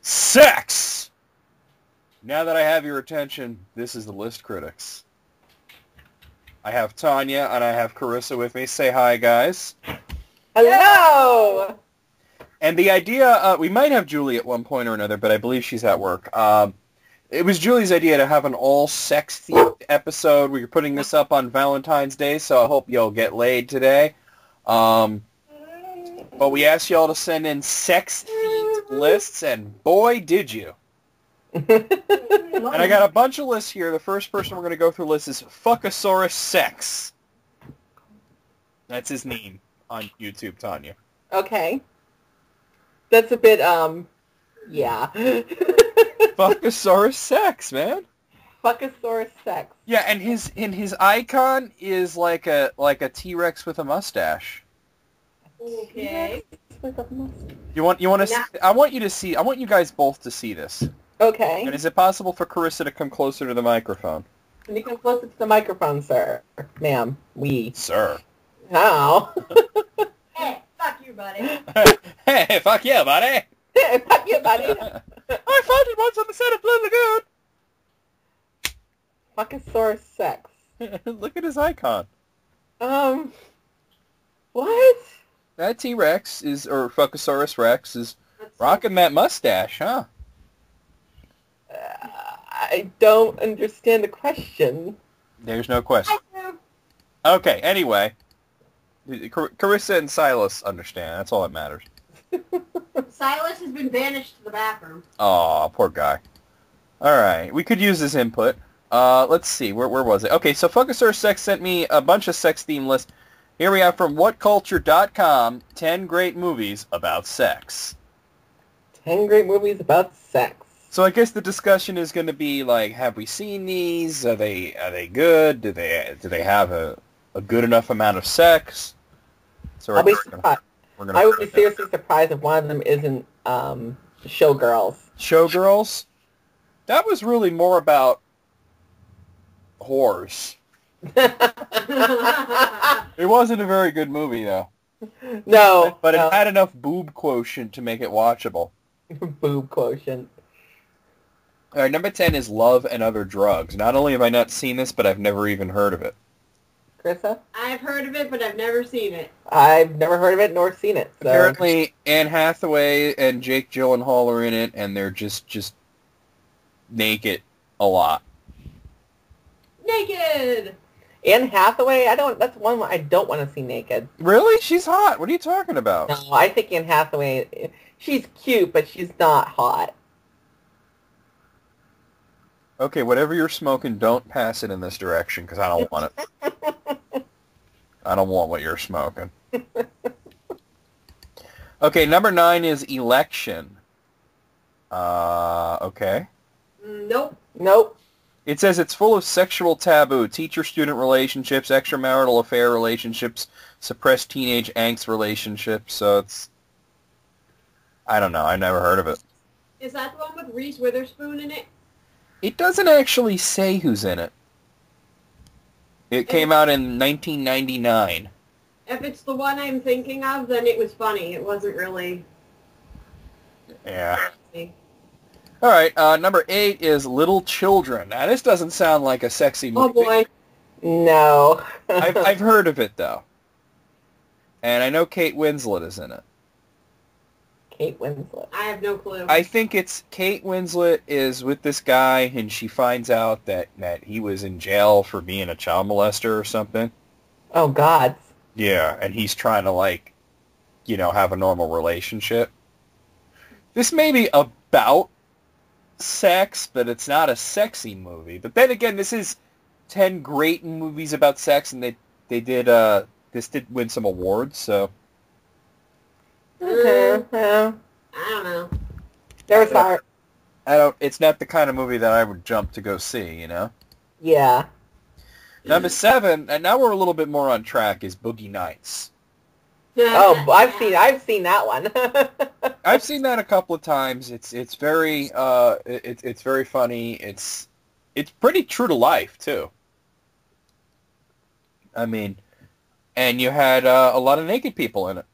Sex! Now that I have your attention, this is the List Critics. I have Tanya and I have Carissa with me. Say hi, guys. Hello! And the idea, we might have Julie at one point or another, but I believe she's at work. It was Julie's idea to have an all-sex-themed episode. We're putting this up on Valentine's Day, so I hope y'all get laid today. But we asked y'all to send in sex-themed lists, and boy, did you. And I got a bunch of lists here. The first person we're going to go through list is Fuckosaurus Sex. That's his name on YouTube, Tanya. Okay. That's a bit, yeah. Fuckosaurus Sex, man. Fuckosaurus Sex. Yeah, and his icon is like a T-Rex with a mustache. Okay. You want to see, I want you guys both to see this. Okay. And is it possible for Carissa to come closer to the microphone? Can you come closer to the microphone, sir? Ma'am. Sir. How? Hey, fuck you, buddy. Hey, fuck you, buddy. Hey, fuck you, buddy. I found it once on the set of Blue Lagoon. Fuckosaurus Sex. Look at his icon. What? That T-Rex or Fuckosaurus Rex is rocking that mustache, huh? I don't understand the question. There's no question. I do. Okay, anyway. Carissa and Silas understand. That's all that matters. Silas has been banished to the bathroom. Aw, poor guy. Alright, we could use his input. Let's see, where was it? Okay, so Fuckosaurus Sex sent me a bunch of sex theme lists. Here we have from WhatCulture.com, 10 great movies about sex. 10 great movies about sex. So I guess the discussion is going to be like, have we seen these? Are they good? Do they have a good enough amount of sex? So I'll be surprised. I would be seriously surprised if one of them isn't Showgirls. Showgirls? That was really more about whores. It wasn't a very good movie, though. No. But it had enough boob quotient to make it watchable. Boob quotient. All right, number 10 is Love and Other Drugs. Not only have I not seen this, but I've never even heard of it. Carissa? I've heard of it, but I've never seen it. I've never heard of it nor seen it. So. Apparently, Anne Hathaway and Jake Gyllenhaal are in it, and they're just naked a lot. Naked! Anne Hathaway? That's one I don't want to see naked. Really? She's hot. What are you talking about? No, I think Anne Hathaway, she's cute, but she's not hot. Okay, whatever you're smoking, don't pass it in this direction, because I don't want it. I don't want what you're smoking. Okay, number 9 is Election. Okay. Nope. Nope. It says it's full of sexual taboo, teacher-student relationships, extramarital affair relationships, suppressed teenage angst relationships, so it's... I don't know, I never heard of it. Is that the one with Reese Witherspoon in it? It doesn't actually say who's in it. It came out in 1999. If it's the one I'm thinking of, then it was funny. It wasn't really... Yeah. All right, number 8 is Little Children. Now, this doesn't sound like a sexy movie. Oh, boy. No. I've heard of it, though. And I know Kate Winslet is in it. Kate Winslet. I have no clue. I think it's Kate Winslet is with this guy, and she finds out that he was in jail for being a child molester or something. Oh, God. Yeah, and he's trying to, like, have a normal relationship. This may be about sex, but it's not a sexy movie. But then again, this is 10 great movies about sex, and they did, this did win some awards, so... Okay, well, I don't know. there's art. It's not the kind of movie that I would jump to go see, Yeah. Number 7, and now we're a little bit more on track, is Boogie Nights. Oh, I've seen that one. I've seen that a couple of times. It's very it's very funny. It's pretty true to life too. I mean, and you had a lot of naked people in it.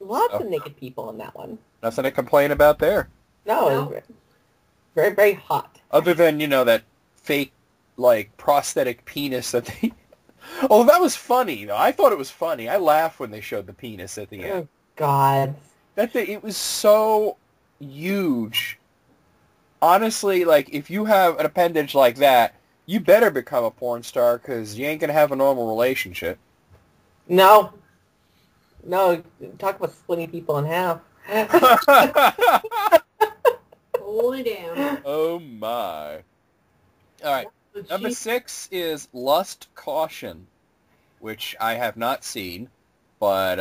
Lots of naked people in that one. Nothing to complain about there. No, it was very, very hot. Other than, that fake, prosthetic penis that they... Oh, that was funny, though. I thought it was funny. I laughed when they showed the penis at the end. Oh, God. It was so huge. Honestly, if you have an appendage like that, you better become a porn star because you ain't going to have a normal relationship. No. No, talk about splitting people in half. Hold it down. Oh, my. All right. Number 6 is Lust Caution, which I have not seen, but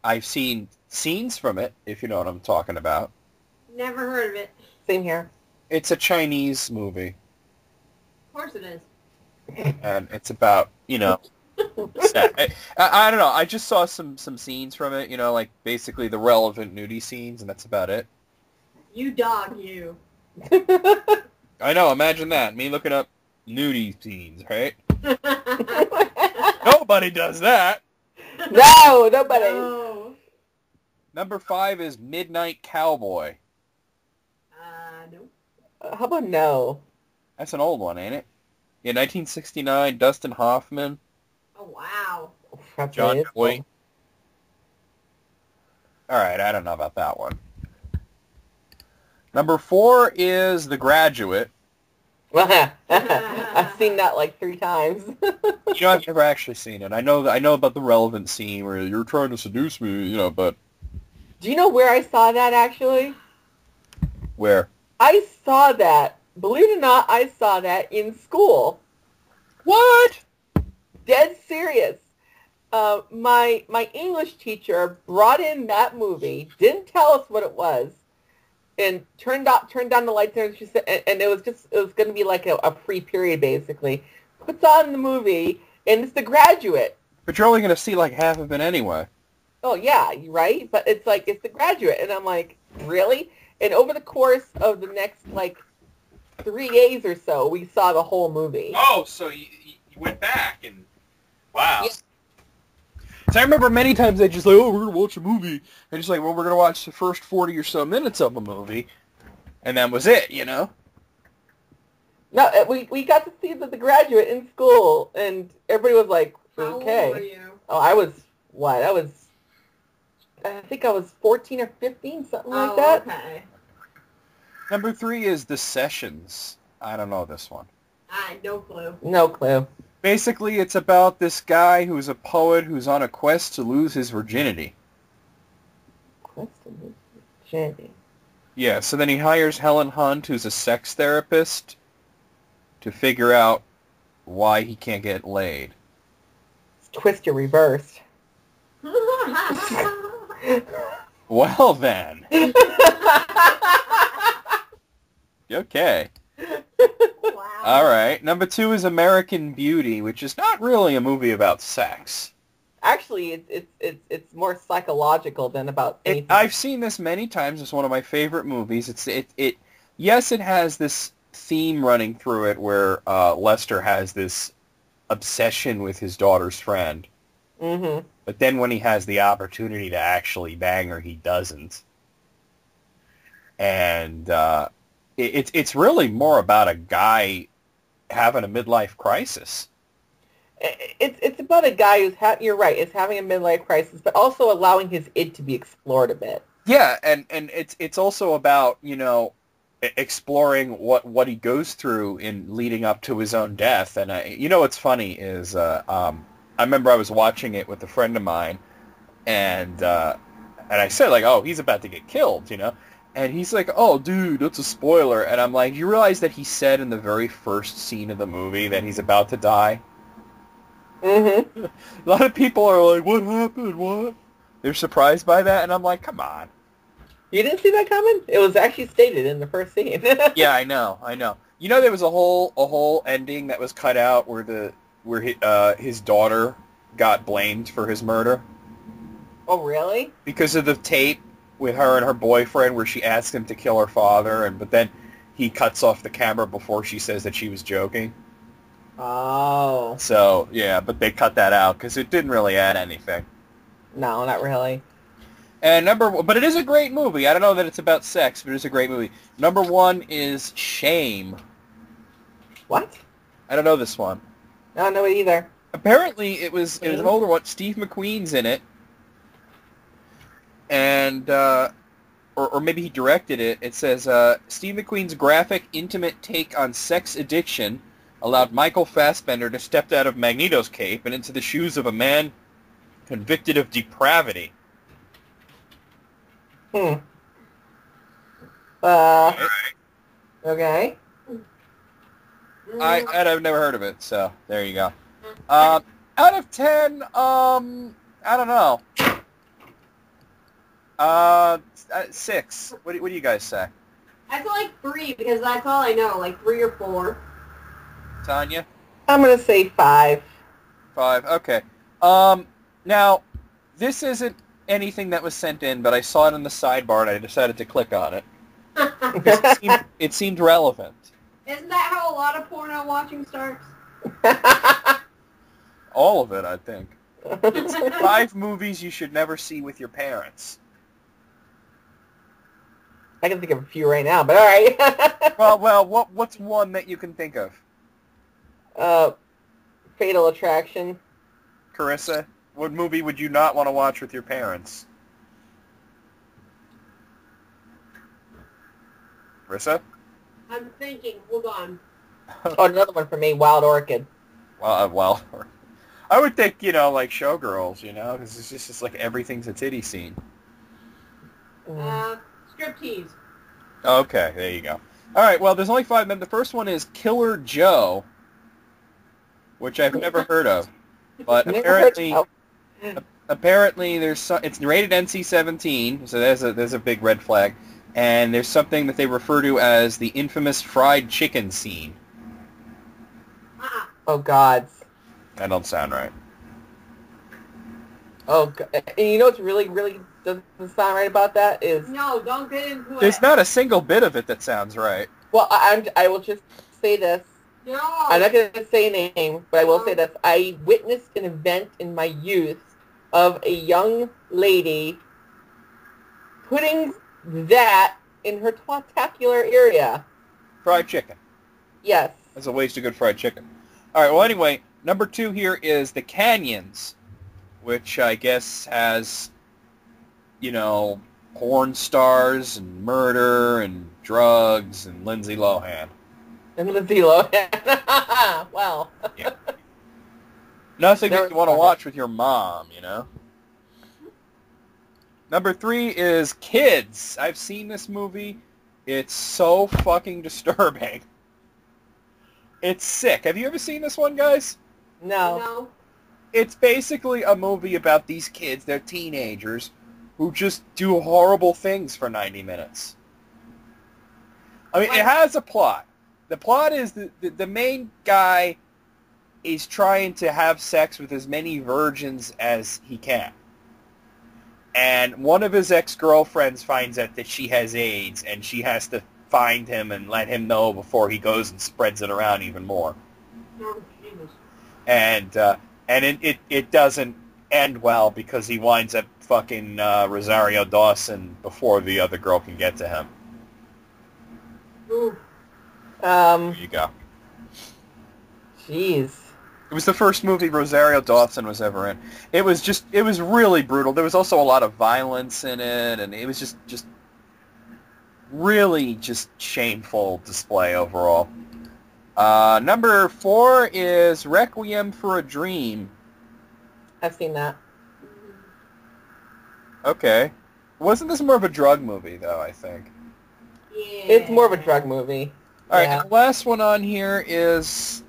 I've seen scenes from it, if you know what I'm talking about. Never heard of it. Same here. It's a Chinese movie. Of course it is. And it's about, I don't know. I just saw some scenes from it, basically the relevant nudie scenes, and that's about it. You dog, you. I know, imagine that. Me looking up nudie scenes, right? Nobody does that. No, nobody. No. Number 5 is Midnight Cowboy. No. How about no? That's an old one, ain't it? Yeah, 1969, Dustin Hoffman. Oh, wow. John Boy. All right, I don't know about that one. Number 4 is The Graduate. I've seen that 3 times. I've never actually seen it. I know about the relevant scene where you're trying to seduce me, but... Do you know where I saw that, actually? Where? I saw that. Believe it or not, I saw that in school. What? Dead serious. My English teacher brought in that movie, didn't tell us what it was, and turned down the lights there, and she said, and it was going to be a free period basically. Puts on the movie, and it's The Graduate. But you're only going to see half of it anyway. Oh yeah, right. But it's it's The Graduate, and I'm like, really? And over the course of the next 3 days or so, we saw the whole movie. Oh, so you went back and wow. Yeah. So I remember many times they just oh, we're gonna watch a movie, and just well, we're gonna watch the first 40 or so minutes of a movie, and that was it, No, we got to see The Graduate in school, and everybody was like, okay. How old were you? Oh, I was what? I think I was 14 or 15, something like that. Okay. Number 3 is The Sessions. I don't know this one. No clue. No clue. Basically, it's about this guy who's a poet who's on a quest to lose his virginity. Quest to lose virginity. Yeah, so then he hires Helen Hunt, who's a sex therapist, to figure out why he can't get laid. It's Twister reversed. Well, then. Okay. Wow. All right. Number 2 is American Beauty, which is not really a movie about sex. Actually, it's more psychological than about anything. I've seen this many times. It's one of my favorite movies. Yes, it has this theme running through it where Lester has this obsession with his daughter's friend. Mm-hmm. But then when he has the opportunity to actually bang her, he doesn't. And it's really more about a guy having a midlife crisis. It's about a guy who's you're right, is having a midlife crisis, but also allowing his id to be explored a bit. Yeah, and it's also about exploring what he goes through in leading up to his own death. And what's funny is I remember I was watching it with a friend of mine, and I said oh, he's about to get killed, And he's like, oh, dude, that's a spoiler. And I'm like, you realize that he said in the very first scene of the movie that he's about to die? Mm-hmm. A lot of people are like, what happened? What? They're surprised by that, and I'm like, come on. You didn't see that coming? It was actually stated in the first scene. Yeah, I know. There was a whole ending that was cut out where his daughter got blamed for his murder. Oh, really? Because of the tape with her and her boyfriend where she asked him to kill her father, but then he cuts off the camera before she says that she was joking. Oh. So, yeah, but they cut that out because it didn't really add anything. No, not really. And but it is a great movie. I don't know that it's about sex, but it is a great movie. Number 1 is Shame. What? I don't know this one. I don't know it either. Apparently, it was an older one. Steve McQueen's in it, and or maybe he directed it. It says Steve McQueen's graphic, intimate take on sex addiction allowed Michael Fassbender to step out of Magneto's cape and into the shoes of a man convicted of depravity. Okay. I've never heard of it, so there you go. Out of 10, I don't know. 6. What do you guys say? I feel like 3 because that's all I know, like 3 or 4. Tanya? I'm going to say 5. 5, okay. Now, this isn't anything that was sent in, but I saw it in the sidebar and I decided to click on it. It seemed relevant. Isn't that how a lot of porno watching starts? All of it, I think. It's 5 movies you should never see with your parents. I can think of a few right now, but all right. Well, what's one that you can think of? Fatal Attraction. Carissa, what movie would you not want to watch with your parents? Carissa? I'm thinking. Hold on. Oh, another one for me, Wild Orchid. Well, I would think, like Showgirls, because it's just like everything's a titty scene. Striptease. Okay, there you go. All right, well, there's only 5 men. The first one is Killer Joe, which I've never heard of, but apparently it's rated NC-17, so there's a big red flag, and there's something that they refer to as the infamous fried chicken scene. Oh God. That don't sound right. Oh, God. And you know what's really doesn't sound right about that is... No, don't get into it. There's not a single bit of it that sounds right. Well, I will just say this. No. I'm not going to say a name, but I will say this. I witnessed an event in my youth of a young lady putting that in her tentacular area. Fried chicken. Yes. That's a waste of good fried chicken. All right, well, anyway, number 2 here is The Canyons, which I guess has, porn stars and murder and drugs and Lindsay Lohan. And Lindsay Lohan. Well. Yeah. Nothing that you want to watch with your mom, Number 3 is Kids. I've seen this movie. It's so fucking disturbing. It's sick. Have you ever seen this one, guys? No. It's basically a movie about these kids, they're teenagers, who just do horrible things for 90 minutes. I mean, it has a plot. The plot is the main guy is trying to have sex with as many virgins as he can. And one of his ex-girlfriends finds out that she has AIDS, and she has to find him and let him know before he goes and spreads it around even more. Oh, Jesus. And it doesn't end well because he winds up fucking Rosario Dawson before the other girl can get to him. Ooh. There you go. Jeez. It was the first movie Rosario Dawson was ever in. It was really brutal. There was also a lot of violence in it, and it was just really shameful display overall. Number 4 is Requiem for a Dream. I've seen that. Okay. Wasn't this more of a drug movie, though, I think? Yeah. It's more of a drug movie. All right, and the last one on here is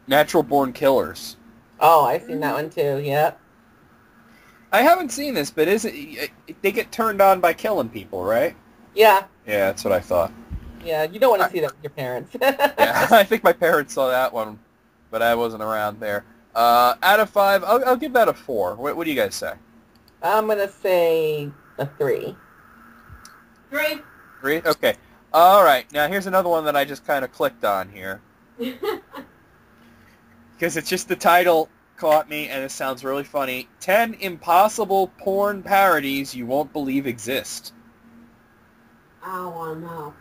Natural Born Killers. Oh, I've seen that one too, yep. I haven't seen this, but they get turned on by killing people, right? Yeah. Yeah, that's what I thought. Yeah, you don't want to see that with your parents. Yeah, I think my parents saw that one, but I wasn't around there. Out of 5, I'll give that a 4. What do you guys say? I'm going to say a 3. 3. 3? Okay. All right. Now, here's another one that I just kind of clicked on here. Because it's just the title caught me, and it sounds really funny. 10 impossible porn parodies you won't believe exist. I want to know.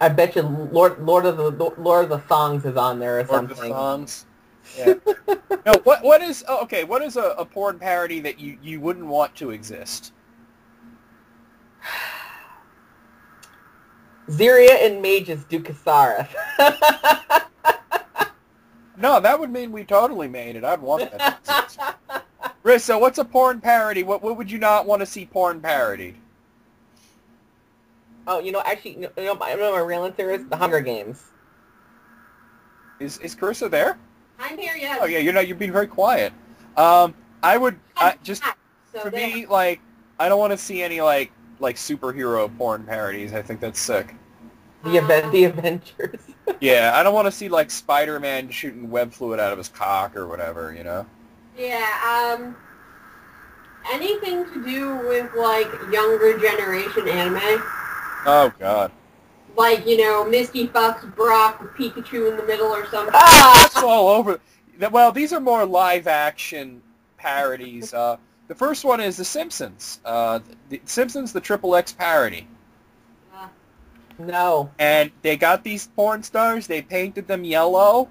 I bet you Lord of the Thongs is on there or Lord of something. the Thongs. Yeah. No, what is okay? What is a porn parody that you wouldn't want to exist? Ziria and Mage's Dukasara. No, that would mean we totally made it. I'd want that to exist. Rissa, what's a porn parody? What would you not want to see porn parodied? Oh, actually, my real answer is The Hunger Games. Is Carissa there? I'm here, yes. Oh yeah, you're being very quiet. I would just So for there. me, like, I don't want to see any like superhero porn parodies. I think that's sick. The Avengers. Yeah, I don't want to see like Spider-Man shooting web fluid out of his cock or whatever, Yeah, anything to do with, like, younger generation anime. Oh God. Like, Misty fucks Brock with Pikachu in the middle or something. That's all over. Well, these are more live-action parodies. The first one is The Simpsons. The Simpsons, the Triple X parody. No. And they got these porn stars. They painted them yellow.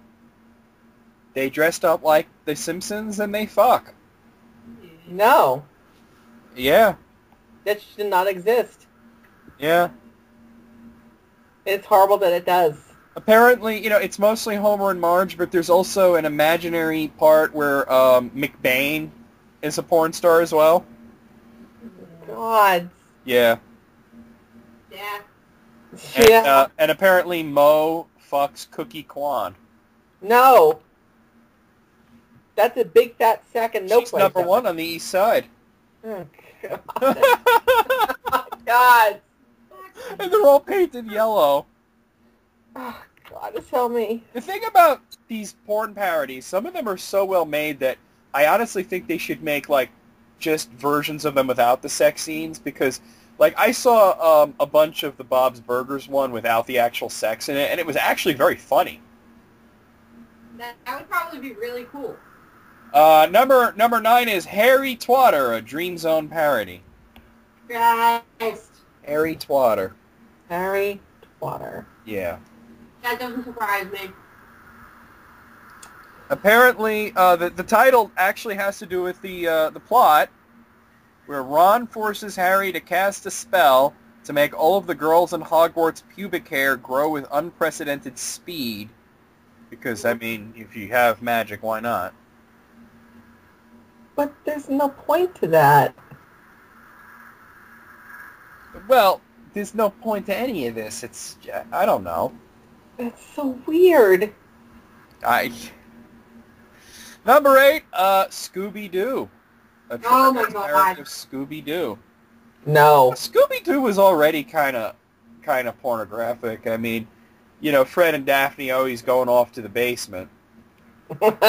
They dressed up like The Simpsons, and they fuck. No. Yeah. That should not exist. Yeah. It's horrible that it does. Apparently, it's mostly Homer and Marge, but there's also an imaginary part where McBain is a porn star as well. God. Yeah. Yeah. And apparently Mo fucks Cookie Kwan. No. That's a big fat sack of no She's number one on the East Side. Oh, God. God. And they're all painted yellow. Oh, God, tell me. The thing about these porn parodies, some of them are so well made that I honestly think they should make, like, just versions of them without the sex scenes, because, like, I saw a bunch of the Bob's Burgers one without the actual sex in it, and it was actually very funny. That would probably be really cool. Number 9 is Harry Twatter, a Dream Zone parody. Christ. Harry Twatter. Harry Twatter. Yeah. That doesn't surprise me. Apparently, the title actually has to do with the plot, where Ron forces Harry to cast a spell to make all of the girls in Hogwarts' pubic hair grow with unprecedented speed. Because, I mean, if you have magic, why not? But there's no point to that. Well, there's no point to any of this. It's, I don't know. It's so weird. Number 8, Scooby-Doo. A Oh my parody God. of Scooby-Doo. No. Scooby-Doo was already kind of pornographic. I mean, Fred and Daphne always going off to the basement. What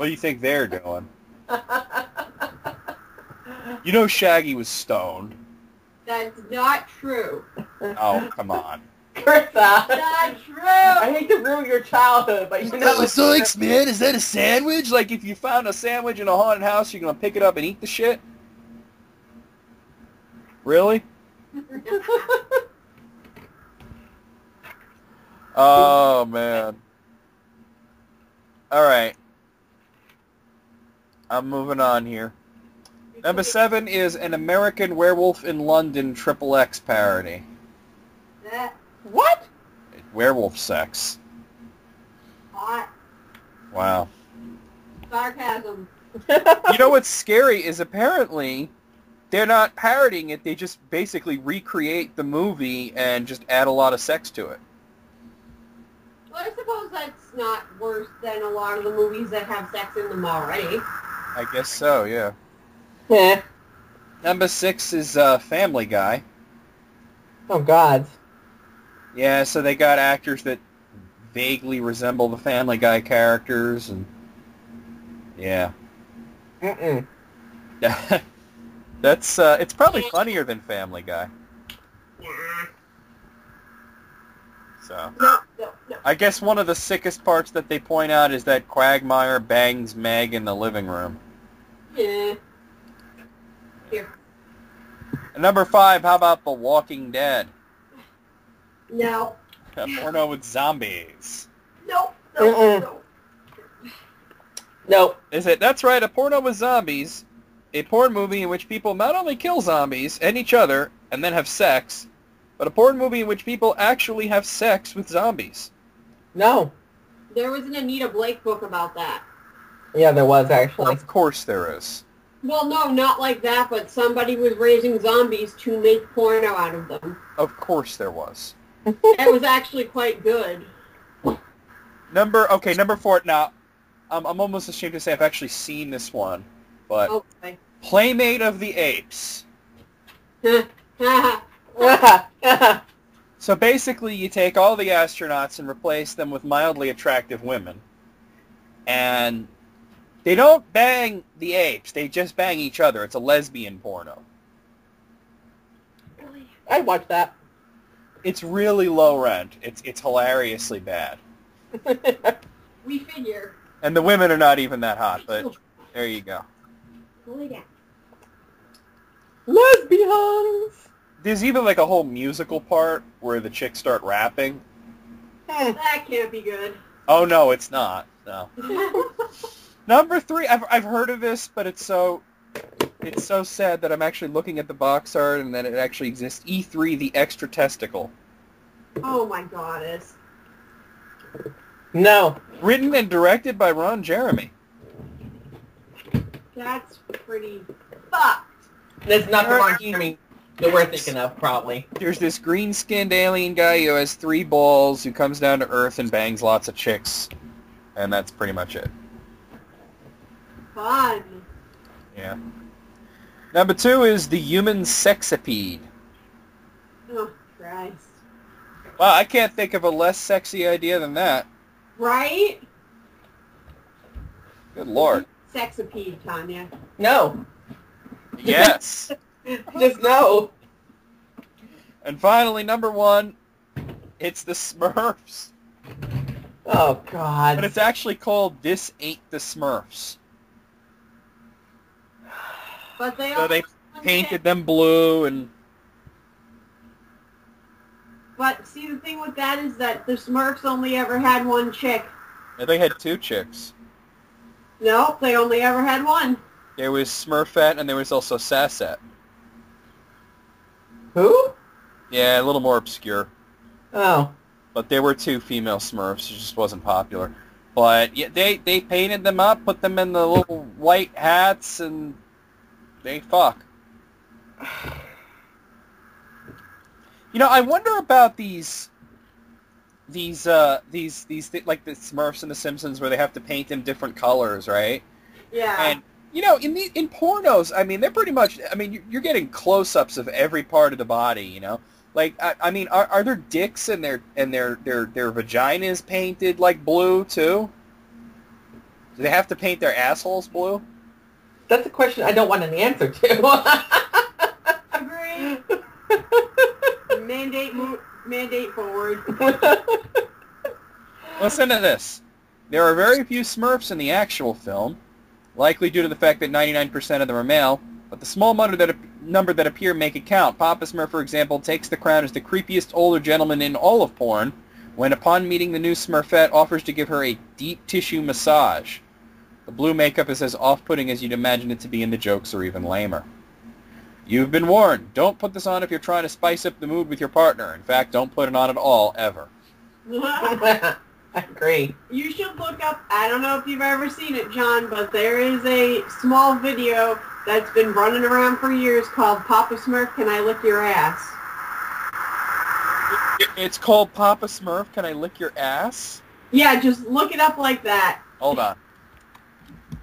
do you think they're doing? Shaggy was stoned. That's not true. Oh, come on. Carissa. Not true. I hate to ruin your childhood, but Sykes, man, is that a sandwich? Like, if you found a sandwich in a haunted house, you're going to pick it up and eat the shit? Really? Oh, man. All right. I'm moving on here. Number 7 is An American Werewolf in London Triple X parody. That What? Werewolf sex. hot Wow. sarcasm. You know what's scary is apparently they're not parodying it. They just basically recreate the movie and just add a lot of sex to it. Well, I suppose that's not worse than a lot of the movies that have sex in them already. I guess so, yeah. Yeah. Number 6 is Family Guy. Oh, God. Yeah, so they got actors that vaguely resemble the Family Guy characters, and yeah. Mm-mm. That's it's probably funnier than Family Guy. Nah. So No. I guess one of the sickest parts that they point out is that Quagmire bangs Meg in the living room. Yeah. Here. And number 5, how about The Walking Dead? No. A porno with zombies. Nope. No. Mm-mm. No. No. Is it? That's right, a porno with zombies. A porn movie in which people not only kill zombies and each other and then have sex, but a porn movie in which people actually have sex with zombies. No. There was an Anita Blake book about that. Yeah, there was actually. Of course there is. Well, no, not like that, but somebody was raising zombies to make porno out of them. Of course there was. It was actually quite good. Number 4. Now, I'm almost ashamed to say I've actually seen this one, but Okay. Playmate of the Apes. So basically, you take all the astronauts and replace them with mildly attractive women, and they don't bang the apes, they just bang each other. It's a lesbian porno. I'd watch that. It's really low rent. It's hilariously bad. We figure. And the women are not even that hot, but there you go. Lay down. Lesbians! There's even like a whole musical part where the chicks start rapping. That can't be good. Oh no, it's not. No. Number 3, I've heard of this, but it's so sad that I'm actually looking at the box art and that it actually exists. E3, the extra testicle. Oh my goddess. No. Written and directed by Ron Jeremy. That's pretty fucked. That's not the one that we're thinking of, probably. There's this green-skinned alien guy who has 3 balls who comes down to Earth and bangs lots of chicks. And that's pretty much it. Fun. Yeah. Number 2 is the human sexipede. Oh, Christ. Wow, I can't think of a less sexy idea than that. Right? Good lord. Sexapede, Tanya. No. Yes. Just no. And finally, number 1, it's the Smurfs. Oh, God. But it's actually called This Ain't the Smurfs. But they So all they painted them blue and... But see, the thing with that is that the Smurfs only ever had one chick. They had 2 chicks. No, they only ever had one. There was Smurfette and there was also Sassette. Who? Yeah, a little more obscure. Oh. But there were 2 female Smurfs. It just wasn't popular. But yeah, they painted them up, put them in the little white hats, and they fuck. You know, I wonder about these like the Smurfs and the Simpsons, where they have to paint them different colors, right? Yeah. And you know, in pornos, I mean, they're pretty much. I mean, you're getting close-ups of every part of the body. You know, like I mean, are their dicks and their vaginas painted like blue too? Do they have to paint their assholes blue? That's a question I don't want an answer to. Agree. Mandate forward. Listen to this. There are very few Smurfs in the actual film, likely due to the fact that 99% of them are male, but the small number that appear make it count. Papa Smurf, for example, takes the crown as the creepiest older gentleman in all of porn, when upon meeting the new Smurfette, offers to give her a deep tissue massage. The blue makeup is as off-putting as you'd imagine it to be, and the jokes are even lamer. You've been warned. Don't put this on if you're trying to spice up the mood with your partner. In fact, don't put it on at all, ever. I agree. You should look up, I don't know if you've ever seen it, John, but there is a small video that's been running around for years called Papa Smurf, Can I Lick Your Ass? It's called Papa Smurf, Can I Lick Your Ass? Yeah, just look it up like that. Hold on.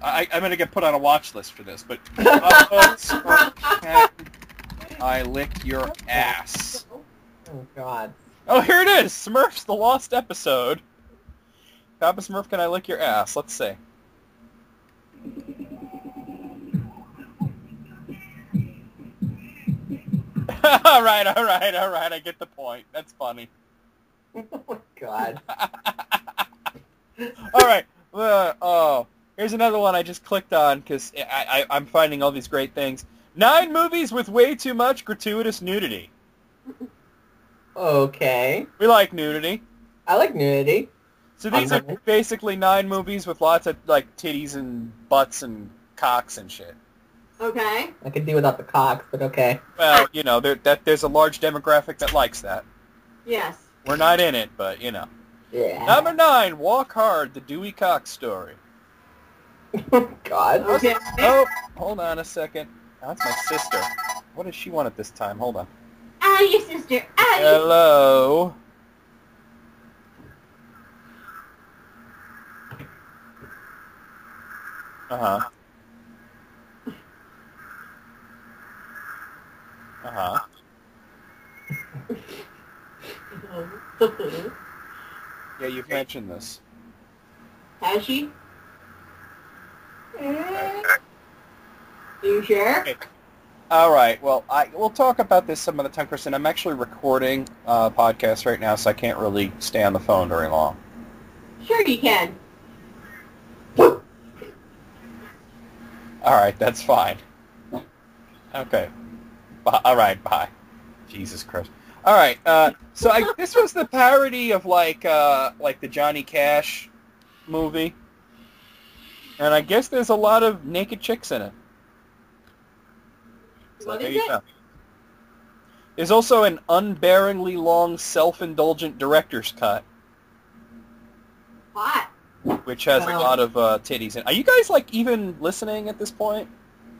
I'm going to get put on a watch list for this, but Papa Smurf, Can I Lick Your Ass? Oh, God. Oh, here it is! Smurfs, the lost episode. Papa Smurf, Can I Lick Your Ass? Let's see. Alright, I get the point. That's funny. Oh my god. All right. Here's another one I just clicked on because I'm finding all these great things. 9 movies with way too much gratuitous nudity. Okay. We like nudity. I like nudity. So these are basically 9 movies with lots of like titties and butts and cocks and shit. Okay. I could do without the cocks, but okay. Well, there's a large demographic that likes that. Yes. We're not in it, but Yeah. Number 9, Walk Hard, the Dewey Cox story. God. Okay. Oh, hold on a second. That's my sister. What does she want at this time? Hold on. Ah, your sister. Ah, Hello. Uh-huh. Uh-huh. Yeah, you've mentioned this. Has she? You sure? Okay. All right. Well, we'll talk about this some other time, Kristen. I'm actually recording a podcast right now, so I can't really stay on the phone very long. Sure you can. All right, that's fine. Okay. All right, bye. Jesus Christ. All right. So this was the parody of like the Johnny Cash movie, and I guess there's a lot of naked chicks in it. So What there is you it? go. There's also an unbearingly long, self-indulgent director's cut, Hot. which has a Wow. lot of titties in. Are you guys like even listening at this point?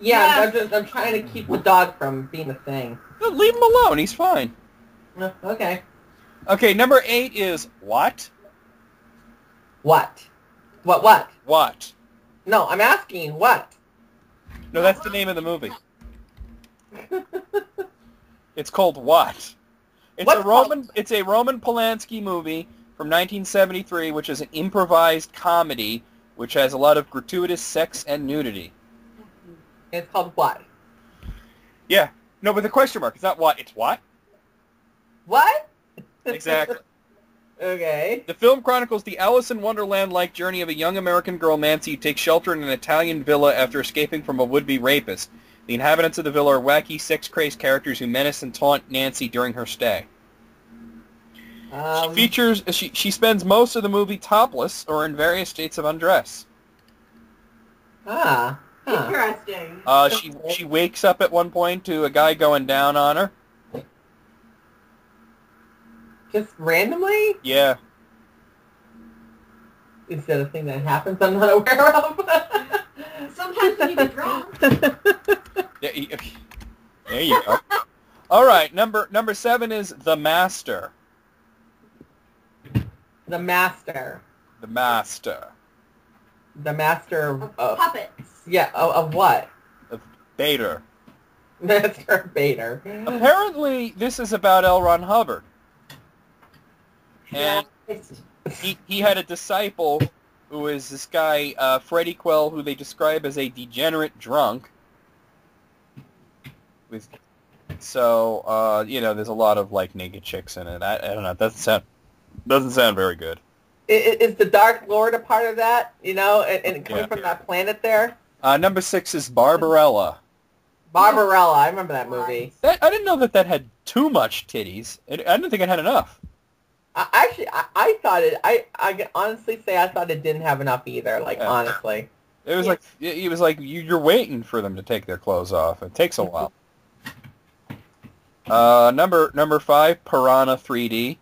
Yeah, I'm trying to keep the dog from being a thing. No, leave him alone. He's fine. Okay. Okay, number 8 is what? What? What? What? No, I'm asking what? No, that's the name of the movie. It's called What? It's a Roman Polanski movie from 1973, which is an improvised comedy, which has a lot of gratuitous sex and nudity. It's called what? Yeah. No, but the question mark. It's not what. It's what? What? Exactly. Okay. The film chronicles the Alice in Wonderland-like journey of a young American girl, Nancy, who takes shelter in an Italian villa after escaping from a would-be rapist. The inhabitants of the villa are wacky, sex-crazed characters who menace and taunt Nancy during her stay. She spends most of the movie topless or in various states of undress. Huh. Interesting. She wakes up at one point to a guy going down on her. Just randomly? Yeah. Is that a thing that happens I'm not aware of? Sometimes when you get drunk. Yeah, there you go. All right, number 7 is The Master. The Master. The Master. The Master of... Puppets. Yeah, of what? Of Bader. Master Bader. Apparently, this is about L. Ron Hubbard. And he had a disciple who is this guy, Freddie Quell, who they describe as a degenerate drunk. So, there's a lot of, like, naked chicks in it. I don't know. It doesn't sound very good. Is the Dark Lord a part of that? And coming from that planet there? Number 6 is Barbarella. Barbarella. I remember that movie. I didn't know that had too much titties. I didn't think it had enough. I thought it. I can honestly say I thought it didn't have enough either. Like honestly, it was like you're waiting for them to take their clothes off. It takes a while. Number 5, Piranha 3D.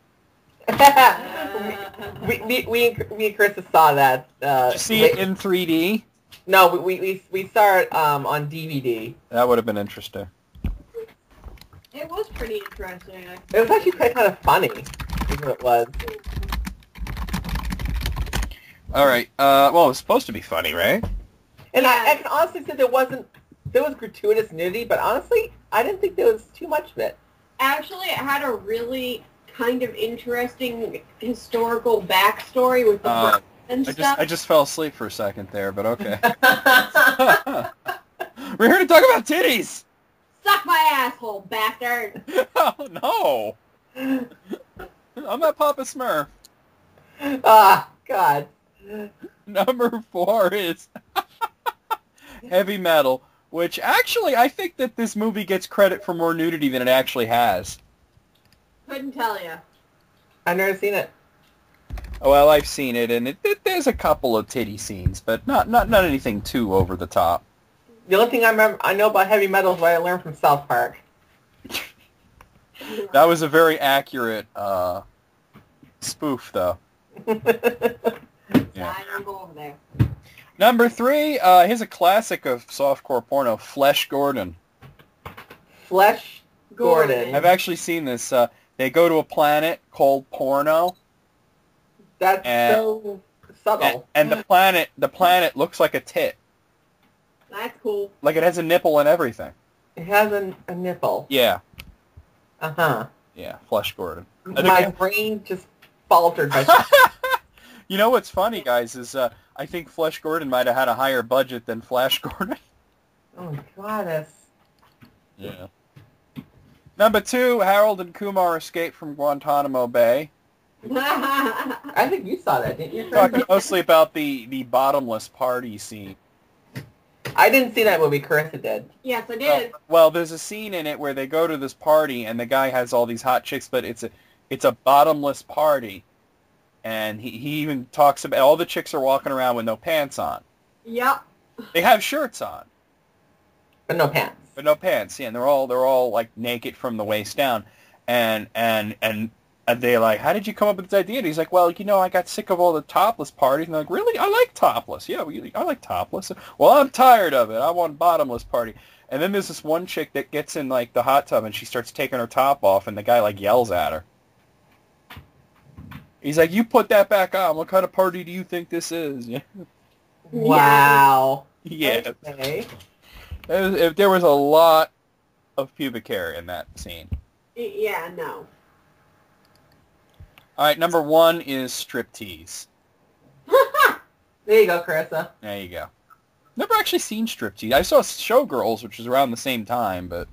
we and Chris saw that. Did you see it in 3D? No, we saw it on DVD. That would have been interesting. It was pretty interesting. It was actually kind of funny. Is what it was. All right. Well, it was supposed to be funny, right? And I can honestly say there was gratuitous nudity, but honestly, I didn't think there was too much of it. Actually, it had a really kind of interesting historical backstory with the birds and stuff. I just fell asleep for a second there, but okay. We're here to talk about titties. Suck my asshole, bastard! Oh no! I'm not Papa Smurf. Ah, God. Number 4 is heavy metal, which actually I think that this movie gets credit for more nudity than it actually has. Couldn't tell you. I've never seen it. Well, I've seen it, and there's a couple of titty scenes, but not anything too over the top. The only thing I know about heavy metal is what I learned from South Park. That was a very accurate spoof, though. Yeah. I don't go over there. Number 3, here's a classic of softcore porno, Flesh Gordon. Flesh Gordon. I've actually seen this. They go to a planet called Porno. That's so subtle. And the planet looks like a tit. That's cool. Like it has a nipple and everything. It has a nipple. Yeah. Uh-huh. Yeah, Flesh Gordon. My brain just faltered. You know what's funny, guys, is I think Flesh Gordon might have had a higher budget than Flash Gordon. Oh, goddess. Yeah. Number 2, Harold and Kumar escape from Guantanamo Bay. I think you saw that, didn't you? Talking mostly about the bottomless party scene. I didn't see that movie. Carissa did. Yes, I did. Well, there's a scene in it where they go to this party and the guy has all these hot chicks, but it's a bottomless party. And he even talks about all the chicks are walking around with no pants on. Yep. They have shirts on, But no pants. but no pants. Yeah, and they're all like naked from the waist down. And they're like, "How did you come up with this idea?" And he's like, "Well, I got sick of all the topless parties." And they're like, "Really? I like topless. Yeah, I like topless." "Well, I'm tired of it. I want bottomless party." And then there's this one chick that gets in like the hot tub and she starts taking her top off, and the guy like yells at her. He's like, "You put that back on. What kind of party do you think this is?" Yeah. Wow. Yeah. Okay. There was a lot of pubic hair in that scene. Yeah, no. All right, number 1 is striptease. There you go, Carissa. There you go. Never actually seen striptease. I saw Showgirls, which was around the same time, but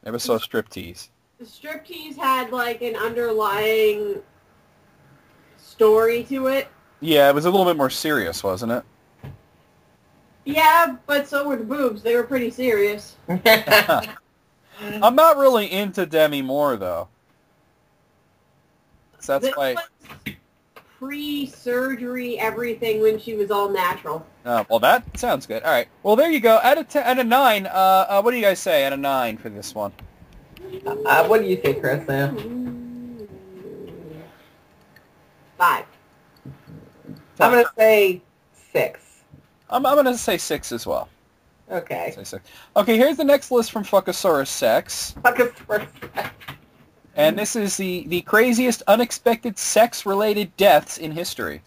never saw striptease. The striptease had like an underlying story to it. Yeah, it was a little bit more serious, wasn't it? Yeah, but so were the boobs. They were pretty serious. I'm not really into Demi Moore, though. So that's This why... was pre-surgery, everything when she was all natural. Oh, well, that sounds good. All right. Well, there you go. Out of 9, what do you guys say out of 9 for this one? What do you think, Carissa? 5. I'm going to say 6. I'm going to say 6 as well. Okay. Say 6. Okay, here's the next list from Fuckosaurus Sex. And this is the craziest unexpected sex-related deaths in history.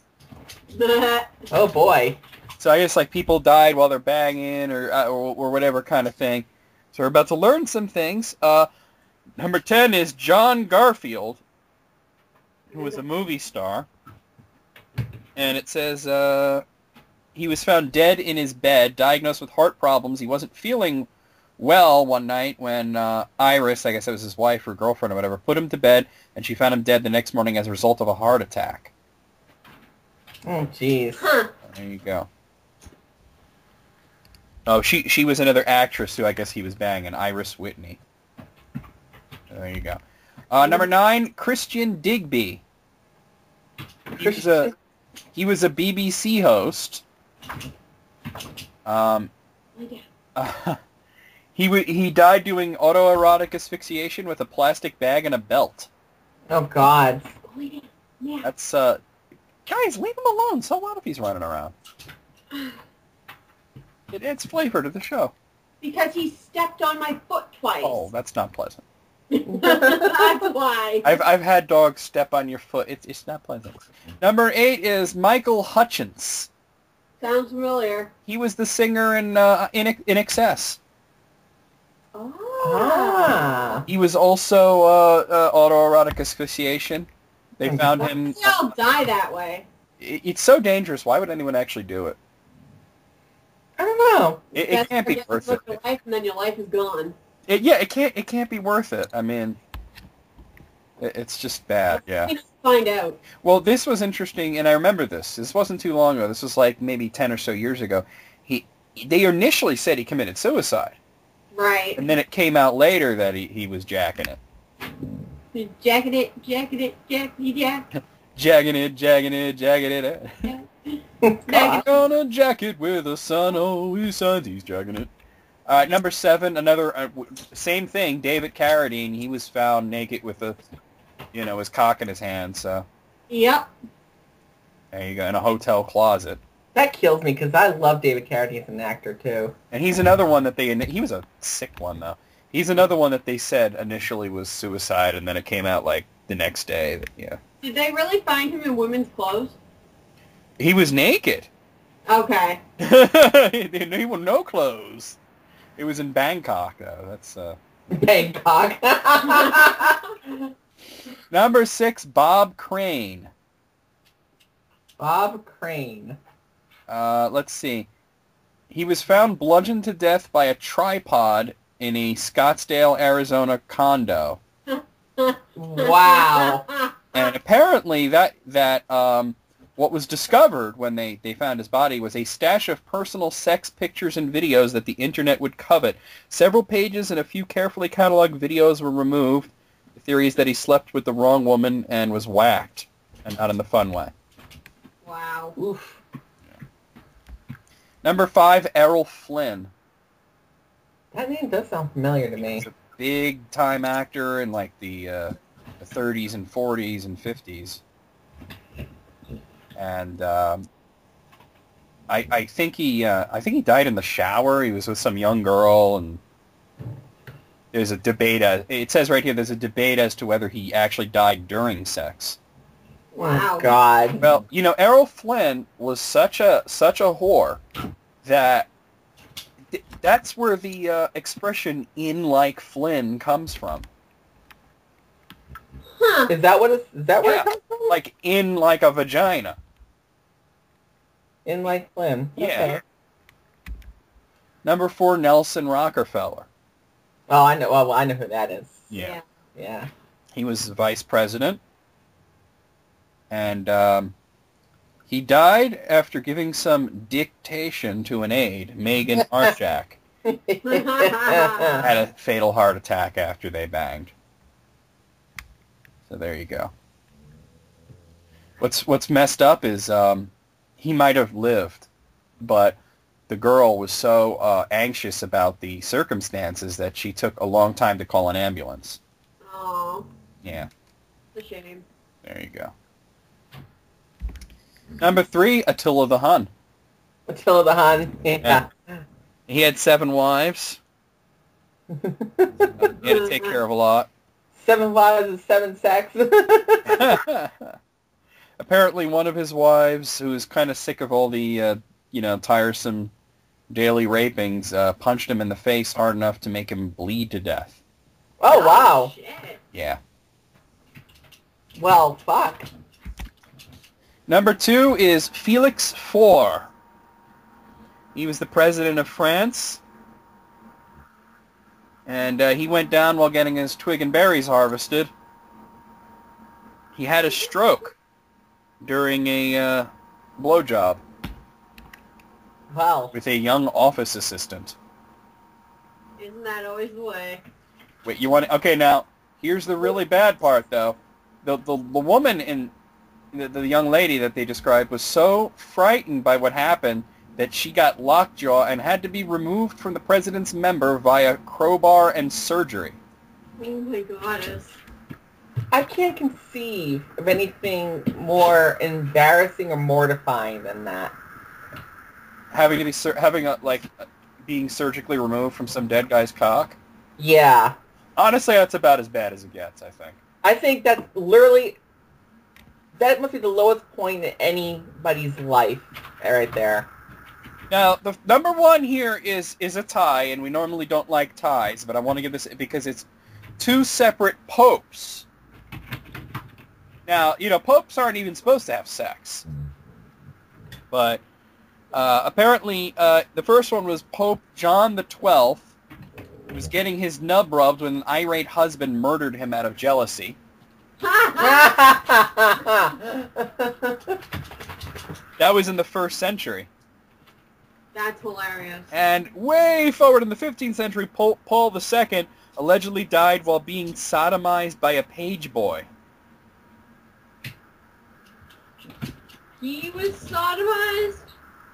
Oh, boy. So I guess like people died while they're banging or whatever kind of thing. So we're about to learn some things. Number 10 is John Garfield, who was a movie star. And it says he was found dead in his bed, diagnosed with heart problems. He wasn't feeling well one night when Iris, I guess it was his wife or girlfriend or whatever, put him to bed, and she found him dead the next morning as a result of a heart attack. Oh, jeez. There you go. Oh, she was another actress who I guess he was banging, Iris Whitney. There you go. Number 9, Christian Digby. He was a BBC host. He died doing autoerotic asphyxiation with a plastic bag and a belt. Oh, God. Yeah. That's guys, leave him alone. So what if he's running around? It adds flavor to the show. Because he stepped on my foot twice. Oh, that's not pleasant. That's why. I've had dogs step on your foot. It's not pleasant. Number 8 is Michael Hutchence. Sounds familiar. He was the singer in Excess. Oh. Ah. He was also autoerotic asphyxiation. They found him. We all die that way. It's so dangerous. Why would anyone actually do it? I don't know. It can't be worth it. Your life, and then your life is gone. It can't be worth it. I mean, It's just bad, yeah. Let's find out. Well, this was interesting, and I remember this. This wasn't too long ago. This was like maybe 10 or so years ago. They initially said he committed suicide. Right. And then it came out later that he was jacking it. Jacking it, jack. Jagging it, jagging it, jagging it. I'm gonna jack it with the sun. Oh, he shines, he's jacking it. Number 7, another same thing. David Carradine. He was found naked with his cock in his hand. So Yep. there you go, in a hotel closet. That kills me because I love David Carradine as an actor too. And he's another one that he was a sick one though. He's another one that they said initially was suicide, and then it came out like the next day. Yeah. Did they really find him in women's clothes? He was naked. Okay. He wore no clothes. It was in Bangkok though. That's Bangkok. Number 6, Bob Crane. Bob Crane. Let's see. He was found bludgeoned to death by a tripod in a Scottsdale, Arizona condo. Wow. And apparently that what was discovered when they found his body was a stash of personal sex pictures and videos that the internet would covet. Several pages and a few carefully cataloged videos were removed. The theory is that he slept with the wrong woman and was whacked, and not in the fun way. Wow. Oof. Number 5, Errol Flynn. That name does sound familiar to me. He's a big-time actor in like the 30s and 40s and 50s. And I think he died in the shower. He was with some young girl, and there's a debate. It says right here there's a debate as to whether he actually died during sex. Wow. Oh, God. Well, Errol Flynn was such a whore that that's where the expression "in like Flynn" comes from. Huh. Is that where it comes from? Like in like a vagina. In like Flynn. Yeah. Okay. Number 4, Nelson Rockefeller. Oh, I know. Well, I know who that is. Yeah. Yeah. He was vice president. And he died after giving some dictation to an aide, Megan Archak. Had a fatal heart attack after they banged. So there you go. What's messed up is he might have lived, but the girl was so anxious about the circumstances that she took a long time to call an ambulance. Aw. Yeah. It's a shame. There you go. Number 3, Attila the Hun. Attila the Hun. Yeah. He had 7 wives. He had to take care of a lot. 7 wives and 7 sex. Apparently one of his wives, who was kind of sick of all the, tiresome daily rapings, punched him in the face hard enough to make him bleed to death. Oh, wow. Shit. Yeah. Well, fuck. Number 2 is Felix Faure. He was the president of France. And he went down while getting his twig and berries harvested. He had a stroke during a blowjob Wow. with a young office assistant. Isn't that always the way? Wait, you want? Okay, now here's the really bad part, though. The woman in the young lady that they described was so frightened by what happened that she got lockjaw and had to be removed from the president's member via crowbar and surgery. Oh my goddess. I can't conceive of anything more embarrassing or mortifying than that. Being surgically removed from some dead guy's cock. Yeah. Honestly, that's about as bad as it gets, I think. I think that's literally, that must be the lowest point in anybody's life right there. Now, the number 1 here is a tie, and we normally don't like ties, but I want to give this because it's 2 separate popes. Now, popes aren't even supposed to have sex. But apparently, the first one was Pope John the 12th, who was getting his nub rubbed when an irate husband murdered him out of jealousy. That was in the 1st century. That's hilarious. And way forward in the 15th century, Paul II allegedly died while being sodomized by a page boy. He was sodomized?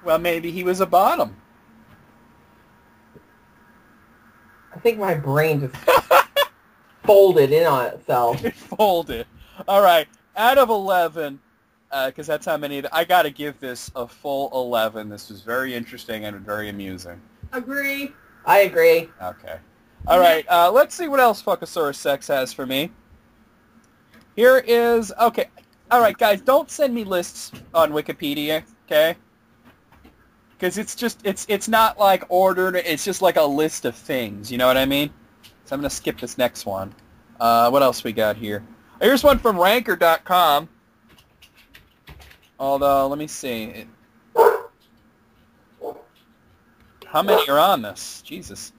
Well, maybe he was a bottom. I think my brain just folded in on itself. It folded. All right, out of 11, because that's how many. I got to give this a full 11. This was very interesting and very amusing. Agree. I agree. Okay. All right, let's see what else Fuckosaurus Sex has for me. Here is, okay. All right, guys, don't send me lists on Wikipedia, okay? Because it's not like ordered. It's just like a list of things. You know what I mean? So I'm going to skip this next one. What else we got here? Here's one from Ranker.com. Although, let me see. How many are on this? Jesus.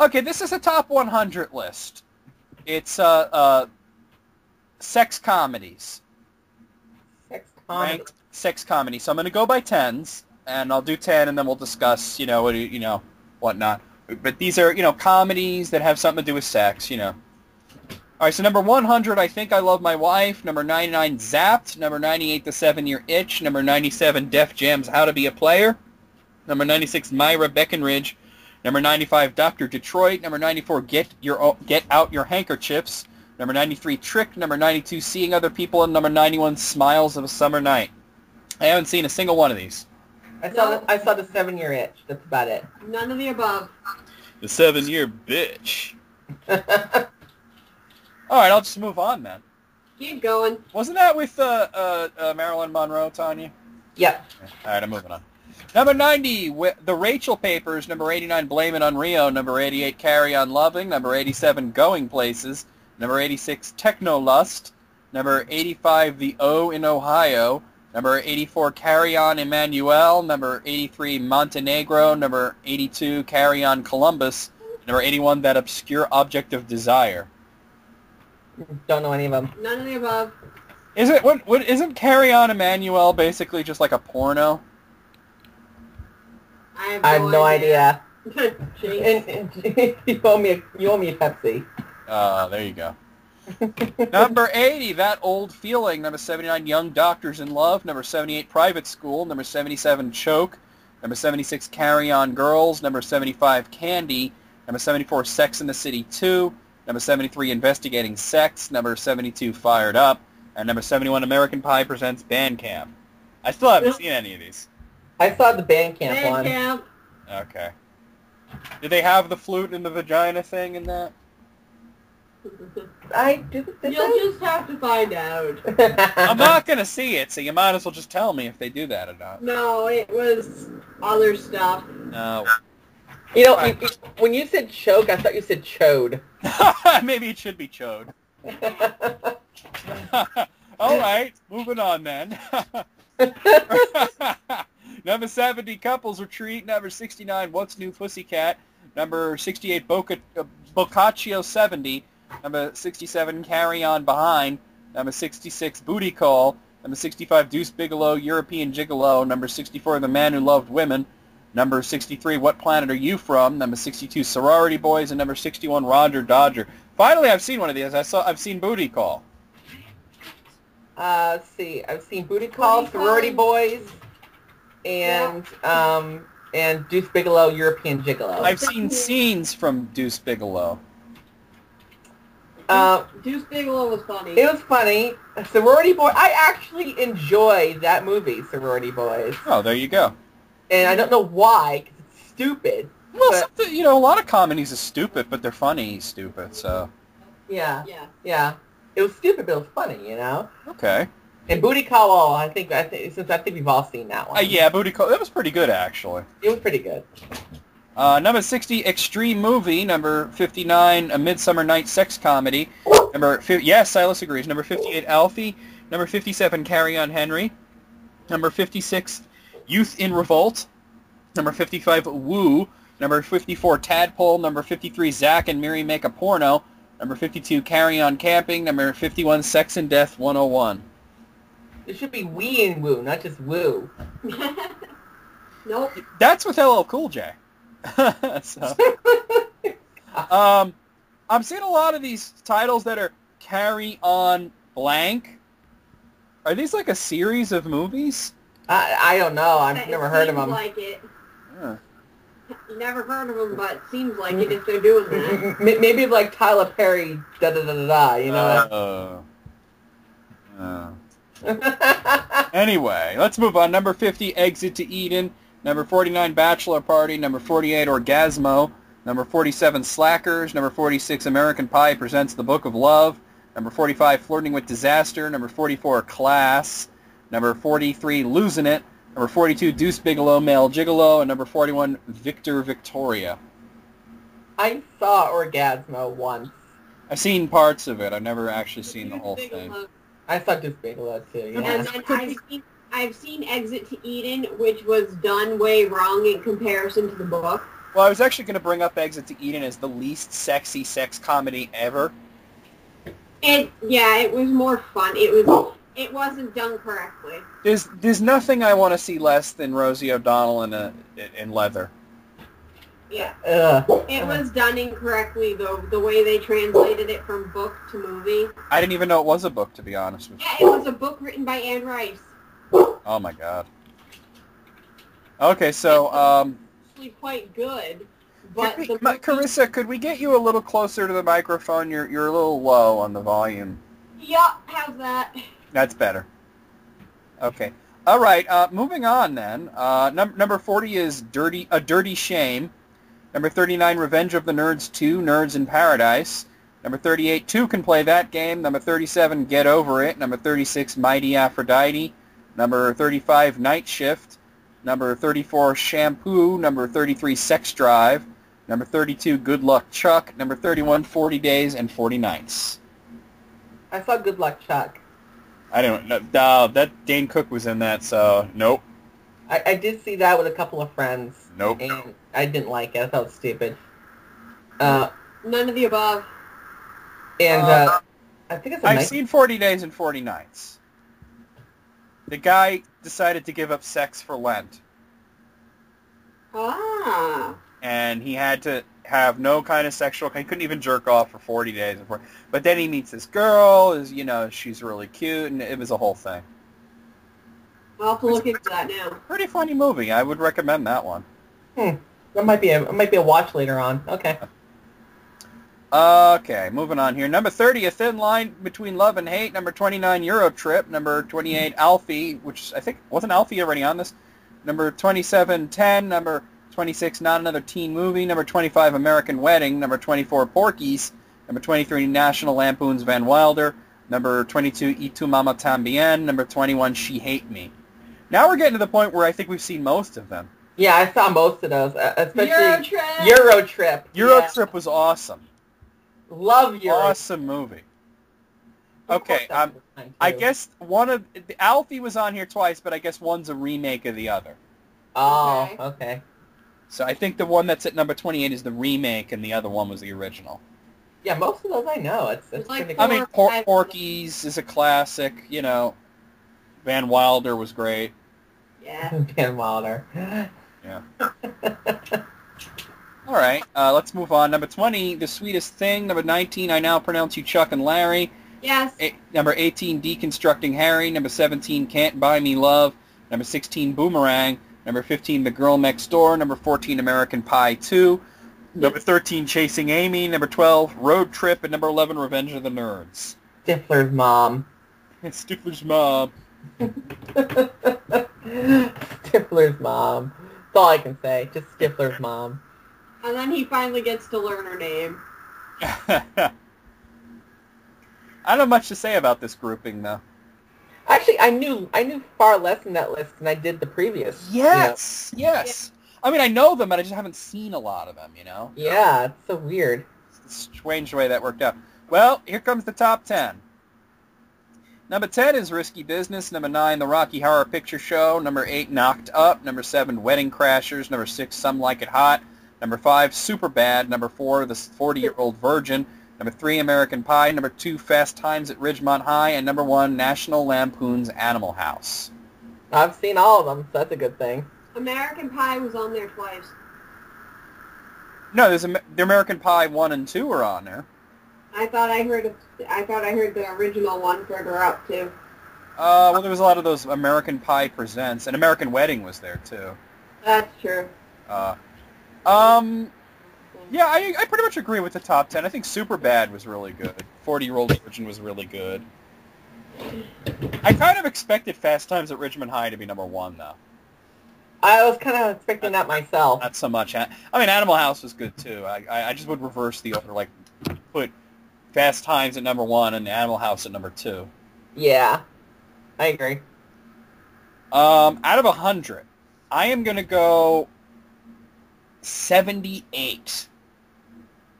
Okay, this is a top 100 list. It's sex comedies. Ranked sex comedy. So I'm going to go by tens, and I'll do 10, and then we'll discuss, whatnot. But these are, comedies that have something to do with sex, All right, so number 100, I Think I Love My Wife. Number 99, Zapped. Number 98, The 7-Year Itch. Number 97, Def Jam's How to Be a Player. Number 96, Myra Breckenridge. Number 95, Dr. Detroit. Number 94, Get Out Your Handkerchiefs. Number 93, Trick. Number 92, Seeing Other People. And number 91, Smiles of a Summer Night. I haven't seen a single one of these. I saw the 7-Year Itch. That's about it. None of the above. The 7-Year Bitch. All right, I'll just move on then. Keep going. Wasn't that with Marilyn Monroe, Tanya? Yep. All right, I'm moving on. Number 90, The Rachel Papers. Number 89, Blame It on Rio. Number 88, Carry On Loving. Number 87, Going Places. Number 86, Technolust. Number 85, The O in Ohio. Number 84, Carry On Emmanuel. Number 83, Montenegro. Number 82, Carry On Columbus. Number 81, That Obscure Object of Desire. Don't know any of them. None of the above. Isn't Carry On Emmanuel basically just like a porno? I have no idea. Jeez. and you owe me a Pepsi. There you go. Number 80, That Old Feeling. Number 79, Young Doctors in Love. Number 78, Private School. Number 77, Choke. Number 76, Carry On Girls. Number 75, Candy. Number 74, Sex and the City 2. Number 73, Investigating Sex. Number 72, Fired Up. And number 71, American Pie Presents Bandcamp. I still haven't seen any of these. I saw the Bandcamp one. Bandcamp. Okay. Did they have the flute and the vagina thing in that? You'll just have to find out. I'm not going to see it, so you might as well just tell me if they do that or not. No, it was other stuff. No. When you said choke, I thought you said chode. Maybe it should be chode. All right, moving on then. Number 70, Couples Retreat. Number 69, What's New Pussycat. Number 68, Boccaccio 70. Number 67, Carry On Behind. Number 66, Booty Call. Number 65, Deuce Bigalow, European Gigolo. Number 64, The Man Who Loved Women. Number 63, What Planet Are You From? Number 62, Sorority Boys. And number 61, Roger Dodger. Finally, I've seen one of these. I've seen Booty Call. Let's see. I've seen Booty Call, Sorority Boys, and Deuce Bigalow, European Gigolo. I've seen scenes from Deuce Bigalow. Deuce Bigalow was funny. It was funny. Sorority Boy. I actually enjoyed that movie, Sorority Boys. Oh, there you go. And I don't know why, because it's stupid. Well, a lot of comedies are stupid, but they're funny stupid, so... Yeah. It was stupid, but it was funny, Okay. And Booty Call, I think we've all seen that one. Yeah, Booty Call. That was pretty good, actually. It was pretty good. Number 60, Extreme Movie. Number 59, A Midsummer Night's Sex Comedy. Yes, Silas agrees. Number 58, Alfie. Number 57, Carry On Henry. Number 56, Youth in Revolt. Number 55, Woo. Number 54, Tadpole. Number 53, Zach and Miri Make a Porno. Number 52, Carry On Camping. Number 51, Sex and Death 101. It should be wee and woo, not just woo. Nope. That's with LL Cool J. So, I'm seeing a lot of these titles that are Carry On Blank. Are these like a series of movies? I don't know. I've never heard of them. Seems like it. Huh. Never heard of them, but seems like it if they're doing that. Maybe like Tyler Perry, da-da-da-da-da, you know? Anyway, let's move on. Number 50, Exit to Eden. Number 49, Bachelor Party. Number 48, Orgasmo. Number 47, Slackers. Number 46, American Pie Presents The Book of Love. Number 45, Flirting with Disaster. Number 44, Class. Number 43, Losing It. Number 42, Deuce Bigalow, Male Gigolo. And number 41, Victor Victoria. I saw Orgasmo once. I've seen parts of it. I've never actually seen the whole thing. I saw Deuce Bigalow too, yeah. And then I've seen Exit to Eden, which was done way wrong in comparison to the book. Well, I was actually going to bring up Exit to Eden as the least sexy sex comedy ever. It was more fun. It wasn't done correctly. There's nothing I want to see less than Rosie O'Donnell in leather. Yeah. It was done incorrectly, though, the way they translated it from book to movie. I didn't even know it was a book, to be honest with you. Yeah, it was a book written by Anne Rice. Oh, my God. Okay, so, Actually quite good, but Carissa, could we get you a little closer to the microphone? You're a little low on the volume. Yeah, how's that? That's better. Okay. All right, moving on then. Number 40 is A Dirty Shame. Number 39, Revenge of the Nerds 2, Nerds in Paradise. Number 38, Two Can Play That Game. Number 37, Get Over It. Number 36, Mighty Aphrodite. Number 35, Night Shift. Number 34, Shampoo. Number 33, Sex Drive. Number 32, Good Luck Chuck. Number 31, 40 Days and 40 Nights. I saw Good Luck Chuck. I don't know. That Dane Cook was in that, so nope. I did see that with a couple of friends. Nope. And I didn't like it. I thought it was stupid. None of the above. And I think it's I've seen 40 Days and 40 Nights. The guy decided to give up sex for Lent. Ah. And he had to have no kind of sexual... He couldn't even jerk off for 40 days. But then he meets this girl. She's really cute, and it was a whole thing. I'll have to look into that now. Pretty funny movie. I would recommend that one. That might be a watch later on. Okay. Okay, moving on here. Number 30, A Thin Line Between Love and Hate. Number 29, Euro Trip. Number 28, Alfie, which I think... Wasn't Alfie already on this? Number 27, 10. Number 26, Not Another Teen Movie. Number 25, American Wedding. Number 24, Porky's. Number 23, National Lampoon's Van Wilder. Number 22, Y Tu Mama Tambien. Number 21, She Hate Me. Now we're getting to the point where I think we've seen most of them. Yeah, I saw most of those, especially Euro Trip. Euro Trip was awesome. Love Euro. Awesome movie. Okay, I guess Alfie was on here twice, but I guess one's a remake of the other. Oh, okay. So I think the one that's at number 28 is the remake, and the other one was the original. Yeah, most of those I know. It's like pretty I cool. mean, Porky's is a classic. Van Wilder was great. Yeah. Van Wilder. Yeah. All right, let's move on. Number 20, The Sweetest Thing. Number 19, I Now Pronounce You Chuck and Larry. Yes. Number 18, Deconstructing Harry. Number 17, Can't Buy Me Love. Number 16, Boomerang. Number 15, The Girl Next Door. Number 14, American Pie 2. Number 13, Chasing Amy. Number 12, Road Trip. And number 11, Revenge of the Nerds. Stifler's mom. Stifler's mom. Stifler's mom. That's all I can say. Just Stifler's mom. And then he finally gets to learn her name. I don't have much to say about this grouping, though. Actually, I knew far less in that list than I did the previous. Yes. Yeah. I mean, I know them, but I just haven't seen a lot of them, Yeah, it's so weird. It's a strange way that worked out. Well, here comes the top 10. Number 10 is Risky Business. Number 9, The Rocky Horror Picture Show. Number 8, Knocked Up. Number 7, Wedding Crashers. Number 6, Some Like It Hot. Number 5, Superbad. Number 4, The 40-Year-Old Virgin. Number 3, American Pie. Number 2, Fast Times at Ridgemont High. And number 1, National Lampoon's Animal House. I've seen all of them, so that's a good thing. American Pie was on there twice. No, there's the American Pie 1 and 2 are on there. I thought I heard the original one further up too. Well, there was a lot of those American Pie Presents, and American Wedding was there too. That's true. Yeah, I pretty much agree with the top 10. I think Superbad was really good. 40-Year-Old Virgin was really good. I kind of expected Fast Times at Ridgemont High to be number 1, though. I was kind of expecting that myself. Not so much. I mean, Animal House was good too. I just would reverse the order, like put Fast Times at number 1 and Animal House at number 2. Yeah, I agree. Out of 100, I am going to go 78.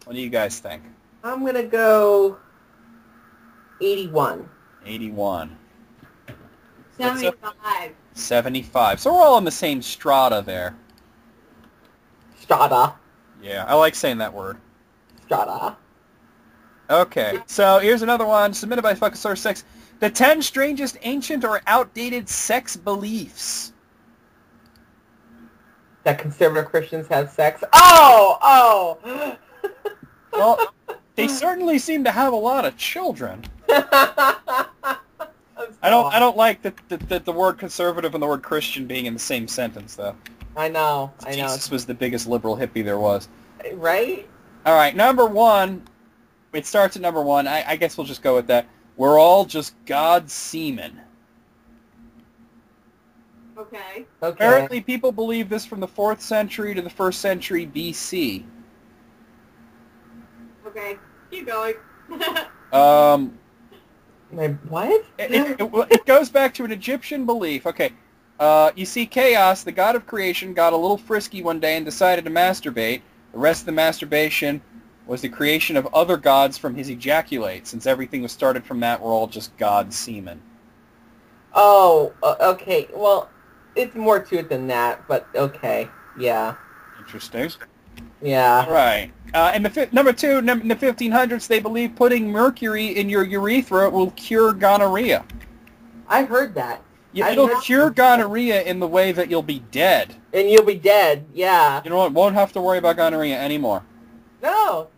What do you guys think? I'm going to go 81. 81. 75. 75. So we're all in the same strata there. Strata. Yeah, I like saying that word. Strata. Okay, so here's another one submitted by Fuckosaurus 6. The 10 strangest ancient or outdated sex beliefs. That conservative Christians have sex. Oh! Well, they certainly seem to have a lot of children. I don't like the word conservative and the word Christian being in the same sentence, though. I know. Jesus was the biggest liberal hippie there was. Right? All right, number 1. It starts at number 1. I guess we'll just go with that. We're all just God's semen. Okay. Apparently, people believe this from the 4th century to the 1st century BC. Okay. Keep going. What? It goes back to an Egyptian belief. Okay. You see, Chaos, the god of creation, got a little frisky one day and decided to masturbate. The rest of the masturbation was the creation of other gods from his ejaculate. Since everything was started from that, we're all just God's semen. Oh, okay. Well, it's more to it than that, but okay. Yeah. Interesting. Yeah. All right. Number 2, in the 1500s, they believe putting mercury in your urethra will cure gonorrhea. I heard that. Yeah, it'll cure gonorrhea in the way that you'll be dead. And you'll be dead, yeah. You know what? Won't have to worry about gonorrhea anymore. No.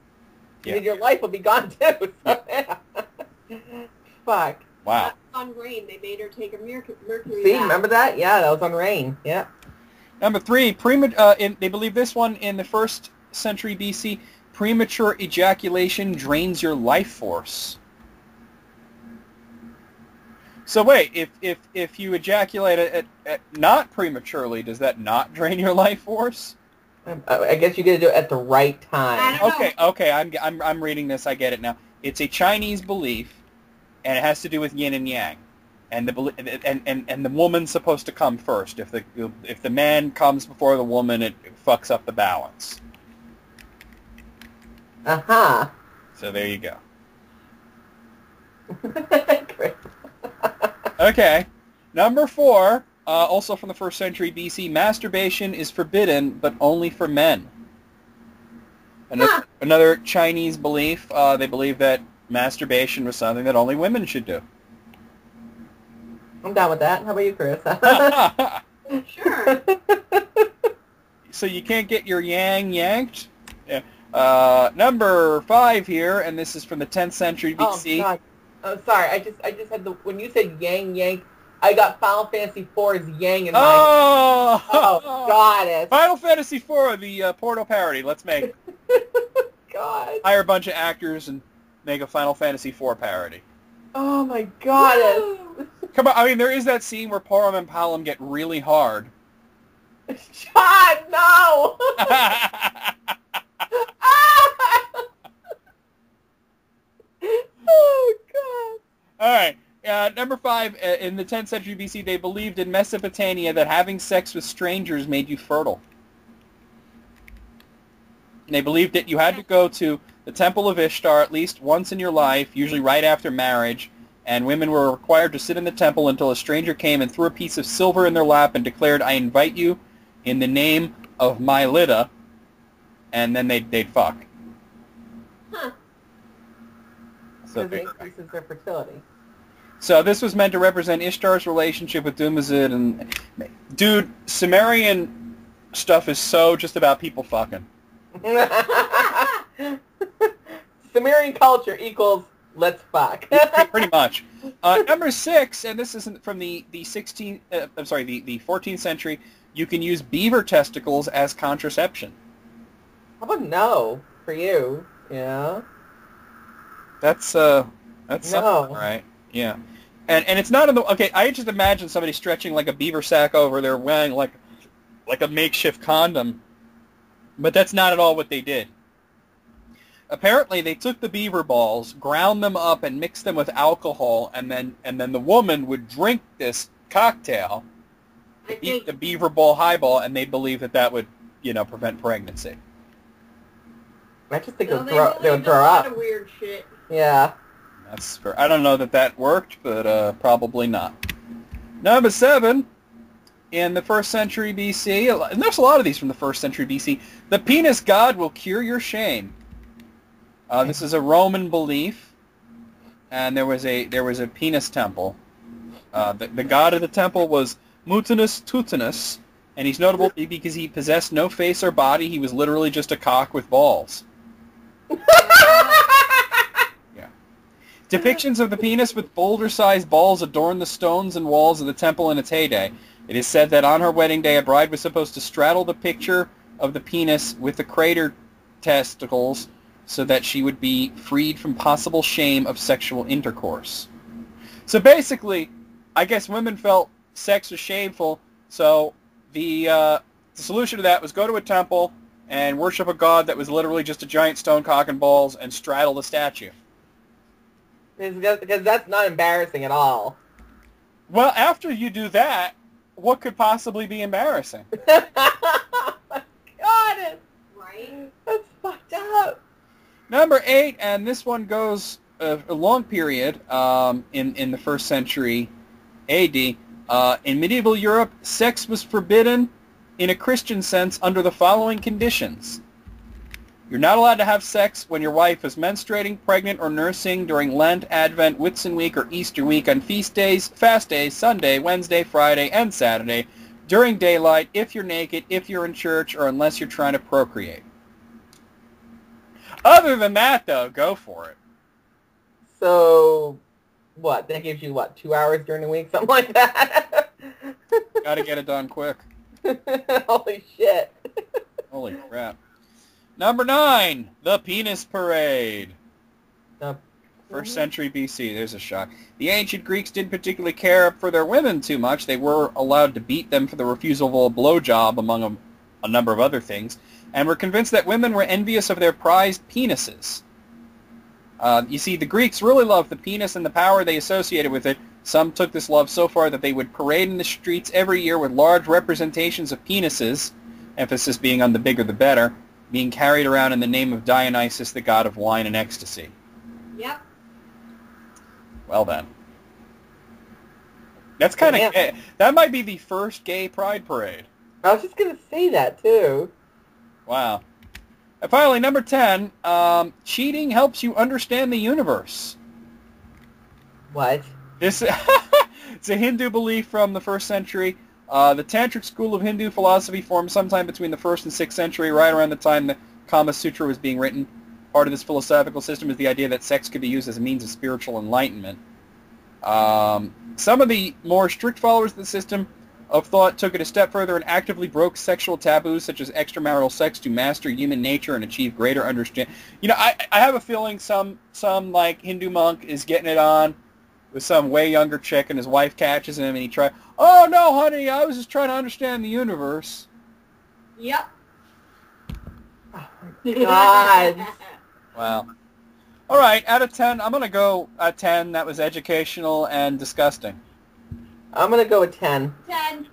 Yeah. Your life will be gone, too. So, yeah. Fuck. Wow. On Rain, they made her take a mercury See, bath. remember that? Yeah, that was on Rain. Yeah. Number 3, they believe this one in the 1st century BC, premature ejaculation drains your life force. So wait, if you ejaculate at not prematurely, does that not drain your life force? I guess you got to do it at the right time. Okay, I'm reading this. I get it now. It's a Chinese belief, and it has to do with yin and yang, and the woman's supposed to come first. If the man comes before the woman, it fucks up the balance. Uh-huh. So there you go. Great. Okay. Number 4, also from the 1st century BC, masturbation is forbidden, but only for men. Another Chinese belief, they believe that masturbation was something that only women should do. I'm down with that. How about you, Chris? Sure. So you can't get your yang yanked? Yeah. Number 5 here, and this is from the 10th century BC. Oh, God. Oh, sorry. I just had when you said yang yank, I got Final Fantasy IV's yang in mind. Oh, God. Final Fantasy IV, the Portal parody. Let's make God. hire a bunch of actors and make a Final Fantasy IV parody. Oh, my God. Come on, I mean, there is that scene where Porum and Palom get really hard. John, no! Oh, God. All right. Number 5, in the 10th century BC, they believed in Mesopotamia that having sex with strangers made you fertile. And they believed that you had to go to the Temple of Ishtar at least once in your life, usually right after marriage, and women were required to sit in the temple until a stranger came and threw a piece of silver in their lap and declared, "I invite you in the name of Mylida," and then they'd fuck. Huh. So Because it increases their fertility. So this was meant to represent Ishtar's relationship with Dumazid, and dude, Sumerian stuff is so just about people fucking. Sumerian culture equals let's fuck. Pretty much. Number 6, and this isn't from the 14th century. You can use beaver testicles as contraception. How about no for you? Yeah. That's something, right? Yeah. And it's not in the... Okay, I just imagine somebody stretching like a beaver sack over there wearing like a makeshift condom. But that's not at all what they did. Apparently, they took the beaver balls, ground them up, and mixed them with alcohol, and then the woman would drink this cocktail, the beaver ball highball, and they believed that would, prevent pregnancy. I just think So they would throw a lot up. of weird shit. Yeah. That's fair. I don't know that worked, but probably not. Number 7, in the 1st century BC, and there's a lot of these from the 1st century BC, the penis god will cure your shame. This is a Roman belief, and there was a penis temple. The god of the temple was Mutinus Tutinus, and he's notable because he possessed no face or body. He was literally just a cock with balls. Yeah. Depictions of the penis with boulder-sized balls adorn the stones and walls of the temple in its heyday. It is said that on her wedding day, a bride was supposed to straddle the picture of the penis with the crater testicles, so that she would be freed from possible shame of sexual intercourse. So basically, I guess women felt sex was shameful, so the solution to that was go to a temple and worship a god that was literally just a giant stone cock and balls and straddle the statue. Because that's not embarrassing at all. Well, after you do that, what could possibly be embarrassing? Oh my God, Right? that's fucked up. Number 8, and this one goes a long period in the 1st century AD. In medieval Europe, sex was forbidden in a Christian sense under the following conditions. You're not allowed to have sex when your wife is menstruating, pregnant, or nursing during Lent, Advent, Whitsun week, or Easter week, on feast days, fast days, Sunday, Wednesday, Friday, and Saturday, during daylight, if you're naked, if you're in church, or unless you're trying to procreate. Other than that, though, go for it. So, what? That gives you, 2 hours during the week? Something like that? Gotta get it done quick. Holy shit. Holy crap. Number 9, the penis parade. First century BC, there's a shock. The ancient Greeks didn't particularly care for their women too much. They were allowed to beat them for the refusal of a blowjob, among a number of other things, and were convinced that women were envious of their prized penises. You see, the Greeks really loved the penis and the power they associated with it. Some took this love so far that they would parade in the streets every year with large representations of penises, emphasis being on the bigger the better, being carried around in the name of Dionysus, the god of wine and ecstasy. Yep. Well then. That's kind of gay. That might be the first gay pride parade. I was just going to say that, too. Wow. And finally, number 10, cheating helps you understand the universe. What? This it's a Hindu belief from the 1st century. The Tantric school of Hindu philosophy formed sometime between the 1st and 6th century, right around the time the Kama Sutra was being written. Part of this philosophical system is the idea that sex could be used as a means of spiritual enlightenment. Some of the more strict followers of the system of thought took it a step further and actively broke sexual taboos such as extramarital sex to master human nature and achieve greater understanding. You know, I have a feeling some like Hindu monk is getting it on with some way younger chick and his wife catches him and he tries, "Oh no, honey, I was just trying to understand the universe." Yep. Oh my God. Wow. All right, out of 10, I'm going to go a 10. That was educational and disgusting. I'm going to go with 10. 10.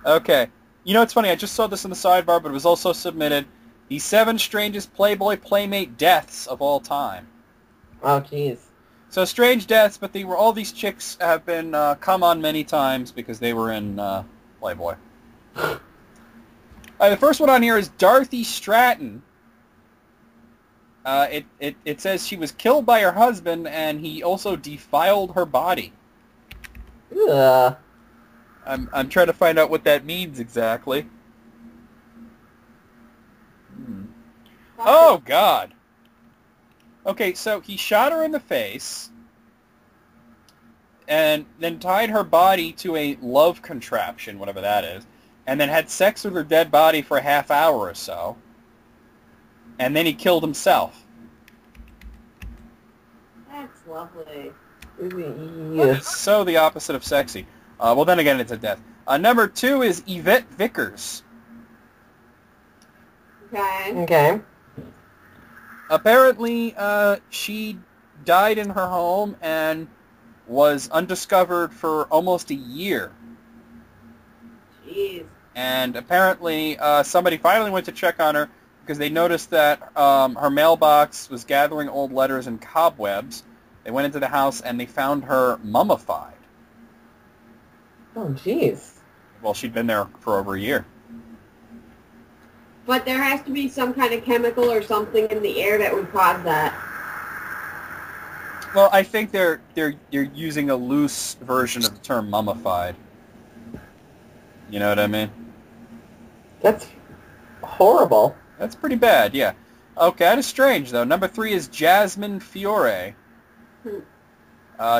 Okay. You know, it's funny. I just saw this in the sidebar, but it was also submitted. The 7 strangest Playboy Playmate deaths of all time. Oh, jeez. So strange deaths, but all these chicks have been come on many times because they were in Playboy. The first one on here is Dorothy Stratton. It says she was killed by her husband, and he also defiled her body. Ugh. I'm trying to find out what that means exactly. Oh, God. Okay, so he shot her in the face and then tied her body to a love contraption, whatever that is, and then had sex with her dead body for a half hour or so, and then he killed himself. That's lovely. Yes. So the opposite of sexy. Well, then again, it's a death. Number 2 is Yvette Vickers. Okay. Okay. Apparently, she died in her home and was undiscovered for almost a year. Jeez. And apparently, somebody finally went to check on her because they noticed that her mailbox was gathering old letters and cobwebs. They went into the house and they found her mummified. Oh, jeez. Well, she'd been there for over a year. But there has to be some kind of chemical or something in the air that would cause that. Well, I think they're using a loose version of the term mummified. You know what I mean? That's horrible. That's pretty bad, yeah. Okay, that is strange, though. Number 3 is Jasmine Fiore.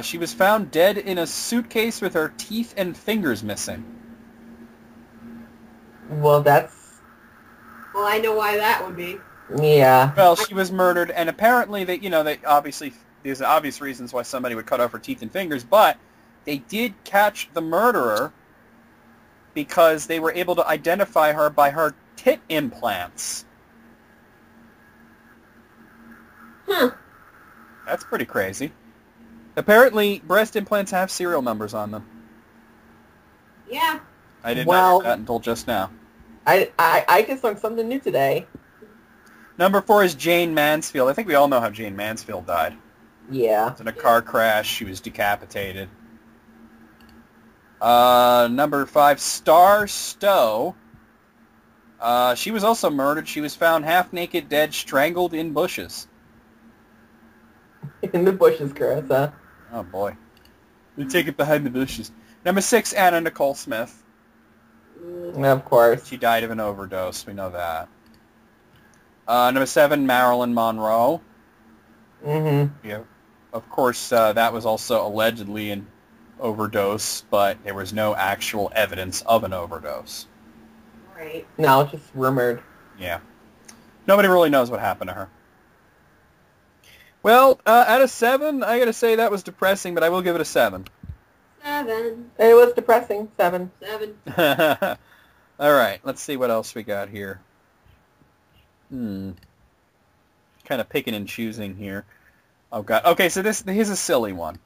She was found dead in a suitcase with her teeth and fingers missing. Well, that's... Well, I know why that would be. Yeah. Well, she was murdered, and apparently, they obviously, there's obvious reasons why somebody would cut off her teeth and fingers, but they did catch the murderer because they were able to identify her by her tit implants. Huh. That's pretty crazy. Apparently, breast implants have serial numbers on them. Yeah. I didn't Well- know that until just now. I just learned something new today. Number 4 is Jane Mansfield. I think we all know how Jane Mansfield died. Yeah. It was in a car crash. She was decapitated. Number 5, Star Stowe. She was also murdered. She was found half naked, dead, strangled in bushes. In the bushes, Carissa. Oh, boy. They take it behind the bushes. Number 6, Anna Nicole Smith. Of course. She died of an overdose. We know that. Number 7, Marilyn Monroe. Mm-hmm. Yeah. Of course, that was also allegedly an overdose, but there was no actual evidence of an overdose. Right. No, it's just rumored. Yeah. Nobody really knows what happened to her. Well, out of 7, I gotta say that was depressing, but I will give it a 7. 7. It was depressing. 7. 7. All right, let's see what else we got here. Kind of picking and choosing here. Oh, God. Okay, so here's a silly one.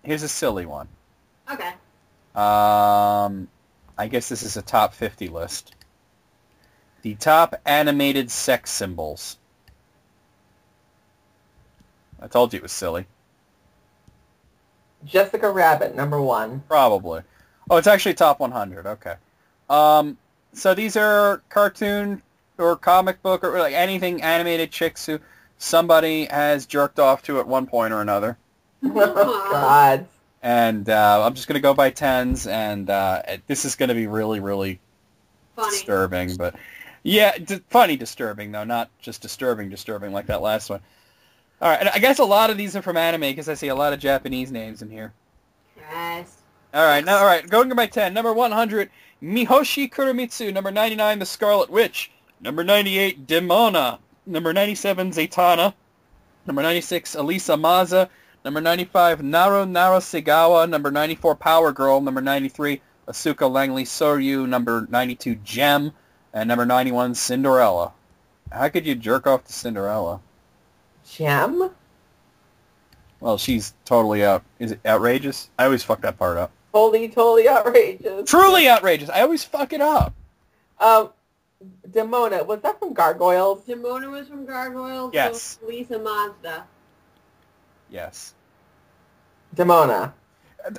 Here's a silly one. Okay. I guess this is a top 50 list. The top animated sex symbols. I told you it was silly. Jessica Rabbit, number 1. Probably. Oh, it's actually top 100. Okay. So these are cartoon or comic book or like anything animated chicks who somebody has jerked off to at one point or another. Oh, God. And I'm just going to go by tens, and this is going to be really, really Funny. disturbing. But yeah, funny disturbing, though, not just disturbing like that last one. All right, and I guess a lot of these are from anime because I see a lot of Japanese names in here. Yes. All right, going to my 10. Number 100, Mihoshi Kurumitsu. Number 99, The Scarlet Witch. Number 98, Demona. Number 97, Zatanna. Number 96, Elisa Maza. Number 95, Naru Narasegawa. Number 94, Power Girl. Number 93, Asuka Langley Soryu. Number 92, Gem. And number 91, Cinderella. How could you jerk off to Cinderella? Gem? Well, she's totally out. Is it outrageous? I always fuck that part up. Totally outrageous. Truly outrageous. I always fuck it up. Demona, was that from Gargoyles? Demona was from Gargoyles. Yes. So Lisa Mazda. Yes. Demona.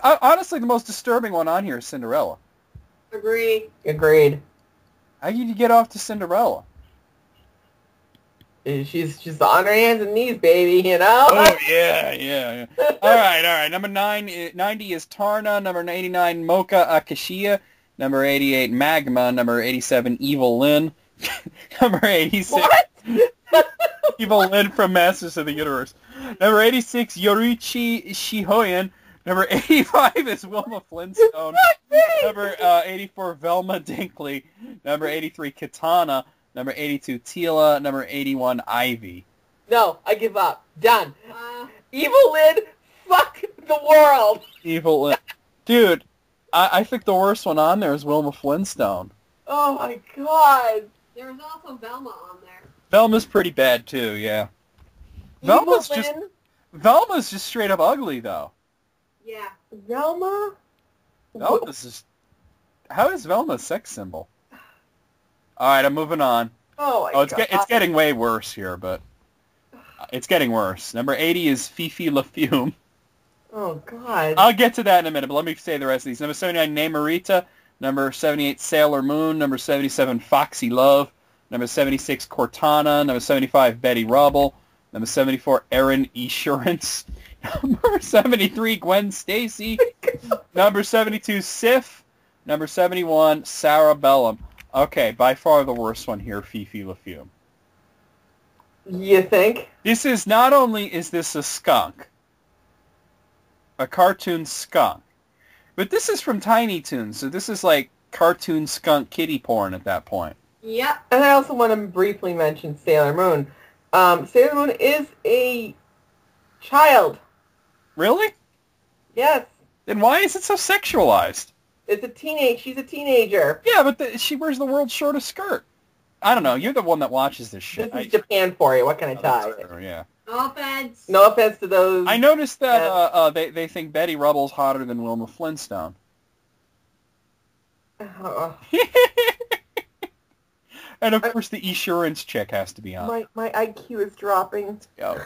Honestly, the most disturbing one on here is Cinderella. Agree. Agreed. How did you get off to Cinderella? She's on her hands and knees, baby, you know? Oh, yeah. All right. Number 90 is Tarna. Number 89, Mocha Akashia. Number 88, Magma. Number 87, Evil Lyn. Number 86, What? Evil Lyn from Masters of the Universe. Number 86, Yorichi Shihoyan. Number 85 is Wilma Flintstone. Number 84, Velma Dinkley. Number 83, Katana. Number 82, Tila. Number 81, Ivy. No, I give up. Done. Evil Lyn, fuck the world. Evil Lyn. Dude, I think the worst one on there is Wilma Flintstone. Oh my god. There was also Velma on there. Velma's pretty bad too, yeah. Evil Lyn? Velma's just straight up ugly though. Yeah. Velma? Velma's just... How is Velma a sex symbol? Alright, I'm moving on. Oh my god. It's getting way worse here, but... It's getting worse. Number 80 is Fifi LaFume. Oh god. I'll get to that in a minute, but let me say the rest of these. Number 79, Namorita. Number 78, Sailor Moon. Number 77, Foxy Love. Number 76, Cortana. Number 75, Betty Rubble. Number 74, Erin Esurance. Number 73, Gwen Stacy. Number 72, Sif. Number 71, Sarah Bellum. Okay, by far the worst one here, Fifi LaFume. You think? This is, not only is this a skunk, a cartoon skunk, but this is from Tiny Toons, so this is like cartoon skunk kitty porn at that point. Yep. And I also want to briefly mention Sailor Moon. Sailor Moon is a child. Really? Yes. Then why is it so sexualized? She's a teenager. Yeah, but she wears the world's shortest skirt. I don't know. You're the one that watches this shit. This is Japan for you. What can I tell you? True, yeah. No offense. No offense to those. I noticed that they think Betty Rubble's hotter than Wilma Flintstone. And of course the Esurance chick has to be on. My IQ is dropping. Oh,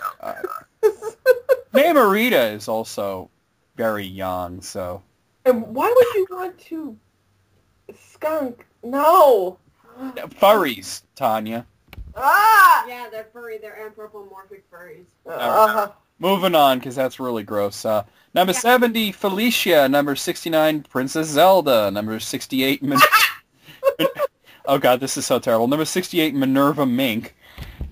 Namorita is also very young, so... And why would you want to... Skunk? No! Furries, Tanya. Ah! Yeah, they're furry. They're anthropomorphic furries. Moving on, because that's really gross. Number 70, Felicia. Number 69, Princess Zelda. Number 68... Oh god, this is so terrible. Number 68, Minerva Mink.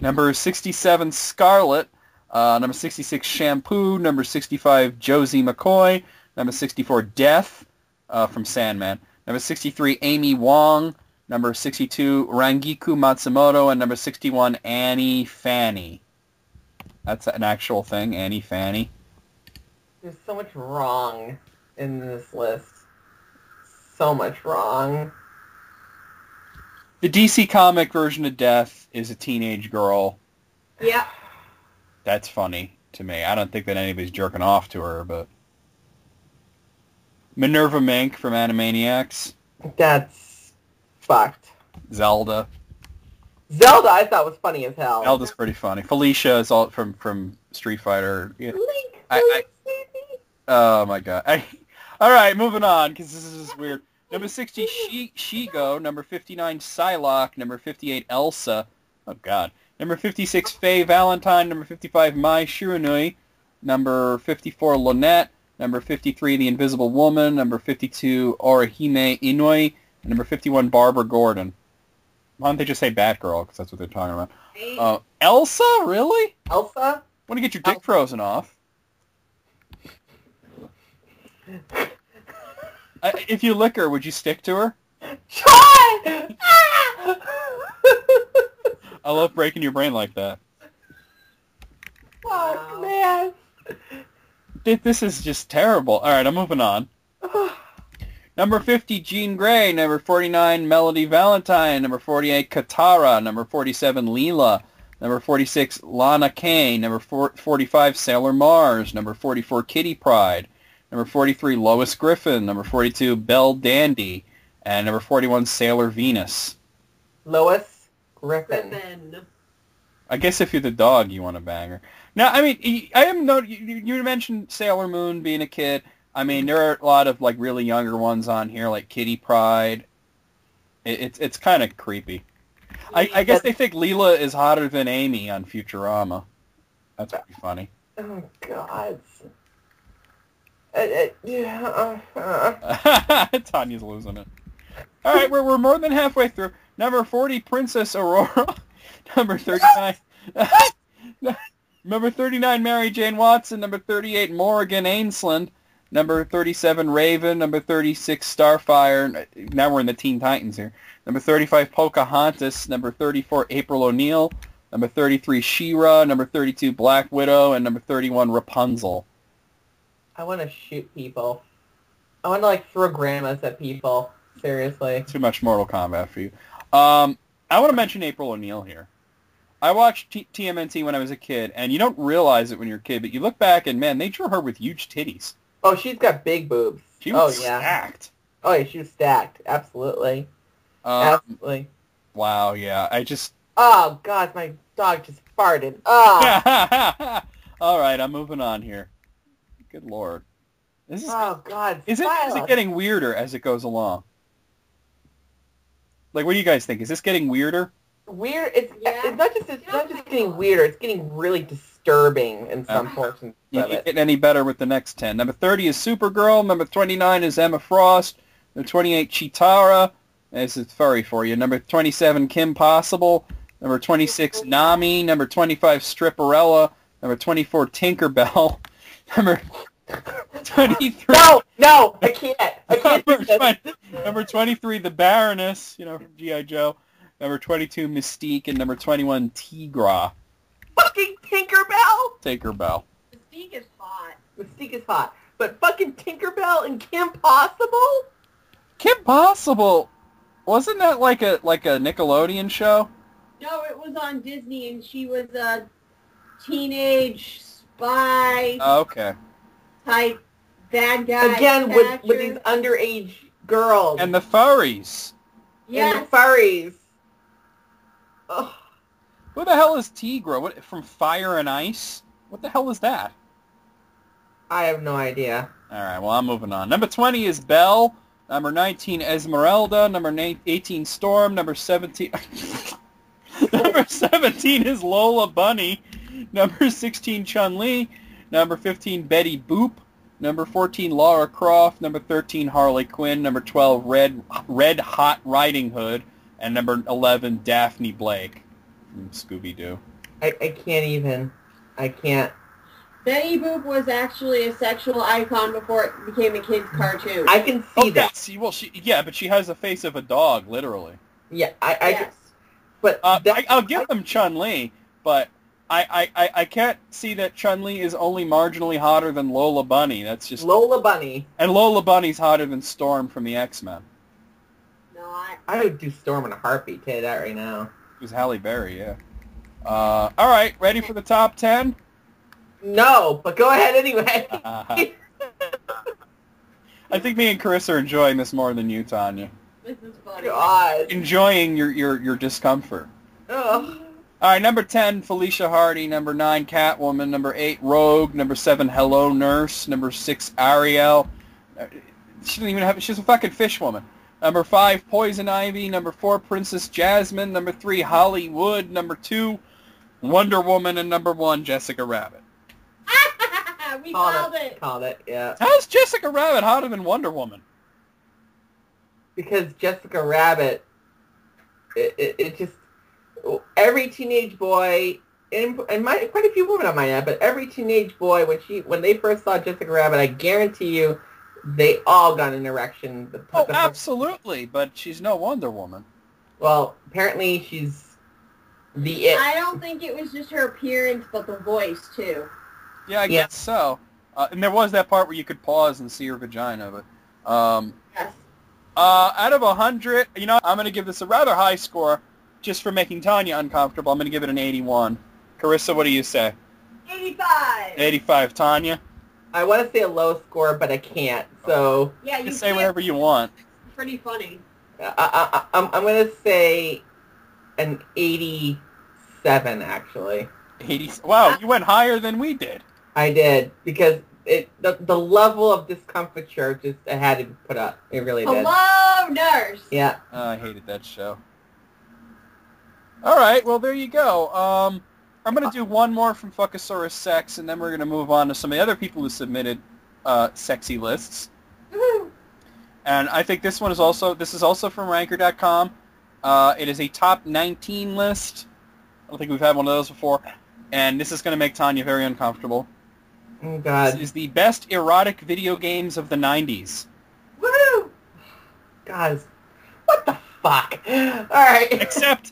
Number 67, Scarlet. Number 66, Shampoo. Number 65, Josie McCoy. Number 64, Death from Sandman. Number 63, Amy Wong. Number 62, Rangiku Matsumoto. And number 61, Annie Fanny. That's an actual thing, Annie Fanny. There's so much wrong in this list. So much wrong. The DC comic version of Death is a teenage girl. Yep. That's funny to me. I don't think that anybody's jerking off to her, but... Minerva Mink from Animaniacs. That's fucked. Zelda. Zelda I thought was funny as hell. Zelda's pretty funny. Felicia is all from Street Fighter. Yeah. Link, Oh my god. All right, moving on, because this is just weird. Number 60, Shigo. Number 59, Psylocke. Number 58, Elsa. Oh god. Number 56, Faye Valentine. Number 55, Mai Shiranui. Number 54, Lynette. Number 53, The Invisible Woman. Number 52, Orihime Inui. And number 51, Barbara Gordon. Why don't they just say Batgirl, because that's what they're talking about. Elsa? Really? Elsa? Want to get your dick frozen off? If you lick her, would you stick to her? Try! I love breaking your brain like that. Fuck, man. This is just terrible. All right, I'm moving on. Number 50, Jean Grey. Number 49, Melody Valentine. Number 48, Katara. Number 47, Leela. Number 46, Lana Kane. Number 45, Sailor Mars. Number 44, Kitty Pryde. Number 43, Lois Griffin. Number 42, Belle Dandy. And number 41, Sailor Venus. Lois Griffin. I guess if you're the dog, you want to bang her. Now, I mean, you mentioned Sailor Moon being a kid. I mean, there are a lot of, like, really younger ones on here, like Kitty Pryde. It's kind of creepy. I guess they think Leela is hotter than Amy on Futurama. That's pretty funny. Oh, God. Tanya's losing it. All right, we're more than halfway through. Number 40, Princess Aurora. Number 39. Number 39, Mary Jane Watson. Number 38, Morrigan Ainsland. Number 37, Raven. Number 36, Starfire. Now we're in the Teen Titans here. Number 35, Pocahontas. Number 34, April O'Neil. Number 33, She-Ra. Number 32, Black Widow. And number 31, Rapunzel. I want to shoot people. I want to, like, throw grandmas at people. Seriously. Too much Mortal Kombat for you. I want to mention April O'Neil here. I watched TMNT when I was a kid, and you don't realize it when you're a kid, but you look back and, man, they drew her with huge titties. Oh, she's got big boobs. She was stacked. Oh, yeah, she was stacked. Absolutely. Absolutely. Wow, yeah. Oh, God, my dog just farted. Oh. All right, I'm moving on here. Good Lord. Oh, God. Is it getting weirder as it goes along? Like, what do you guys think? Is this getting weirder? Weird. It's not just getting weirder. It's getting really disturbing in some portions of it. Getting any better with the next 10. Number 30 is Supergirl. Number 29 is Emma Frost. Number 28, Chitara. This is furry for you. Number 27, Kim Possible. Number 26, Nami. Number 25, Stripperella. Number 24, Tinkerbell. Number 23. No, I can't. Number 23, the Baroness, from G.I. Joe. Number 22, Mystique, and number 21, Tigra. Fucking Tinkerbell. Mystique is hot. Mystique is hot, but fucking Tinkerbell and Kim Possible. Kim Possible, wasn't that like a Nickelodeon show? No, it was on Disney, and she was a teenage spy. Oh, okay. Type bad guy. Again, with these underage girls. And the furries. Yes. And the furries. Ugh. Who the hell is Tigra? What, from Fire and Ice? What the hell is that? I have no idea. All right, well, I'm moving on. Number 20 is Belle. Number 19, Esmeralda. Number 18, Storm. Number 17... Number 17 is Lola Bunny. Number 16, Chun-Li. Number 15, Betty Boop. Number 14, Lara Croft. Number 13, Harley Quinn. Number 12, Red Hot Riding Hood. And number 11, Daphne Blake from Scooby-Doo. I can't even. I can't. Betty Boop was actually a sexual icon before it became a kid's cartoon. I can see that. But she has the face of a dog, literally. Yeah, yes. But I'll give them Chun-Li, but I can't see that Chun-Li is only marginally hotter than Lola Bunny. That's just Lola Bunny. And Lola Bunny's hotter than Storm from the X-Men. I would do Storm in a heartbeat. Tell you that right now. It was Halle Berry, yeah. All right, ready for the top 10? No, but go ahead anyway. I think me and Chris are enjoying this more than you, Tanya. This is funny. God. Enjoying your discomfort. Ugh. All right, number 10, Felicia Hardy. Number 9, Catwoman. Number 8, Rogue. Number 7, Hello Nurse. Number 6, Ariel. She doesn't even have... She's a fucking fish woman. Number 5, Poison Ivy. Number 4, Princess Jasmine. Number 3, Hollywood. Number 2, Wonder Woman. And number 1, Jessica Rabbit. We called it. Called it, yeah. How's Jessica Rabbit hotter than Wonder Woman? Because Jessica Rabbit, it just... Every teenage boy, and quite a few women on my end, but every teenage boy, when they first saw Jessica Rabbit, I guarantee you, they all got an erection. Absolutely, but she's no Wonder Woman. Well, apparently she's the it. I don't think it was just her appearance, but the voice, too. Yeah, I guess so. And there was that part where you could pause and see her vagina, but... Yes. Out of 100, I'm going to give this a rather high score, just for making Tanya uncomfortable. I'm going to give it an 81. Carissa, what do you say? 85. 85. Tanya? I want to say a low score, but I can't, so... Yeah, you can say whatever you want. It's pretty funny. I'm going to say an 87, actually. 80. Wow, you went higher than we did. I did, because the level of discomfiture just had to be put up. It really did. Hello, Oh, Nurse. Yeah. I hated that show. All right, well, there you go. I'm going to do one more from Fuckosaurus Sex, and then we're going to move on to some of the other people who submitted sexy lists. Woohoo. And I think this is also from Ranker.com. It is a top 19 list. I don't think we've had one of those before. And this is going to make Tanya very uncomfortable. Oh, God. This is the best erotic video games of the 90s. Woohoo. Guys, what the fuck? All right.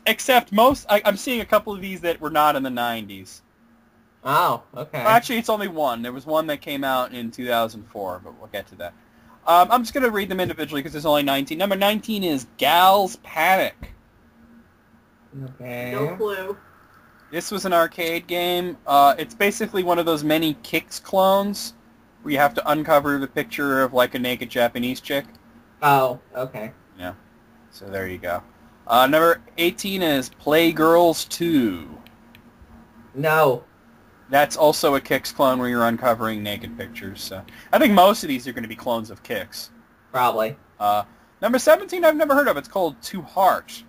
Except most, I'm seeing a couple of these that were not in the 90s. Oh, okay. Well, actually, it's only one. There was one that came out in 2004, but we'll get to that. I'm just going to read them individually because there's only 19. Number 19 is Gal's Panic. Okay. No clue. This was an arcade game. It's basically one of those many Kicks clones where you have to uncover the picture of like a naked Japanese chick. Oh, okay. Yeah. So there you go. Number 18 is Playgirls 2. No. That's also a Kicks clone where you're uncovering naked pictures. So I think most of these are going to be clones of Kicks. Probably. Number 17 I've never heard of. It's called To Heart.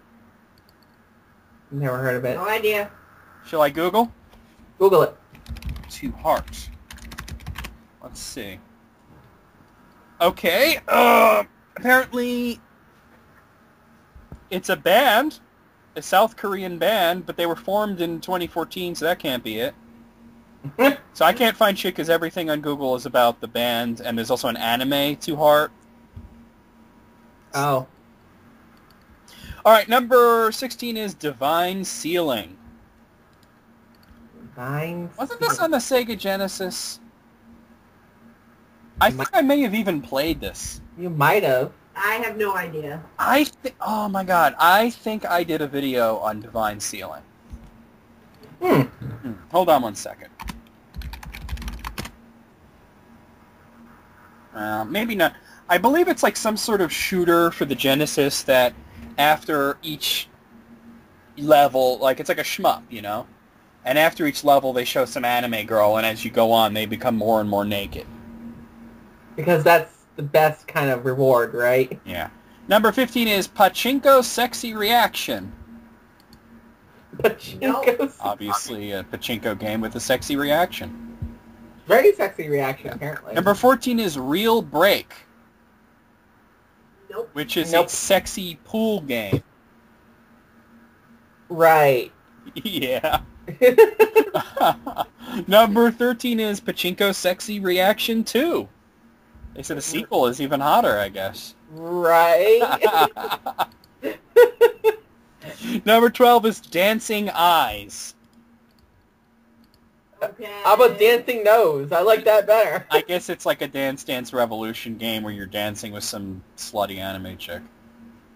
Never heard of it. No idea. Shall I Google? Google it. To Heart. Let's see. Okay. Apparently it's a band, a South Korean band, but they were formed in 2014, so that can't be it. So I can't find shit because everything on Google is about the band, and there's also an anime, To Heart. Oh. All right, number 16 is Divine Ceiling. Nine. Wasn't this on the Sega Genesis? I think I may have even played this. You might have. I have no idea. Oh my god, I think I did a video on Divine Ceiling. Hold on one second. Maybe not. I believe it's like some sort of shooter for the Genesis that after each level, like it's like a shmup, you know? And after each level they show some anime girl, and as you go on they become more and more naked. Because that's the best kind of reward, right? Yeah. Number 15 is Pachinko Sexy Reaction. Pachinko's Obviously a pachinko game with a sexy reaction. very sexy reaction, apparently. Number 14 is Real Break, Nope. which is Nope. a sexy pool game. Right. Yeah. Number 13 is Pachinko Sexy Reaction 2. They said the sequel is even hotter, I guess. Right. Number 12 is Dancing Eyes. Okay. How about Dancing Nose? I like that better. I guess it's like a Dance Dance Revolution game where you're dancing with some slutty anime chick.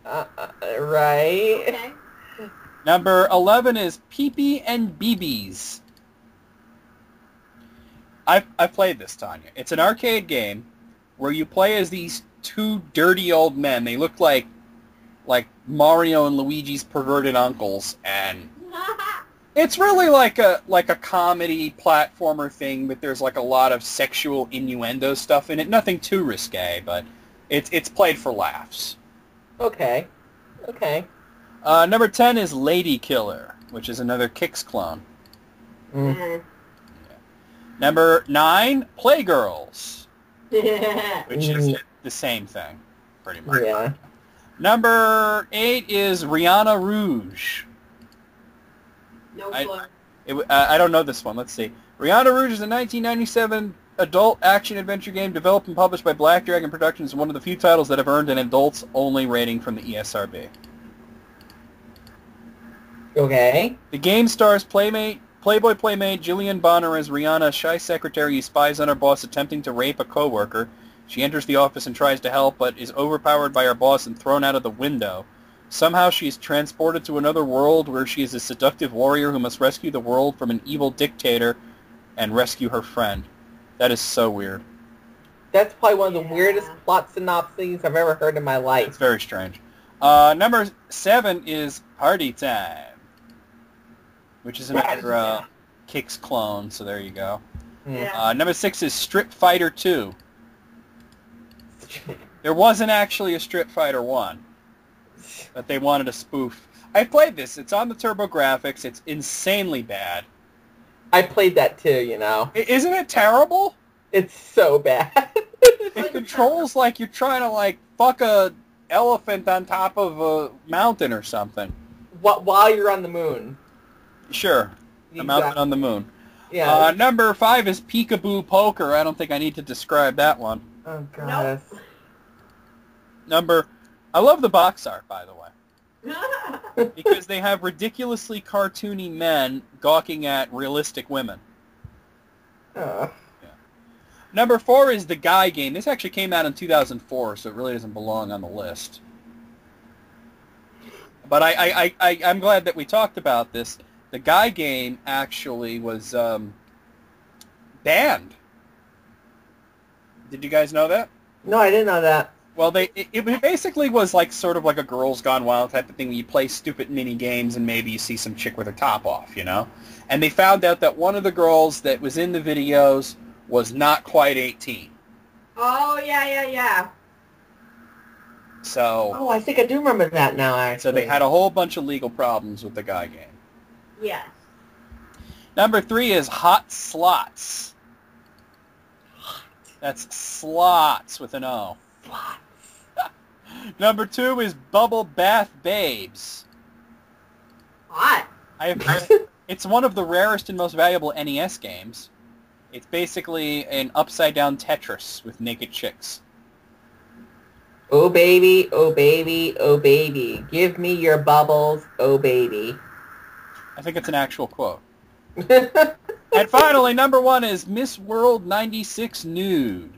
Right. Okay. Number 11 is Pee-Pee and BBs. I've played this, Tanya. It's an arcade game where you play as these two dirty old men. They look like Mario and Luigi's perverted uncles, and it's really like a comedy platformer thing, but there's like a lot of sexual innuendo stuff in it. Nothing too risque, but it's played for laughs. Okay. Okay. Number 10 is Lady Killer, which is another Kicks clone. Mm. Number 9, Playgirls, no which is the same thing, pretty much. Yeah. Number 8 is Rihanna Rouge. clue. I don't know this one. Let's see. Rihanna Rouge is a 1997 adult action-adventure game developed and published by Black Dragon Productions, and one of the few titles that have earned an adults-only rating from the ESRB. Okay. The game stars Playboy Playmate Jillian Bonner as Rihanna, a shy secretary who spies on her boss attempting to rape a coworker. She enters the office and tries to help, but is overpowered by her boss and thrown out of the window. Somehow she is transported to another world where she is a seductive warrior who must rescue the world from an evil dictator and rescue her friend. That is so weird. That's probably one of the weirdest plot synopses I've ever heard in my life. It's very strange. Number 7 is Party Time, which is another Kicks clone, so there you go. Yeah. Number 6 is Strip Fighter 2. There wasn't actually a Street Fighter 1, but they wanted a spoof. I played this. It's on the TurboGrafx. It's insanely bad. I played that too, you know. Isn't it terrible? It's so bad. It controls like you're trying to, like, fuck a elephant on top of a mountain or something. While you're on the moon. Sure. A mountain on the moon. Yeah. Number 5 is Peekaboo Poker. I don't think I need to describe that one. Oh, God. Nope. I love the box art, by the way, because they have ridiculously cartoony men gawking at realistic women. Uh. Yeah. Number 4 is The Guy Game. This actually came out in 2004, so it really doesn't belong on the list. But I'm glad that we talked about this. The Guy Game actually was banned. Did you guys know that? No, I didn't know that. Well, it basically was like sort of like a Girls Gone Wild type of thing where you play stupid mini games and maybe you see some chick with her top off, you know? And they found out that one of the girls that was in the videos was not quite 18. Oh, yeah. So... Oh, I think I do remember that now, actually. So they had a whole bunch of legal problems with the Guy Game. Yes. Number 3 is Hot Slots. That's slots with an O. Slots. Number 2 is Bubble Bath Babes. Hot. It's one of the rarest and most valuable NES games. It's basically an upside-down Tetris with naked chicks. Oh, baby, oh, baby, oh, baby. Give me your bubbles, oh, baby. I think it's an actual quote. And finally, number 1 is Miss World 96 Nude.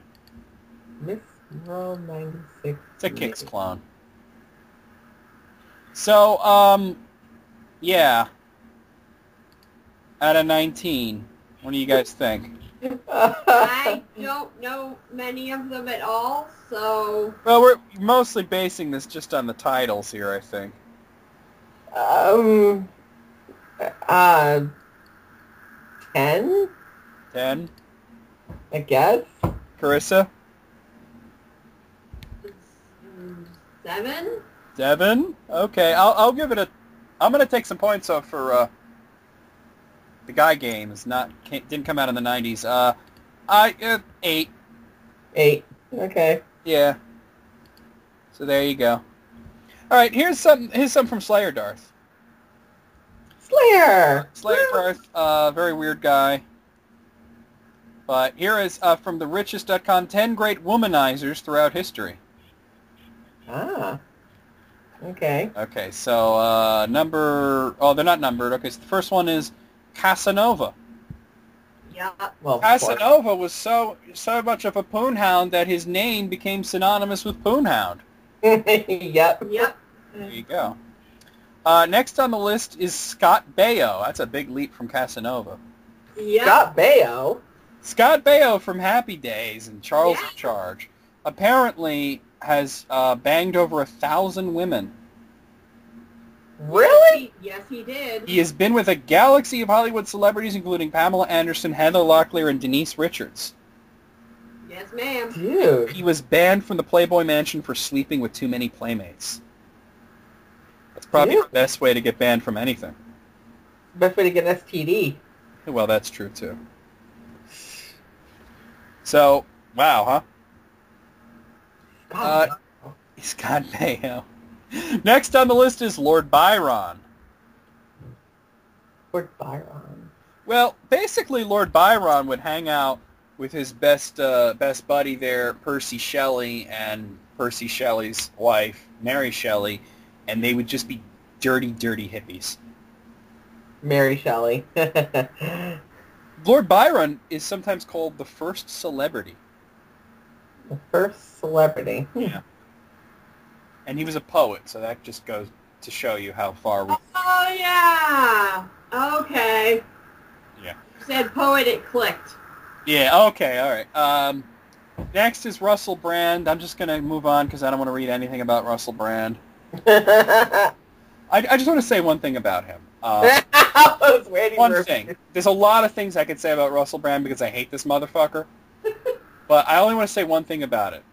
Miss World 96. It's a Kicks clone. So, yeah. Out of 19, what do you guys think? I don't know many of them at all, so... Well, we're mostly basing this just on the titles here, I think. 10? 10? I guess. Carissa? 7? 7? Okay, I'll give it a... I'm going to take some points off for The Guy Game. Didn't come out in the 90s. 8. 8. Okay. Yeah. So there you go. All right, here's some from Slayer Darth. Slayer Darth, very weird guy. But here is from therichest.com, 10 great womanizers throughout history. Ah. Okay. Okay, so they're not numbered. Okay, so the first one is Casanova. Yeah. Well, Casanova was so much of a poonhound that his name became synonymous with poonhound. Yep. There you go. Next on the list is Scott Baio. That's a big leap from Casanova. Yep. Scott Baio. Scott Baio from Happy Days and Charles in Charge apparently has banged over 1,000 women. Really? Yes, he did. He has been with a galaxy of Hollywood celebrities, including Pamela Anderson, Heather Locklear, and Denise Richards. Yes, ma'am. Dude. He was banned from the Playboy Mansion for sleeping with too many playmates. That's probably the best way to get banned from anything. Best way to get an STD. Well, that's true, too. So, wow, huh? Scott Baio. Next on the list is Lord Byron. Lord Byron. Well, basically, Lord Byron would hang out with his best buddy there, Percy Shelley, and Percy Shelley's wife, Mary Shelley, and they would just be dirty, dirty hippies. Mary Shelley. Lord Byron is sometimes called the first celebrity. The first celebrity. Yeah. And he was a poet, so that just goes to show you how far we... Oh, yeah. Okay. Yeah. You said poet, it clicked. Yeah, okay, all right. Next is Russell Brand. I'm just going to move on because I don't want to read anything about Russell Brand. I just want to say one thing about him. I was waiting One for thing. There's a lot of things I could say about Russell Brand because I hate this motherfucker. But I only want to say one thing about it.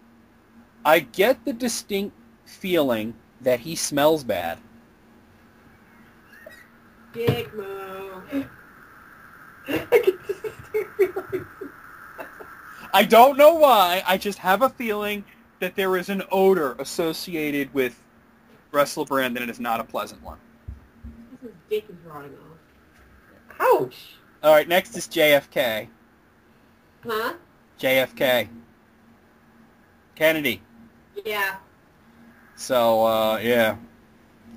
I get the distinct feeling that he smells bad. Dick move. I don't know why. I just have a feeling that there is an odor associated with Russell Brand, and it is not a pleasant one. His dick is rotting off. Ouch. All right, next is JFK. Huh? JFK. Kennedy. Yeah. So, yeah.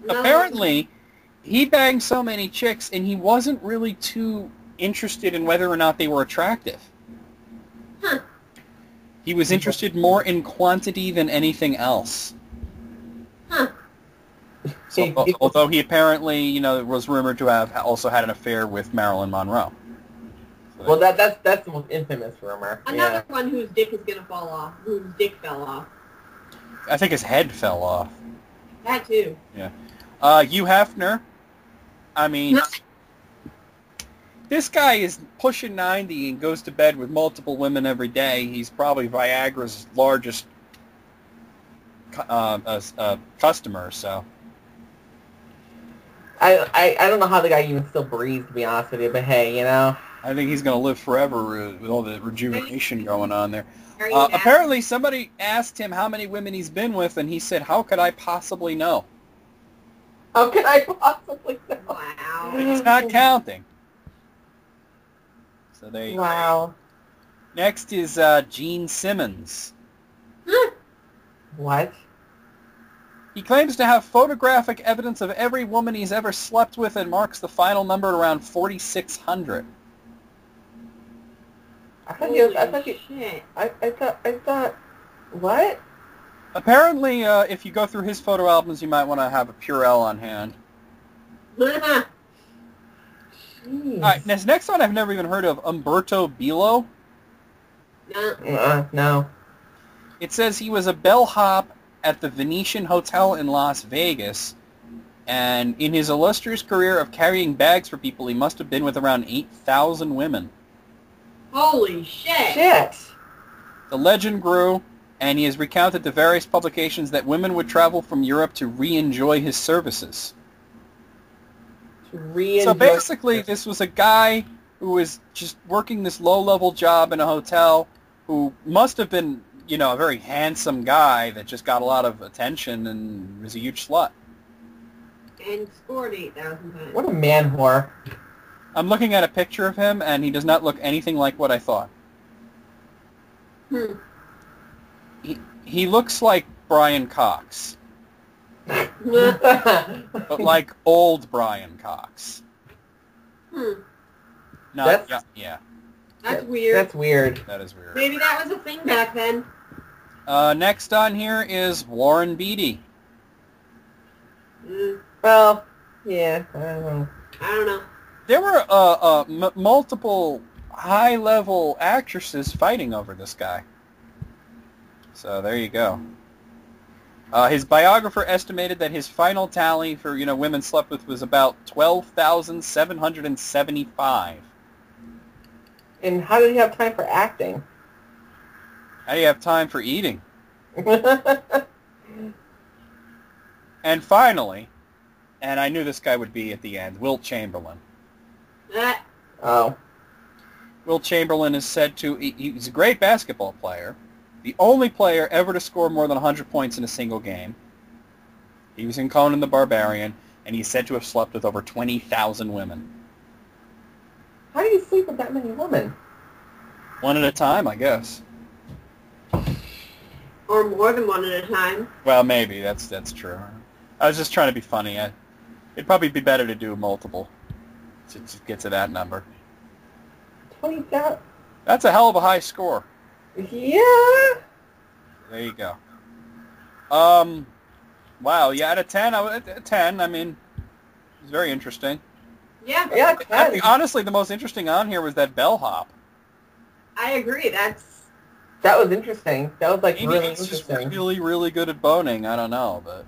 Another Apparently, he banged so many chicks, and he wasn't really too interested in whether or not they were attractive. Huh. He was interested more in quantity than anything else. Huh. So, although he apparently, you know, was rumored to have also had an affair with Marilyn Monroe. So Well, that's the most infamous rumor. Another one whose dick is gonna fall off. Whose dick fell off. I think his head fell off. That too. Yeah. Hugh Hefner. I mean, this guy is pushing 90 and goes to bed with multiple women every day. He's probably Viagra's largest customer, so. I don't know how the guy even still breathes, to be honest with you, but hey, you know. I think he's going to live forever with all the rejuvenation going on there. Are you Apparently somebody asked him how many women he's been with, and he said, how could I possibly know? How can I possibly know? Wow. He's not counting. So there you go. Wow. Next is Gene Simmons. What? He claims to have photographic evidence of every woman he's ever slept with and marks the final number at around 4,600. I thought, what? Apparently, if you go through his photo albums, you might want to have a Purell on hand. Jeez. All right, this next one I've never even heard of, Umberto Bilo. No. It says he was a bellhop at the Venetian Hotel in Las Vegas, and in his illustrious career of carrying bags for people, he must have been with around 8,000 women. Holy shit. Shit. The legend grew, and he has recounted to various publications that women would travel from Europe to re-enjoy his services. So basically, this was a guy who was just working this low-level job in a hotel who must have been, you know, a very handsome guy that just got a lot of attention and was a huge slut. And scored 8,000 times. What a man whore. I'm looking at a picture of him, and he does not look anything like what I thought. He looks like Brian Cox. But like old Brian Cox. Not, yeah. That's weird. That's weird. That is weird. Maybe that was a thing back then. Next on here is Warren Beatty. Well, yeah, I don't know. I don't know. There were multiple high-level actresses fighting over this guy. So there you go. His biographer estimated that his final tally for, you know, women slept with was about 12,775. And how did he have time for acting? How do you have time for eating? And finally, and I knew this guy would be at the end, Wilt Chamberlain. Oh. Wilt Chamberlain is said to, he's a great basketball player, the only player ever to score more than 100 points in a single game. He was in Conan the Barbarian, and he's said to have slept with over 20,000 women. How do you sleep with that many women? One at a time, I guess. Or more than one at a time. Well, maybe. That's true. I was just trying to be funny. It'd probably be better to do multiple to get to that number. 20,000? That's a hell of a high score. Yeah. There you go. Wow, yeah, out of 10, at 10, I mean, it's very interesting. Yeah. Yeah, I think, honestly, the most interesting on here was that bellhop. I agree. That was interesting. That was, like, Maybe really he's just interesting. really, really good at boning. I don't know, but...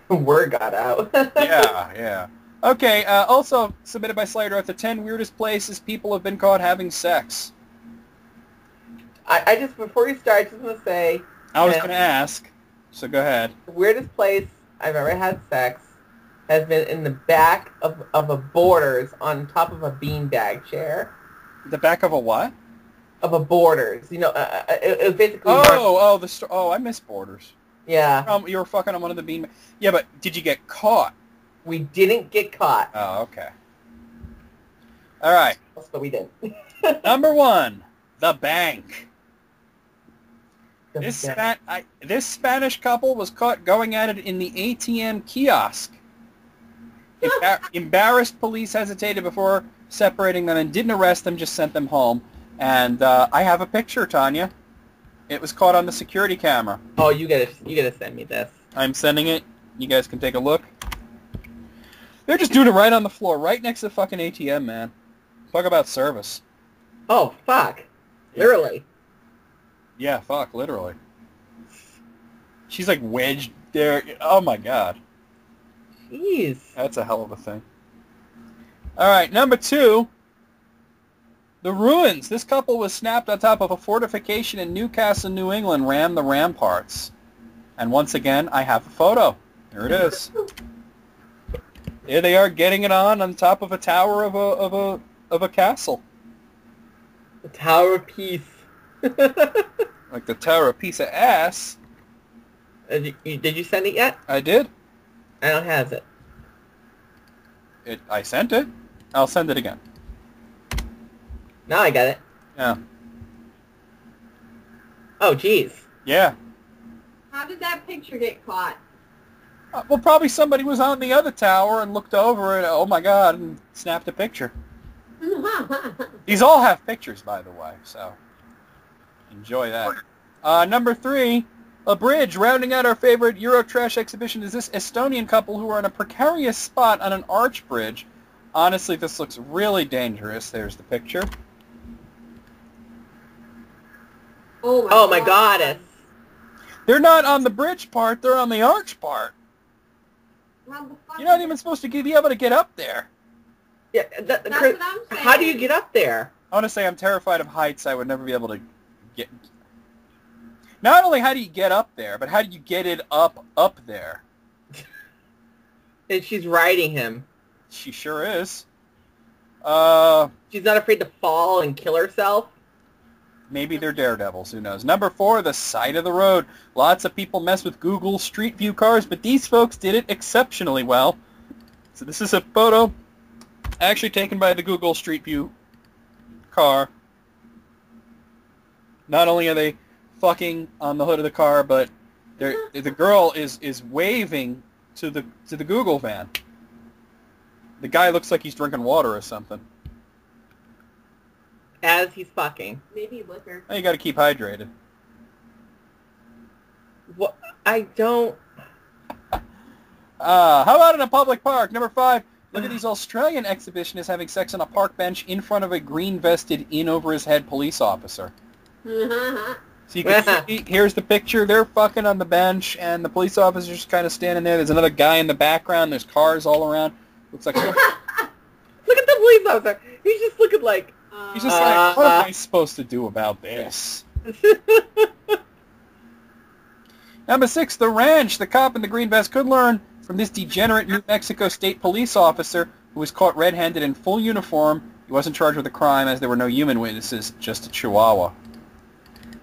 Word got out. Yeah. Okay, also submitted by Slater, at the 10 weirdest places people have been caught having sex. I just, before you start, I just want to say, I was And going to ask, so go ahead. the weirdest place I've ever had sex has been in the back of a Borders on top of a beanbag chair. The back of a what? Of a Borders. You know, it was basically... I miss Borders. Yeah. You were fucking on one of the bean... Yeah, but did you get caught? We didn't get caught. Oh, okay. All right. But we didn't. Number 1, the bank. The This bank. this Spanish couple was caught going at it in the ATM kiosk. Embarrassed police hesitated before separating them and didn't arrest them, just sent them home. And I have a picture, Tanya. It was caught on the security camera. Oh, you gotta send me this. I'm sending it. You guys can take a look. They're just doing it right on the floor, right next to the fucking ATM, man. Talk about service. Oh, fuck. Literally. Yeah, fuck, literally. She's like wedged there. Oh my god. Jeez. That's a hell of a thing. All right, number 2. The ruins. This couple was snapped on top of a fortification in Newcastle, New England, ran the ramparts. And once again, I have a photo. There it is. There they are, getting it on top of a tower of a castle. The Tower of Peace. Like the Tower of Piece of Ass. Did you send it yet? I did. I don't have it. I sent it. I'll send it again. Now I got it. Yeah. Oh, jeez. Yeah. How did that picture get caught? Well, probably somebody was on the other tower and looked over and, oh my god, and snapped a picture. These all have pictures, by the way, so enjoy that. Number 3, a bridge. Rounding out our favorite Eurotrash exhibition is this Estonian couple who are in a precarious spot on an arch bridge. Honestly, this looks really dangerous. There's the picture. Oh my goddess. They're not on the bridge part, they're on the arch part. How the fuck You're not is even it- supposed to be able to get up there. Yeah, That's what I'm saying. how do you get up there? Honestly, I'm terrified of heights. I would never be able to get... Not only how do you get up there, but how do you get it up there? And she's riding him. She sure is. She's not afraid to fall and kill herself. Maybe they're daredevils. Who knows? Number 4, the side of the road. Lots of people mess with Google Street View cars, but these folks did it exceptionally well. So this is a photo actually taken by the Google Street View car. Not only are they fucking on the hood of the car, but the girl is waving to the Google van. The guy looks like he's drinking water or something. As he's fucking. Maybe liquor. Oh, you got to keep hydrated. What? I don't... How about in a public park? Number 5, look at these Australian exhibitionists having sex on a park bench in front of a green-vested, in-over-his-head police officer. So you can see, here's the picture. They're fucking on the bench, and the police officer's just kind of standing there. There's another guy in the background. There's cars all around. Looks like... Look at the police officer. He's just looking like... He's just like, what am I supposed to do about this? Number 6, the ranch. The cop in the green vest could learn from this degenerate New Mexico State police officer who was caught red-handed in full uniform. He wasn't charged with a crime as there were no human witnesses, just a chihuahua.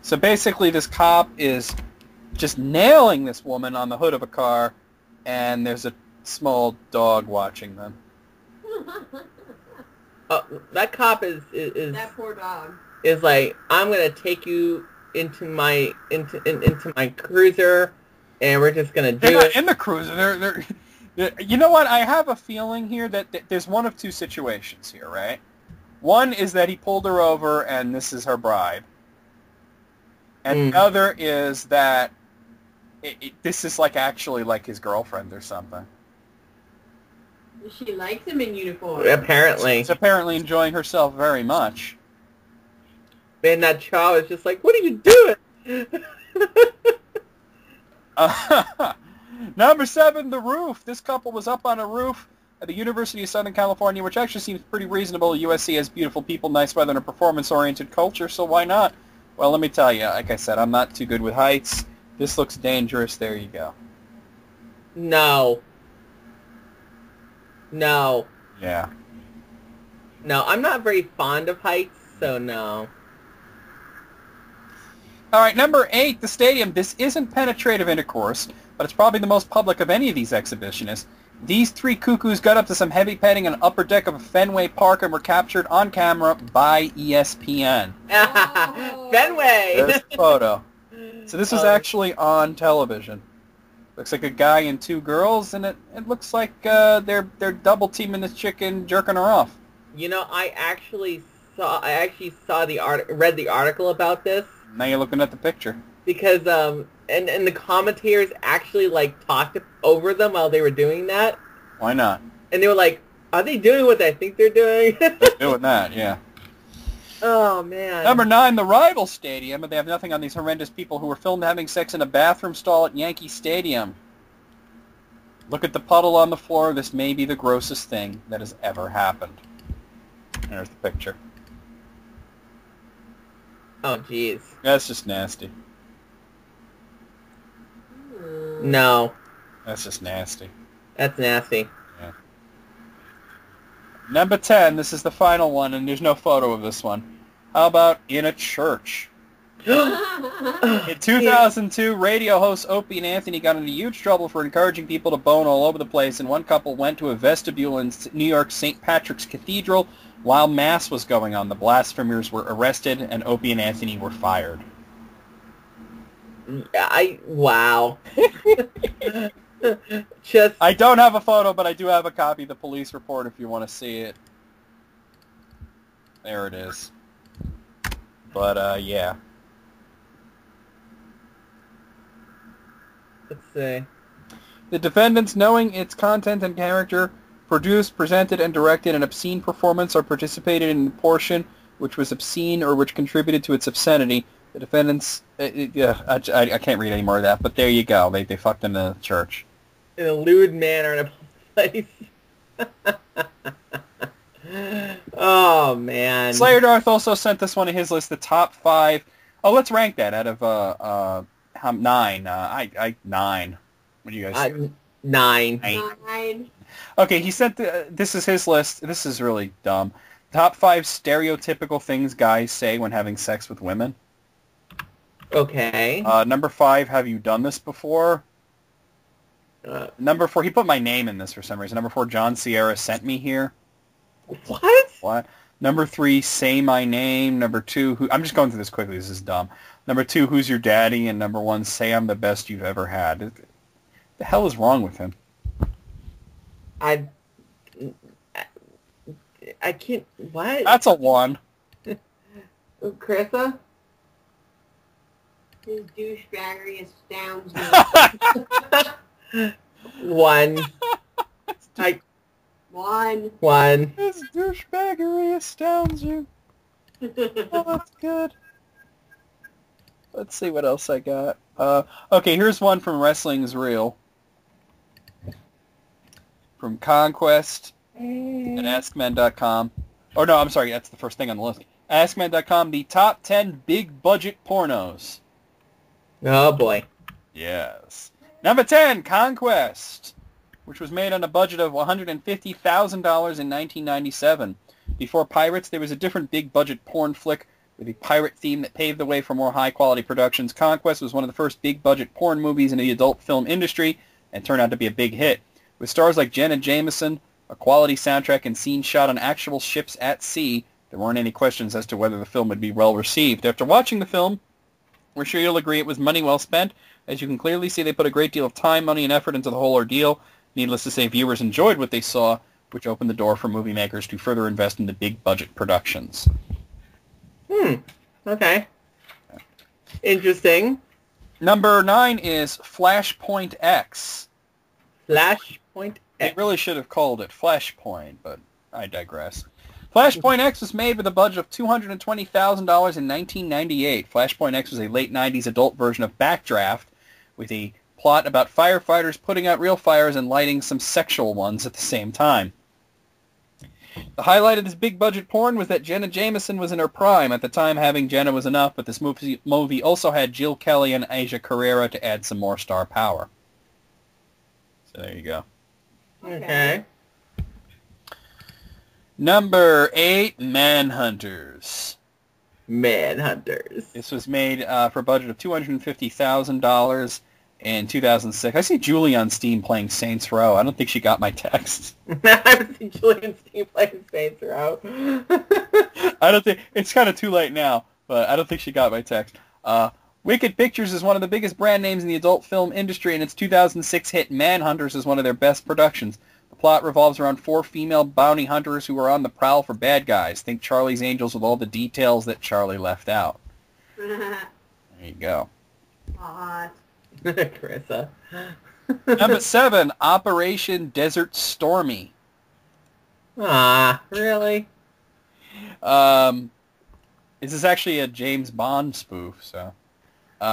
So basically this cop is just nailing this woman on the hood of a car, and there's a small dog watching them. That cop is That poor dog. is like, I'm gonna take you into my cruiser, and we're just gonna They're do not it. in the cruiser. You know what? I have a feeling here that there's one of two situations here, right? One is that he pulled her over, and this is her bride. And the other is that this is like actually like his girlfriend or something. She likes him in uniform. Apparently, She's apparently enjoying herself very much. and that child is just like, "What are you doing?" Number 7, the roof. This couple was up on a roof at the University of Southern California, which actually seems pretty reasonable. USC has beautiful people, nice weather, and a performance-oriented culture, so why not? Well, let me tell you, like I said, I'm not too good with heights. This looks dangerous. There you go. No. No. Yeah. No, I'm not very fond of heights, so no. All right, number 8, the stadium. This isn't penetrative intercourse, but it's probably the most public of any of these exhibitionists. These 3 cuckoos got up to some heavy petting on the upper deck of a Fenway Park and were captured on camera by ESPN. Fenway! There's the photo. So this was actually on television. Looks like a guy and 2 girls, and it looks like they're double teaming this chick and jerking her off. You know, I actually saw read the article about this. Now you're looking at the picture. Because and the commentators actually like talked over them while they were doing that. Why not? And they were like, "Are they doing what I think they're doing?" They're doing that, yeah. Oh man. Number 9, the rival stadium, but they have nothing on these horrendous people who were filmed having sex in a bathroom stall at Yankee Stadium. Look at the puddle on the floor. This may be the grossest thing that has ever happened. There's the picture. Oh jeez. That's just nasty. No. That's just nasty. That's nasty. Yeah. Number 10, this is the final one, and there's no photo of this one. How about in a church? In 2002, radio hosts Opie and Anthony got into huge trouble for encouraging people to bone all over the place, and one couple went to a vestibule in New York's St. Patrick's Cathedral while Mass was going on. The blasphemers were arrested, and Opie and Anthony were fired. Wow. I don't have a photo, but I do have a copy of the police report if you want to see it. There it is. But, yeah. Let's see. The defendants, knowing its content and character, produced, presented, and directed an obscene performance or participated in a portion which was obscene or which contributed to its obscenity. The defendants... I can't read any more of that, but there you go. They fucked in the church. In a lewd manner in a place. Oh, man. Slayer Darth also sent this one to his list, the top 5... Oh, let's rank that out of 9. 9. What do you guys think? 9. 9. Okay, he sent this is his list. This is really dumb. Top 5 stereotypical things guys say when having sex with women. Okay. Number 5, have you done this before? Number 4, he put my name in this for some reason. Number 4, John Sierra sent me here. What? Number 3, say my name. Number 2, I'm just going through this quickly. This is dumb. Number 2, who's your daddy? And number 1, say I'm the best you've ever had. The hell is wrong with him? I can't... What? That's a 1. Carissa? His douchebaggery astounds me. 1. 1. His douchebaggery astounds you. Oh, that's good. Let's see what else I got. Okay, here's one from Wrestling's Real. From Conquest and AskMen.com. Oh, no, I'm sorry. That's the first thing on the list. AskMen.com, the top 10 big budget pornos. Oh, boy. Yes. Number 10, Conquest, which was made on a budget of $150,000 in 1997. Before Pirates, there was a different big budget porn flick with a pirate theme that paved the way for more high-quality productions. Conquest was one of the first big budget porn movies in the adult film industry and turned out to be a big hit. With stars like Jenna Jameson, a quality soundtrack, and scenes shot on actual ships at sea, there weren't any questions as to whether the film would be well received. After watching the film, we're sure you'll agree it was money well spent. As you can clearly see, they put a great deal of time, money, and effort into the whole ordeal. Needless to say, viewers enjoyed what they saw, which opened the door for movie makers to further invest into big-budget productions. Okay. Interesting. Number 9 is Flashpoint X. Flashpoint X. They really should have called it Flashpoint, but I digress. Flashpoint X was made with a budget of $220,000 in 1998. Flashpoint X was a late 90s adult version of Backdraft with a plot about firefighters putting out real fires and lighting some sexual ones at the same time. The highlight of this big-budget porn was that Jenna Jameson was in her prime. At the time, having Jenna was enough, but this movie also had Jill Kelly and Asia Carrera to add some more star power. So there you go. Okay. Number 8, Manhunters. Manhunters. This was made for a budget of $250,000 in 2006. I see Julie on Steam playing Saints Row. I don't think she got my text. I haven't seen Julie on Steam playing Saints Row. I don't think... It's kind of too late now, but I don't think she got my text. Wicked Pictures is one of the biggest brand names in the adult film industry, and its 2006 hit Manhunters is one of their best productions. The plot revolves around 4 female bounty hunters who are on the prowl for bad guys. Think Charlie's Angels with all the details that Charlie left out. There you go. Hot. Carissa. Number 7, Operation Desert Stormy. Ah, really? This is actually a James Bond spoof, so...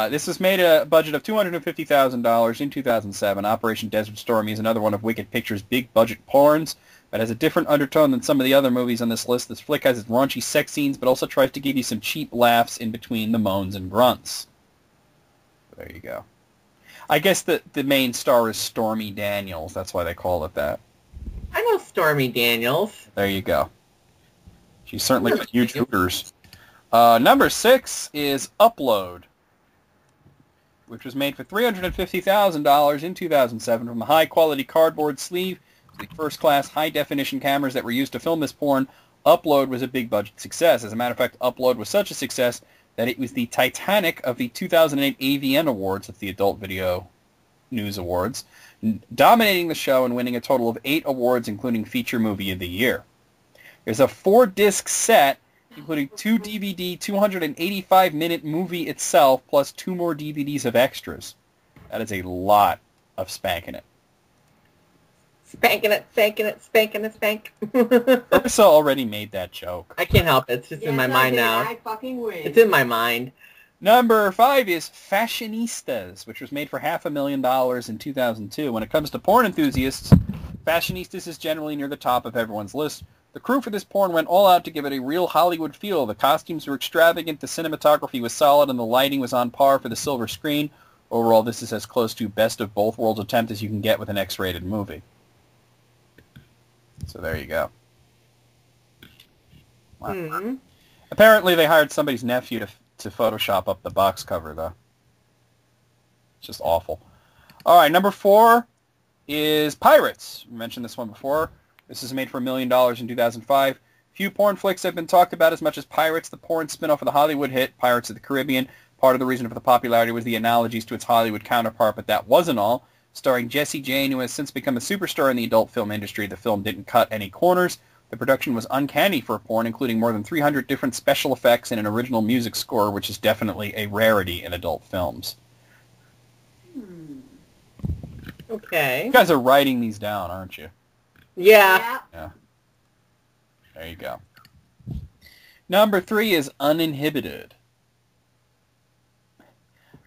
this was made a budget of $250,000 in 2007. Operation Desert Stormy is another one of Wicked Pictures' big-budget porns, but has a different undertone than some of the other movies on this list. This flick has its raunchy sex scenes, but also tries to give you some cheap laughs in between the moans and grunts. There you go. I guess the main star is Stormy Daniels. That's why they call it that. I know Stormy Daniels. There you go. She's certainly got huge hooters. Number 6 is Upload, which was made for $350,000 in 2007 from a high-quality cardboard sleeve to the first-class high-definition cameras that were used to film this porn. Upload was a big-budget success. As a matter of fact, Upload was such a success that it was the Titanic of the 2008 AVN Awards, that's the Adult Video News Awards, dominating the show and winning a total of 8 awards, including Feature Movie of the Year. There's a 4-disc set, including 2 DVD, 285-minute movie itself, plus 2 more DVDs of extras. That is a lot of spanking it. Spanking it, spanking it, spanking it, spank. Ursa already made that joke. I can't help it. It's just in my mind now. I fucking win. It's in my mind. Number 5 is Fashionistas, which was made for $500,000 in 2002. When it comes to porn enthusiasts, Fashionistas is generally near the top of everyone's list. The crew for this porn went all out to give it a real Hollywood feel. The costumes were extravagant, the cinematography was solid, and the lighting was on par for the silver screen. Overall, this is as close to best of both worlds attempt as you can get with an X-rated movie. So there you go. Wow. Mm-hmm. Apparently they hired somebody's nephew to Photoshop up the box cover, though. It's just awful. All right, number 4 is Pirates. We mentioned this one before. This is made for $1 million in 2005. Few porn flicks have been talked about as much as Pirates, the porn spin-off of the Hollywood hit Pirates of the Caribbean. Part of the reason for the popularity was the analogies to its Hollywood counterpart, but that wasn't all. Starring Jessie Jane, who has since become a superstar in the adult film industry, the film didn't cut any corners. The production was uncanny for a porn, including more than 300 different special effects and an original music score, which is definitely a rarity in adult films. Okay. You guys are writing these down, aren't you? Yeah. Yeah. There you go. Number 3 is Uninhibited.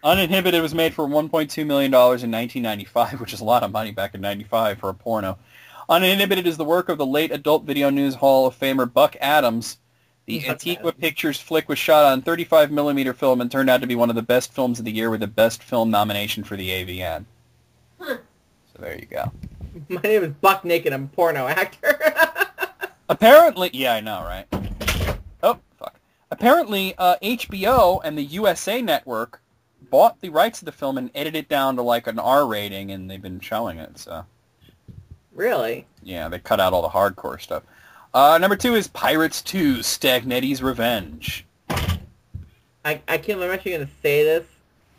Uninhibited was made for $1.2 million in 1995, which is a lot of money back in 95 for a porno. Uninhibited is the work of the late Adult Video News Hall of Famer Buck Adams. The Antigua Pictures flick was shot on 35mm film and turned out to be one of the best films of the year with the Best Film nomination for the AVN. Huh. So there you go. My name is Buck Naked. I'm a porno actor. Apparently, yeah, I know, right? Oh, fuck. Apparently, HBO and the USA Network bought the rights to the film and edited it down to like an R rating, and they've been showing it, so... Really? Yeah, they cut out all the hardcore stuff. Number 2 is Pirates 2, Stagnetti's Revenge. I can't remember if I'm actually going to say this.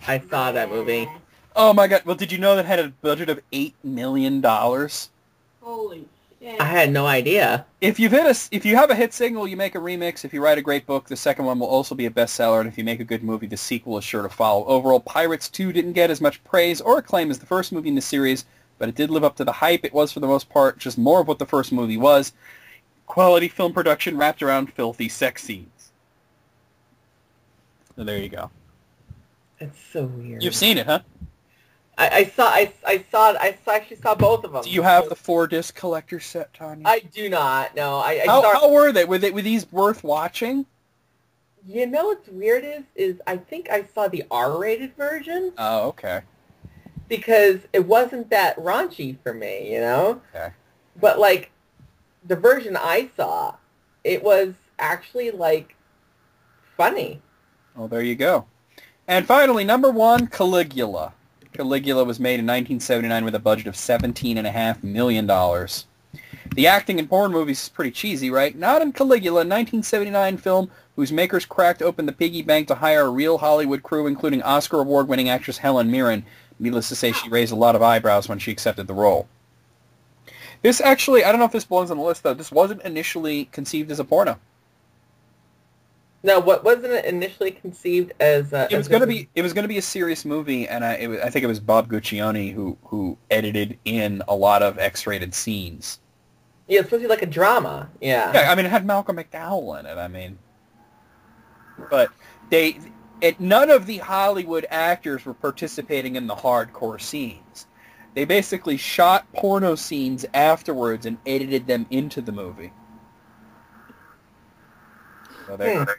I saw that movie. Oh my god, well did you know that had a budget of $8 million? Holy shit. I had no idea. If you have a hit single, you make a remix. If you write a great book, the second one will also be a bestseller, and if you make a good movie, the sequel is sure to follow. Overall, Pirates 2 didn't get as much praise or acclaim as the first movie in the series, but it did live up to the hype. It was, for the most part, just more of what the first movie was. Quality film production wrapped around filthy sex scenes. So there you go. It's so weird. You've seen it, huh? I actually saw both of them. Do you have the 4-disc collector set, Tanya? I do not. No, I How were they? Were these worth watching? You know what's weird is I think I saw the R-rated version. Oh, okay. Because it wasn't that raunchy for me, you know? Okay. But, like, the version I saw, it was actually, like, funny. Well, there you go. And finally, number 1, Caligula. Caligula was made in 1979 with a budget of $17.5 million. The acting in porn movies is pretty cheesy, right? Not in Caligula, a 1979 film whose makers cracked open the piggy bank to hire a real Hollywood crew, including Oscar award-winning actress Helen Mirren. Needless to say, she raised a lot of eyebrows when she accepted the role. This actually, I don't know if this belongs on the list, though. This wasn't initially conceived as a porno. No, what wasn't it initially conceived as? It was going to be a serious movie, and I think it was Bob Guccione who edited in a lot of X-rated scenes. Yeah, it's supposed to be like a drama. Yeah. Yeah, I mean, it had Malcolm McDowell in it. I mean, but none of the Hollywood actors were participating in the hardcore scenes. They basically shot porno scenes afterwards and edited them into the movie. So there.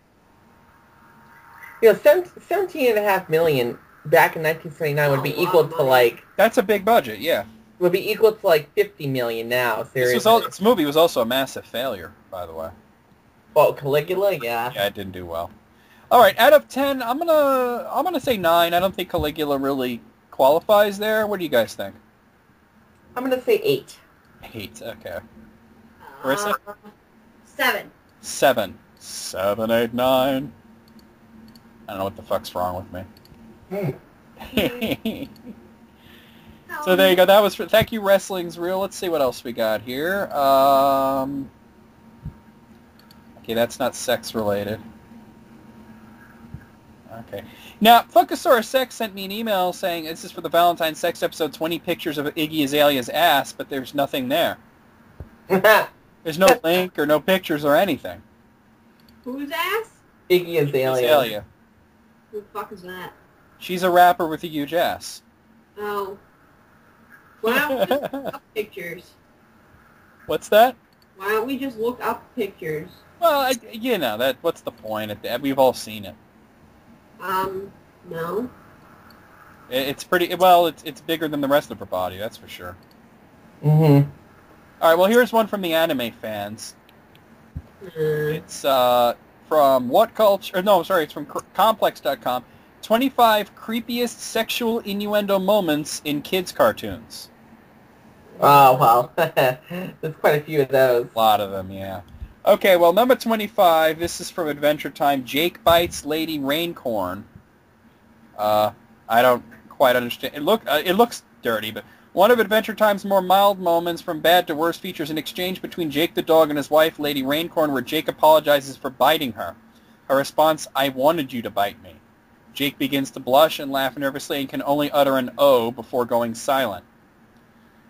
You know, $17.5 million back in 1979 would be equal to like. That's a big budget, yeah. Would be equal to like $50 million now. Seriously. This movie was also a massive failure, by the way. Oh, Caligula, yeah. Yeah, it didn't do well. All right, out of 10, I'm gonna say 9. I don't think Caligula really qualifies there. What do you guys think? I'm gonna say 8. 8, okay. Marissa? 7. 7. 7, 8, 9. I don't know what the fuck's wrong with me. So there you go. That was thank you, Wrestling's Real. Let's see what else we got here. Okay, that's not sex related. Okay. Now, Funkasaurus Sex sent me an email saying this is for the Valentine's Sex episode, 20 pictures of Iggy Azalea's ass, but there's nothing there. There's no link or no pictures or anything. Whose ass? Iggy Azalea. Azalea. Who the fuck is that? She's a rapper with a huge ass. Oh. Why don't we just look up pictures? What's that? Why don't we just look up pictures? Well, what's the point? We've all seen it. No. It's pretty, well, it's bigger than the rest of her body, that's for sure. Mm-hmm. All right, well, here's one from the anime fans. It's from What Culture, no, sorry, it's from Complex.com. 25 creepiest sexual innuendo moments in kids' cartoons. Oh, well, there's quite a few of those. A lot of them, yeah. Okay, well, number 25, this is from Adventure Time. Jake bites Lady Raincorn. I don't quite understand. It looks dirty, but one of Adventure Time's more mild moments from bad to worse features an exchange between Jake the dog and his wife, Lady Raincorn, where Jake apologizes for biting her. Her response, "I wanted you to bite me." Jake begins to blush and laugh nervously and can only utter an "oh" before going silent.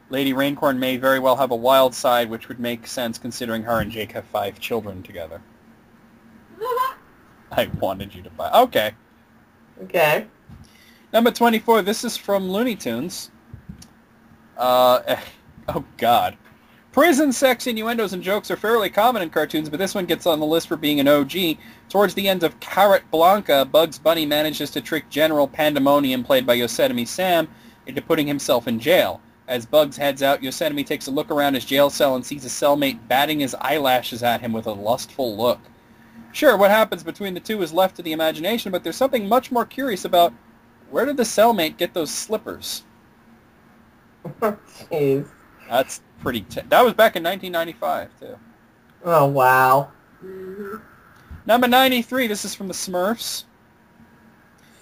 Lady Raincorn may very well have a wild side, which would make sense considering her and Jake have 5 children together. I wanted you to bite. Okay. Okay. Number 24, this is from Looney Tunes. Oh, God. Prison sex innuendos and jokes are fairly common in cartoons, but this one gets on the list for being an OG. Towards the end of Carrot Blanca, Bugs Bunny manages to trick General Pandemonium, played by Yosemite Sam, into putting himself in jail. As Bugs heads out, Yosemite takes a look around his jail cell and sees a cellmate batting his eyelashes at him with a lustful look. Sure, what happens between the two is left to the imagination, but there's something much more curious about where did the cellmate get those slippers? Jeez. That's pretty... that was back in 1995, too. Oh, wow. Mm-hmm. Number 93, this is from the Smurfs.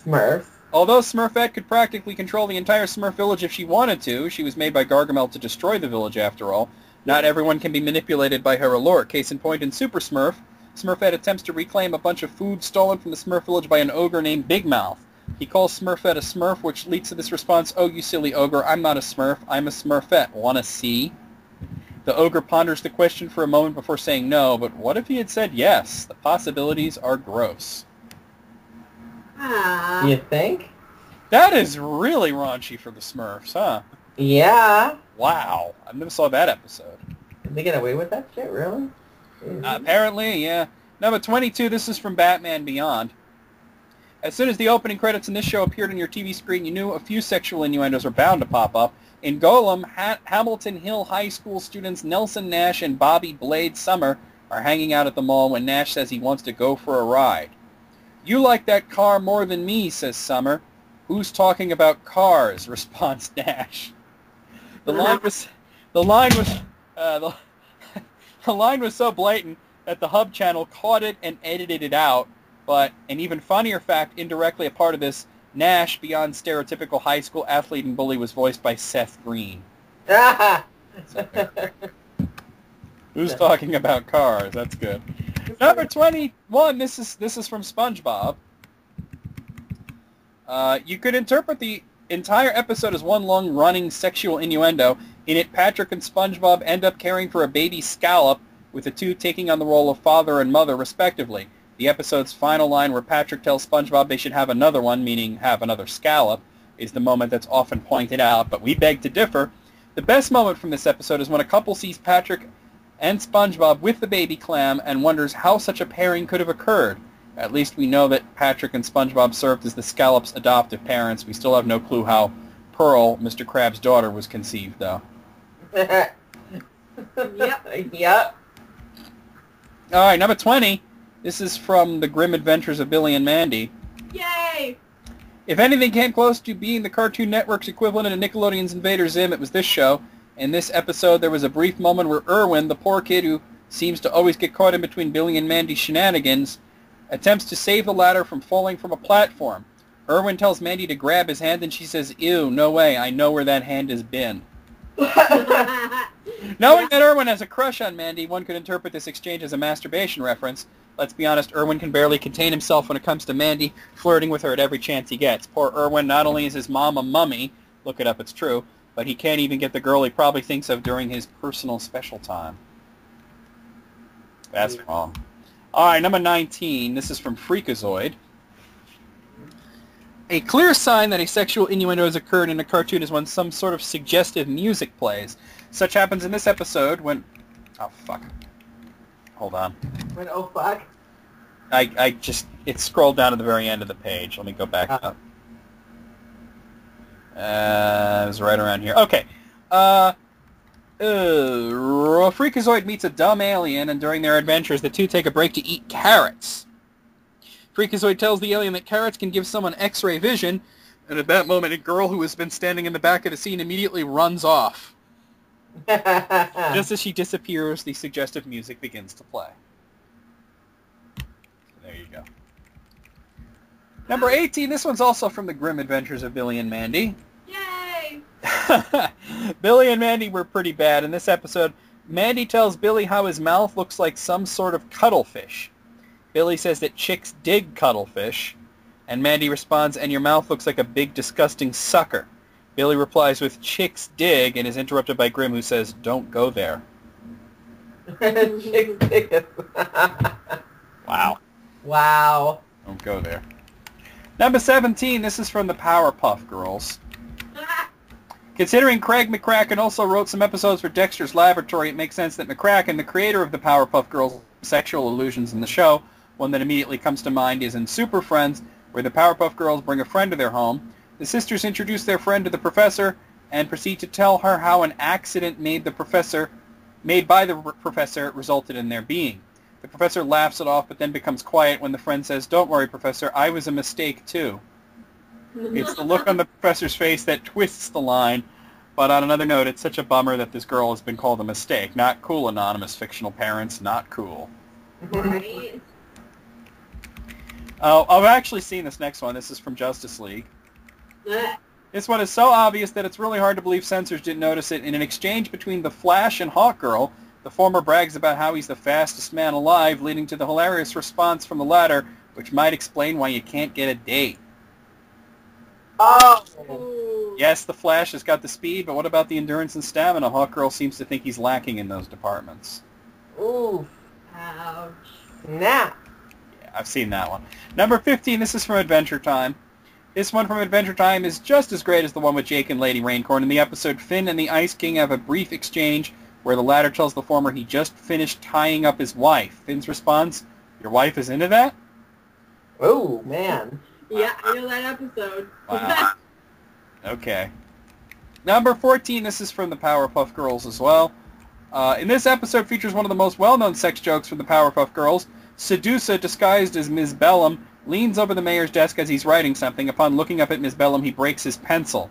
Smurfs. Although Smurfette could practically control the entire Smurf village if she wanted to, she was made by Gargamel to destroy the village after all. Not everyone can be manipulated by her allure. Case in point, in Super Smurf, Smurfette attempts to reclaim a bunch of food stolen from the Smurf village by an ogre named Big Mouth. He calls Smurfette a Smurf, which leads to this response, "Oh, you silly ogre, I'm not a Smurf, I'm a Smurfette. Wanna see?" The ogre ponders the question for a moment before saying no, but what if he had said yes? The possibilities are gross. Ah. You think? That is really raunchy for the Smurfs, huh? Yeah. Wow. I never saw that episode. Did they get away with that shit, really? Apparently, yeah. Number 22, this is from Batman Beyond. As soon as the opening credits in this show appeared on your TV screen, you knew a few sexual innuendos were bound to pop up. In Golem, Hamilton Hill High School students Nelson Nash and Bobby Blade Summer are hanging out at the mall when Nash says he wants to go for a ride. You like that car more than me, says Summer. Who's talking about cars? Responds Nash. The line was so blatant that the Hub channel caught it and edited it out. But an even funnier fact, indirectly a part of this, Nash, beyond stereotypical high school athlete and bully, was voiced by Seth Green. Who's talking about cars? That's good. Number 21. This is from SpongeBob. You could interpret the entire episode as one long running sexual innuendo. In it, Patrick and SpongeBob end up caring for a baby scallop, with the two taking on the role of father and mother, respectively. The episode's final line, where Patrick tells SpongeBob they should have another one, meaning have another scallop, is the moment that's often pointed out, but we beg to differ. The best moment from this episode is when a couple sees Patrick and SpongeBob with the baby clam and wonders how such a pairing could have occurred. At least we know that Patrick and SpongeBob served as the scallop's adoptive parents. We still have no clue how Pearl, Mr. Krabs' daughter, was conceived, though. Yep. All right, number 20. This is from The Grim Adventures of Billy and Mandy. Yay! If anything came close to being the Cartoon Network's equivalent of Nickelodeon's Invader Zim, it was this show. In this episode, there was a brief moment where Irwin, the poor kid who seems to always get caught in between Billy and Mandy's shenanigans, attempts to save the latter from falling from a platform. Irwin tells Mandy to grab his hand, and she says, "Ew, no way, I know where that hand has been." Knowing that Irwin has a crush on Mandy, one could interpret this exchange as a masturbation reference. Let's be honest, Irwin can barely contain himself when it comes to Mandy, flirting with her at every chance he gets. Poor Irwin, not only is his mom a mummy, look it up, it's true, but he can't even get the girl he probably thinks of during his personal special time. That's wrong. All right, number 19. This is from Freakazoid. A clear sign that a sexual innuendo has occurred in a cartoon is when some sort of suggestive music plays. Such happens in this episode when... Oh, fuck. Hold on. When, oh, fuck? It scrolled down to the very end of the page. Let me go back up. It was right around here. Okay. Freakazoid meets a dumb alien, and during their adventures, the two take a break to eat carrots. Freakazoid tells the alien that carrots can give someone X-ray vision, and at that moment, a girl who has been standing in the back of the scene immediately runs off. Just as she disappears, the suggestive music begins to play. There you go. Number 18, this one's also from The Grim Adventures of Billy and Mandy. Yay! Billy and Mandy were pretty bad. In this episode, Mandy tells Billy how his mouth looks like some sort of cuttlefish. Billy says that chicks dig cuttlefish, and Mandy responds, "And your mouth looks like a big, disgusting sucker." Billy replies with "chicks dig," and is interrupted by Grim, who says, "Don't go there." Chicks dig. Wow. Wow. Don't go there. Number 17, this is from the Powerpuff Girls. Considering Craig McCracken also wrote some episodes for Dexter's Laboratory, it makes sense that McCracken, the creator of the Powerpuff Girls' sexual allusions in the show, one that immediately comes to mind is in Super Friends, where the Powerpuff Girls bring a friend to their home. The sisters introduce their friend to the professor and proceed to tell her how an accident made by the professor resulted in their being. The professor laughs it off, but then becomes quiet when the friend says, "Don't worry, Professor, I was a mistake too." It's the look on the professor's face that twists the line, but on another note, it's such a bummer that this girl has been called a mistake. Not cool, anonymous fictional parents, not cool. Right? Oh, I've actually seen this next one. This is from Justice League. This one is so obvious that it's really hard to believe censors didn't notice it. In an exchange between the Flash and Hawkgirl, the former brags about how he's the fastest man alive, leading to the hilarious response from the latter, which might explain why you can't get a date. Oh. Yes, the Flash has got the speed, but what about the endurance and stamina? Hawkgirl seems to think he's lacking in those departments. Ooh. Ouch. Snap. Yeah, I've seen that one. Number 15, this is from Adventure Time. This one from Adventure Time is just as great as the one with Jake and Lady Raincorn. In the episode, Finn and the Ice King have a brief exchange where the latter tells the former he just finished tying up his wife. Finn's response, "Your wife is into that?" Oh, man. Yeah, I know that episode. Wow. Okay. Number 14, this is from the Powerpuff Girls as well. In this episode features one of the most well-known sex jokes from the Powerpuff Girls. Sedusa, disguised as Ms. Bellum, leans over the mayor's desk as he's writing something. Upon looking up at Ms. Bellum, he breaks his pencil.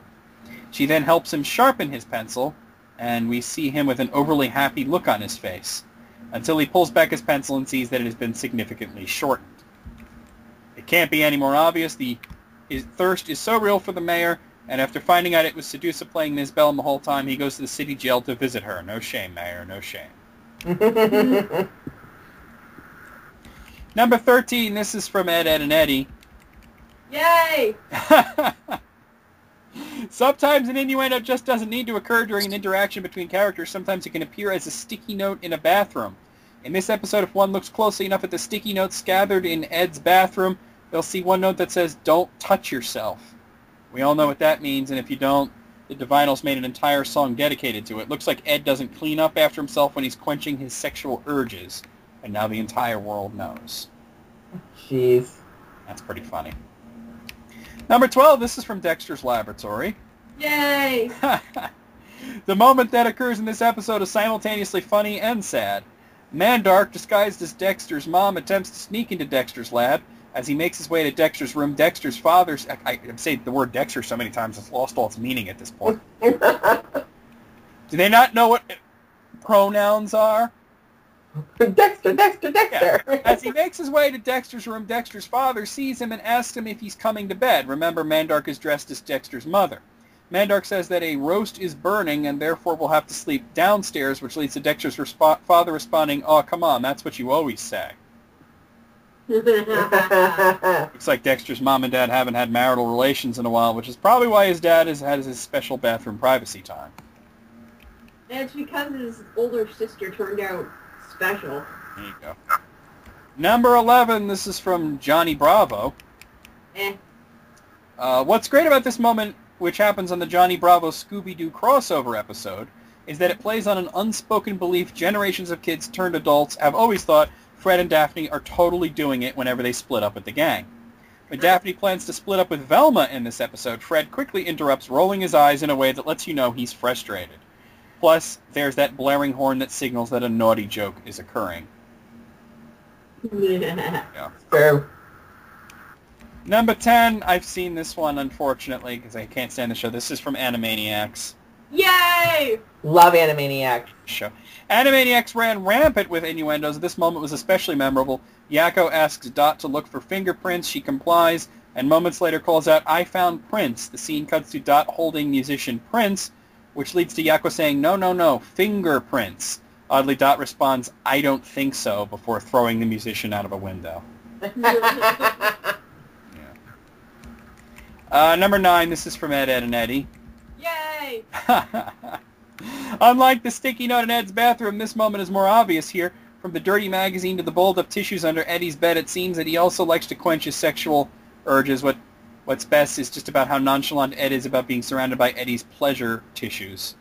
She then helps him sharpen his pencil, and we see him with an overly happy look on his face, until he pulls back his pencil and sees that it has been significantly shortened. It can't be any more obvious. His thirst is so real for the mayor, and after finding out it was Sedusa playing Ms. Bellum the whole time, he goes to the city jail to visit her. No shame, Mayor, no shame. Number 13, this is from Ed, Edd, and Eddy. Yay! Sometimes an innuendo just doesn't need to occur during an interaction between characters. Sometimes it can appear as a sticky note in a bathroom. In this episode, if one looks closely enough at the sticky notes gathered in Ed's bathroom, they'll see one note that says, "Don't touch yourself." We all know what that means, and if you don't, the Divinals made an entire song dedicated to it. Looks like Ed doesn't clean up after himself when he's quenching his sexual urges, and now the entire world knows. Jeez. That's pretty funny. Number 12, this is from Dexter's Laboratory. Yay! The moment that occurs in this episode is simultaneously funny and sad. Mandark, disguised as Dexter's mom, attempts to sneak into Dexter's lab. As he makes his way to Dexter's room, Dexter's father's... I'm saying the word Dexter so many times it's lost all its meaning at this point. Do they not know what pronouns are? Dexter. Yeah. As he makes his way to Dexter's room, Dexter's father sees him and asks him if he's coming to bed. Remember, Mandark is dressed as Dexter's mother. Mandark says that a roast is burning and therefore will have to sleep downstairs, which leads to Dexter's father responding, "Oh, come on, that's what you always say." Looks like Dexter's mom and dad haven't had marital relations in a while, which is probably why his dad has had his special bathroom privacy time. It's because his older sister turned out special. There you go. Number 11, this is from Johnny Bravo. What's great about this moment, which happens on the Johnny Bravo Scooby-Doo crossover episode, is that it plays on an unspoken belief generations of kids turned adults have always thought Fred and Daphne are totally doing it whenever they split up with the gang. When Daphne plans to split up with Velma in this episode, Fred quickly interrupts, rolling his eyes in a way that lets you know he's frustrated. Plus, there's that blaring horn that signals that a naughty joke is occurring. Yeah. True. Number 10, I've seen this one, unfortunately, because I can't stand the show. This is from Animaniacs. Yay! Love Animaniacs. Show. Animaniacs ran rampant with innuendos. This moment was especially memorable. Yakko asks Dot to look for fingerprints. She complies, and moments later calls out, "I found Prince." The scene cuts to Dot holding musician Prince, which leads to Yakko saying, no, fingerprints. Oddly, Dot responds, "I don't think so," before throwing the musician out of a window. Yeah. Number 9, this is from Ed, Edd, and Eddy. Yay! Unlike the sticky note in Ed's bathroom, this moment is more obvious here. From the dirty magazine to the balled-up tissues under Eddie's bed, it seems that he also likes to quench his sexual urges. What's best is just about how nonchalant Ed is about being surrounded by Eddie's pleasure tissues.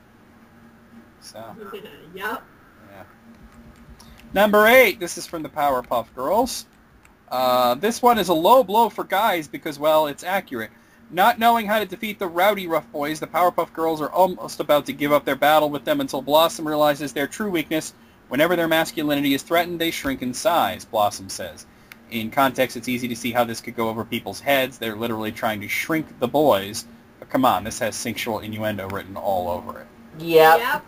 So, Yep. yeah. Number 8, this is from the Powerpuff Girls. This one is a low blow for guys because, well, it's accurate. Not knowing how to defeat the rowdy rough boys, the Powerpuff Girls are almost about to give up their battle with them until Blossom realizes their true weakness. Whenever their masculinity is threatened, they shrink in size, Blossom says. In context, it's easy to see how this could go over people's heads. They're literally trying to shrink the boys. But come on, this has sexual innuendo written all over it. Yep.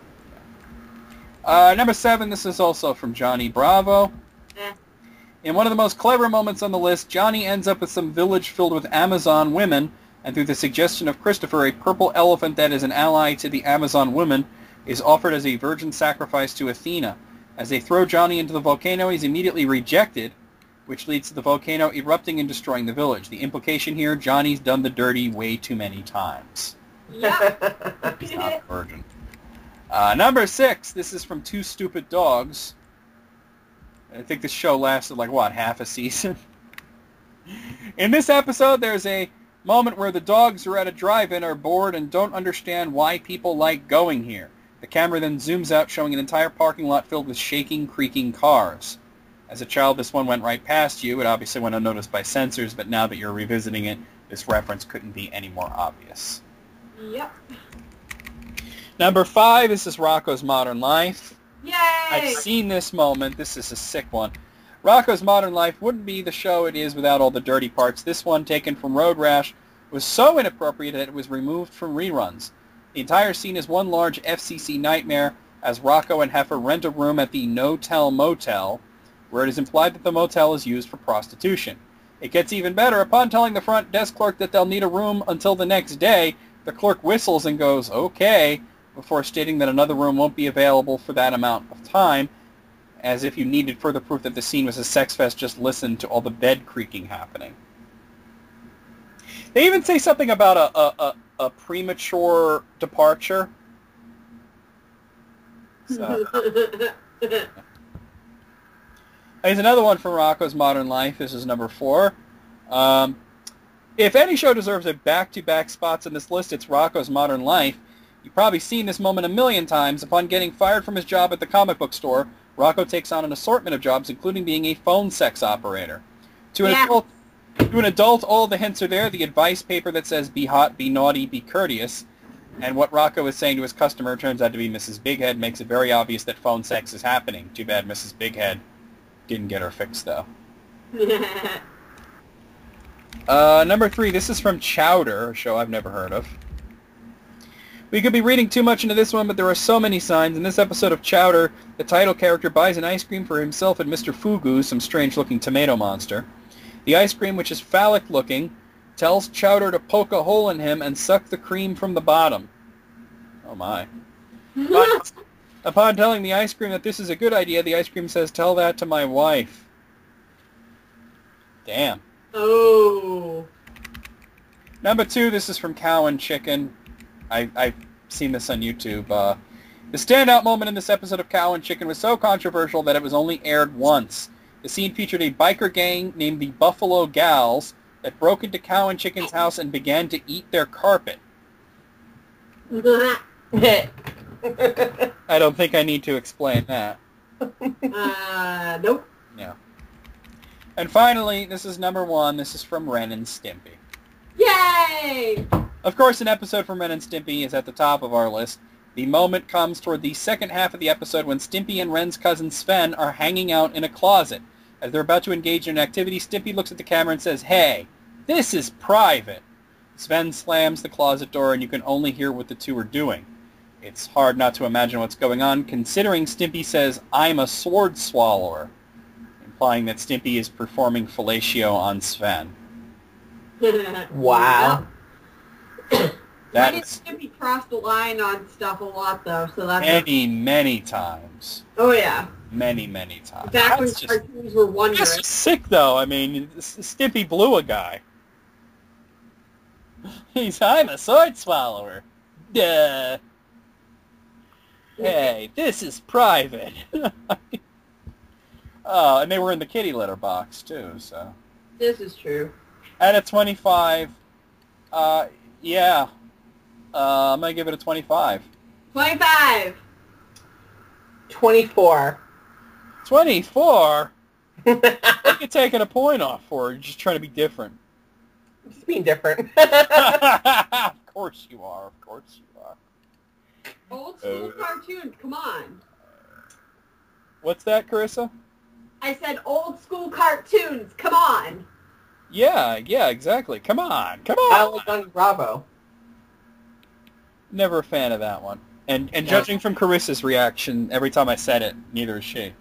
Number 7, this is also from Johnny Bravo. In one of the most clever moments on the list, Johnny ends up with some village filled with Amazon women, and through the suggestion of Christopher, a purple elephant that is an ally to the Amazon women is offered as a virgin sacrifice to Athena. As they throw Johnny into the volcano, he's immediately rejected, which leads to the volcano erupting and destroying the village. The implication here, Johnny's done the dirty way too many times. Yep. He's not a virgin. Number 6, this is from Two Stupid Dogs. I think this show lasted, half a season. In this episode, there's a Moment where the dogs are at a drive-in are bored and don't understand why people like going here. The camera then zooms out, showing an entire parking lot filled with shaking, creaking cars. As a child, this one went right past you. It obviously went unnoticed by censors, but now that you're revisiting it, this reference couldn't be any more obvious. Yep. Number 5, this is Rocko's Modern Life. Yay! I've seen this moment. This is a sick one. Rocko's Modern Life wouldn't be the show it is without all the dirty parts. This one, taken from Road Rash, was so inappropriate that it was removed from reruns. The entire scene is one large FCC nightmare as Rocko and Heifer rent a room at the No-Tell Motel, where it is implied that the motel is used for prostitution. It gets even better. Upon telling the front desk clerk that they'll need a room until the next day, the clerk whistles and goes, "Okay," before stating that another room won't be available for that amount of time. As if you needed further proof that the scene was a sex fest, just listen to all the bed creaking happening. They even say something about a premature departure. So. Here's another one from Rocko's Modern Life. This is number 4. If any show deserves a back-to-back spots in this list, it's Rocko's Modern Life. You've probably seen this moment a million times. Upon getting fired from his job at the comic book store, Rocko takes on an assortment of jobs, including being a phone sex operator. To an adult, all the hints are there. The advice paper that says, "Be hot, be naughty, be courteous." And what Rocko is saying to his customer turns out to be Mrs. Bighead, makes it very obvious that phone sex is happening. Too bad Mrs. Bighead didn't get her fixed, though. Number 3, this is from Chowder, a show I've never heard of. We could be reading too much into this one, but there are so many signs. In this episode of Chowder, the title character buys an ice cream for himself and Mr. Fugu, some strange-looking tomato monster. The ice cream, which is phallic-looking, tells Chowder to poke a hole in him and suck the cream from the bottom. Oh my. But upon telling the ice cream that this is a good idea, the ice cream says, "Tell that to my wife." Damn. Oh. Number 2, this is from Cow and Chicken. I've seen this on YouTube. The standout moment in this episode of Cow and Chicken was so controversial that it was only aired once. The scene featured a biker gang named the Buffalo Gals that broke into Cow and Chicken's house and began to eat their carpet. I don't think I need to explain that. Nope. Yeah. And finally, this is number 1. This is from Ren and Stimpy. Yay! Of course, an episode from Ren and Stimpy is at the top of our list. The moment comes toward the second half of the episode when Stimpy and Ren's cousin Sven are hanging out in a closet. As they're about to engage in an activity, Stimpy looks at the camera and says, "Hey, this is private." Sven slams the closet door and you can only hear what the two are doing. It's hard not to imagine what's going on, considering Stimpy says, "I'm a sword swallower," implying that Stimpy is performing fellatio on Sven. Wow. That I is Stimpy crossed the line on stuff a lot, though, so that's... many times. Oh, yeah. Many times. Back when That's just, cartoons were wondrous. that's just sick, though. I mean, Stimpy blew a guy. I'm a sword swallower. Duh. Hey, this is private. Oh, and they were in the kitty litter box, too, so. This is true. At a 25, yeah. I'm going to give it a 25. 25! 24. 24? What you taking a point off for? You're just trying to be different. Just being different. Of course you are. Of course you are. Old school cartoons, come on. What's that, Carissa? I said old school cartoons, come on. Yeah, exactly. Come on. I like Johnny Bravo. Never a fan of that one. And judging from Carissa's reaction, every time I said it, neither is she.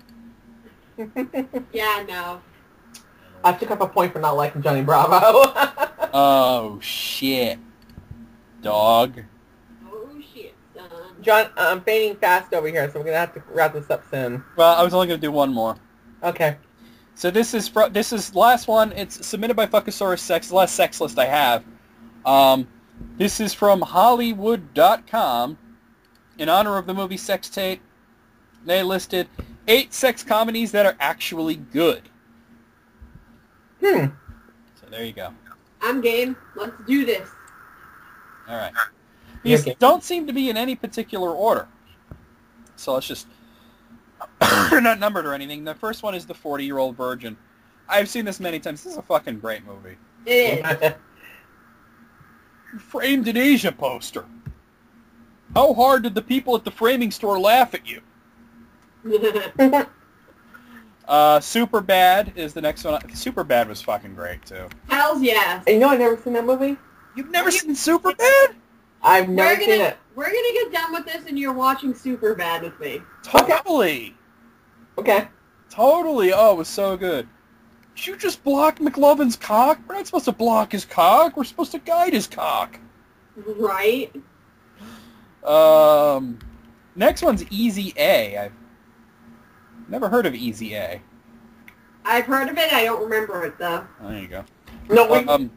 Yeah, no. I took up a point for not liking Johnny Bravo. Oh, shit. Dog. Oh, shit, son. John, I'm fading fast over here, so we're going to have to wrap this up soon. Well, I was only going to do one more. Okay. So this is the last one. It's submitted by Fuckosaurus Sex, the last sex list I have. This is from Hollywood.com. In honor of the movie Sex Tape, they listed 8 sex comedies that are actually good. So there you go. I'm game. Let's do this. All right. These Okay. don't seem to be in any particular order. So let's just... They're not numbered or anything. The first one is The 40-Year-Old Virgin. I've seen this many times. This is a fucking great movie. It is. Framed in Asia poster. How hard did the people at the framing store laugh at you? Superbad is the next one. Superbad was fucking great, too. Hells yes. You know I've never seen that movie? You've never seen Superbad? I've never seen it. We're gonna get done with this, and you're watching Superbad with me. Totally. Okay. Totally. Oh, it was so good. Did you just block McLovin's cock? We're not supposed to block his cock. We're supposed to guide his cock. Right. Next one's Easy A. I've never heard of Easy A. I've heard of it. I don't remember it though. There you go. No,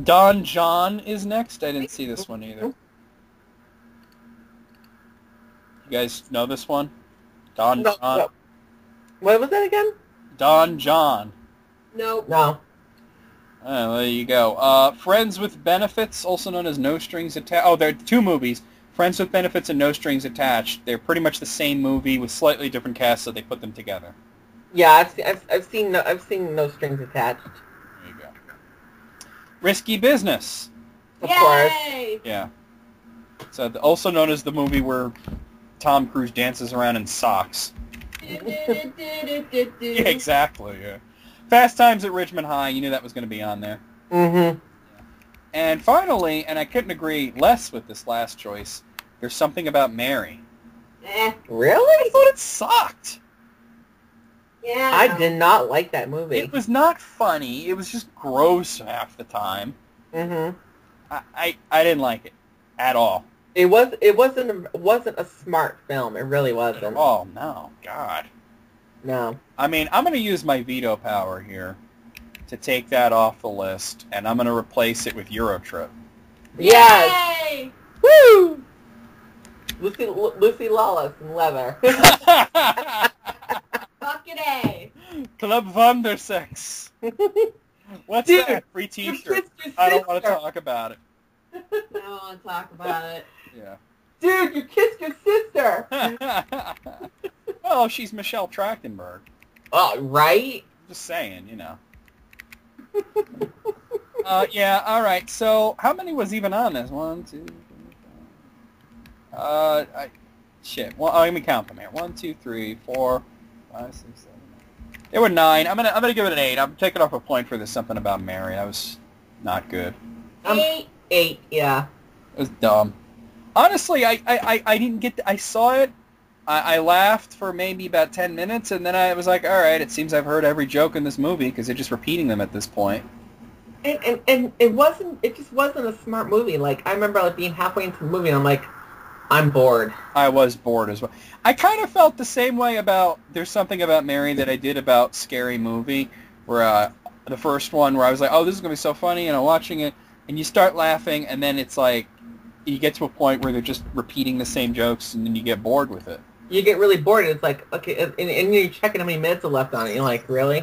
Don John is next. I didn't see this one either. You guys know this one? Don John. no. What was that again? Don John. Nope. No. Oh, there you go. Friends with Benefits, also known as No Strings Attached. Oh, there are two movies. Friends with Benefits and No Strings Attached. They're pretty much the same movie with slightly different casts, so they put them together. Yeah, I've seen No Strings Attached. There you go. Risky Business. Of course. Yay! Yeah. So also known as the movie where Tom Cruise dances around in socks. Yeah, exactly. Yeah. Fast Times at Ridgemont High. You knew that was going to be on there. Mm-hmm. And finally, and I couldn't agree less with this last choice, There's Something About Mary. I Really? thought it sucked. Yeah. I did not like that movie. It was not funny. It was just gross half the time. Mm-hmm. I didn't like it at all. It wasn't a smart film. It really wasn't. Oh, no. God. No. I mean, I'm going to use my veto power here to take that off the list, and I'm going to replace it with Eurotrip. Yes. Yay! Woo! Lucy Lawless in leather. Bucket A. Club Wandersex. What's Dude, that? Free you t-shirt. kissed your I don't want to sister. talk about it. I don't want to talk about it. Yeah. Dude, you kissed your sister. Well, she's Michelle Trachtenberg. Oh, right? Just saying, you know. Yeah, all right. So, how many was even on this? 1, 2, 3, 4. Shit. Well, let me count them here. 1, 2, 3, 4, 5, 6, 7, 8. There were 9. I'm gonna give it an 8. I'm taking off a point for this Something About Mary. That was not good. 8, yeah. It was dumb. Honestly, I didn't get... I saw it. I laughed for maybe about 10 minutes, and then I was like, all right, it seems I've heard every joke in this movie because they're just repeating them at this point. And it just wasn't a smart movie. Like, I remember like being halfway into the movie and I'm like, I'm bored. I was bored as well. I kind of felt the same way about There's Something About Mary that I did about Scary Movie, where the first one where I was like, oh, this is going to be so funny, and I'm watching it, and you start laughing, and then it's like, you get to a point where they're just repeating the same jokes, and then you get bored with it. You get really bored and it's like, okay, and you're checking how many minutes are left on it. You're like, really?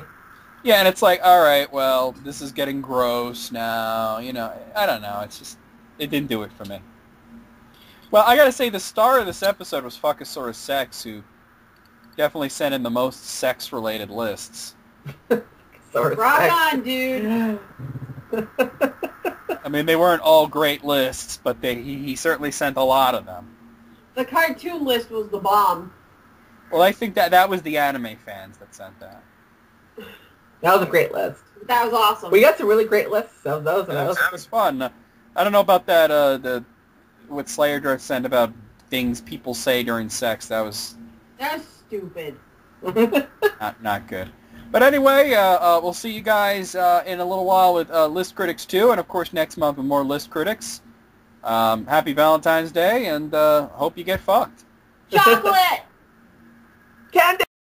Yeah, and it's like, all right, well, this is getting gross now. You know, I don't know. It's just, it didn't do it for me. Well, I got to say, the star of this episode was Fuckosaurus Sex, who definitely sent in the most sex-related lists. Rock on, dude. I mean, they weren't all great lists, but he certainly sent a lot of them. The cartoon list was the bomb. Well, I think that was the anime fans that sent that. That was a great list. That was awesome. We got some really great lists of those. And That was fun. I don't know about that, what Slayer Drift sent about things people say during sex. That was stupid. not good. But anyway, we'll see you guys in a little while with List Critics 2, and of course next month with more List Critics. Happy Valentine's Day, and hope you get fucked. Chocolate! Candy!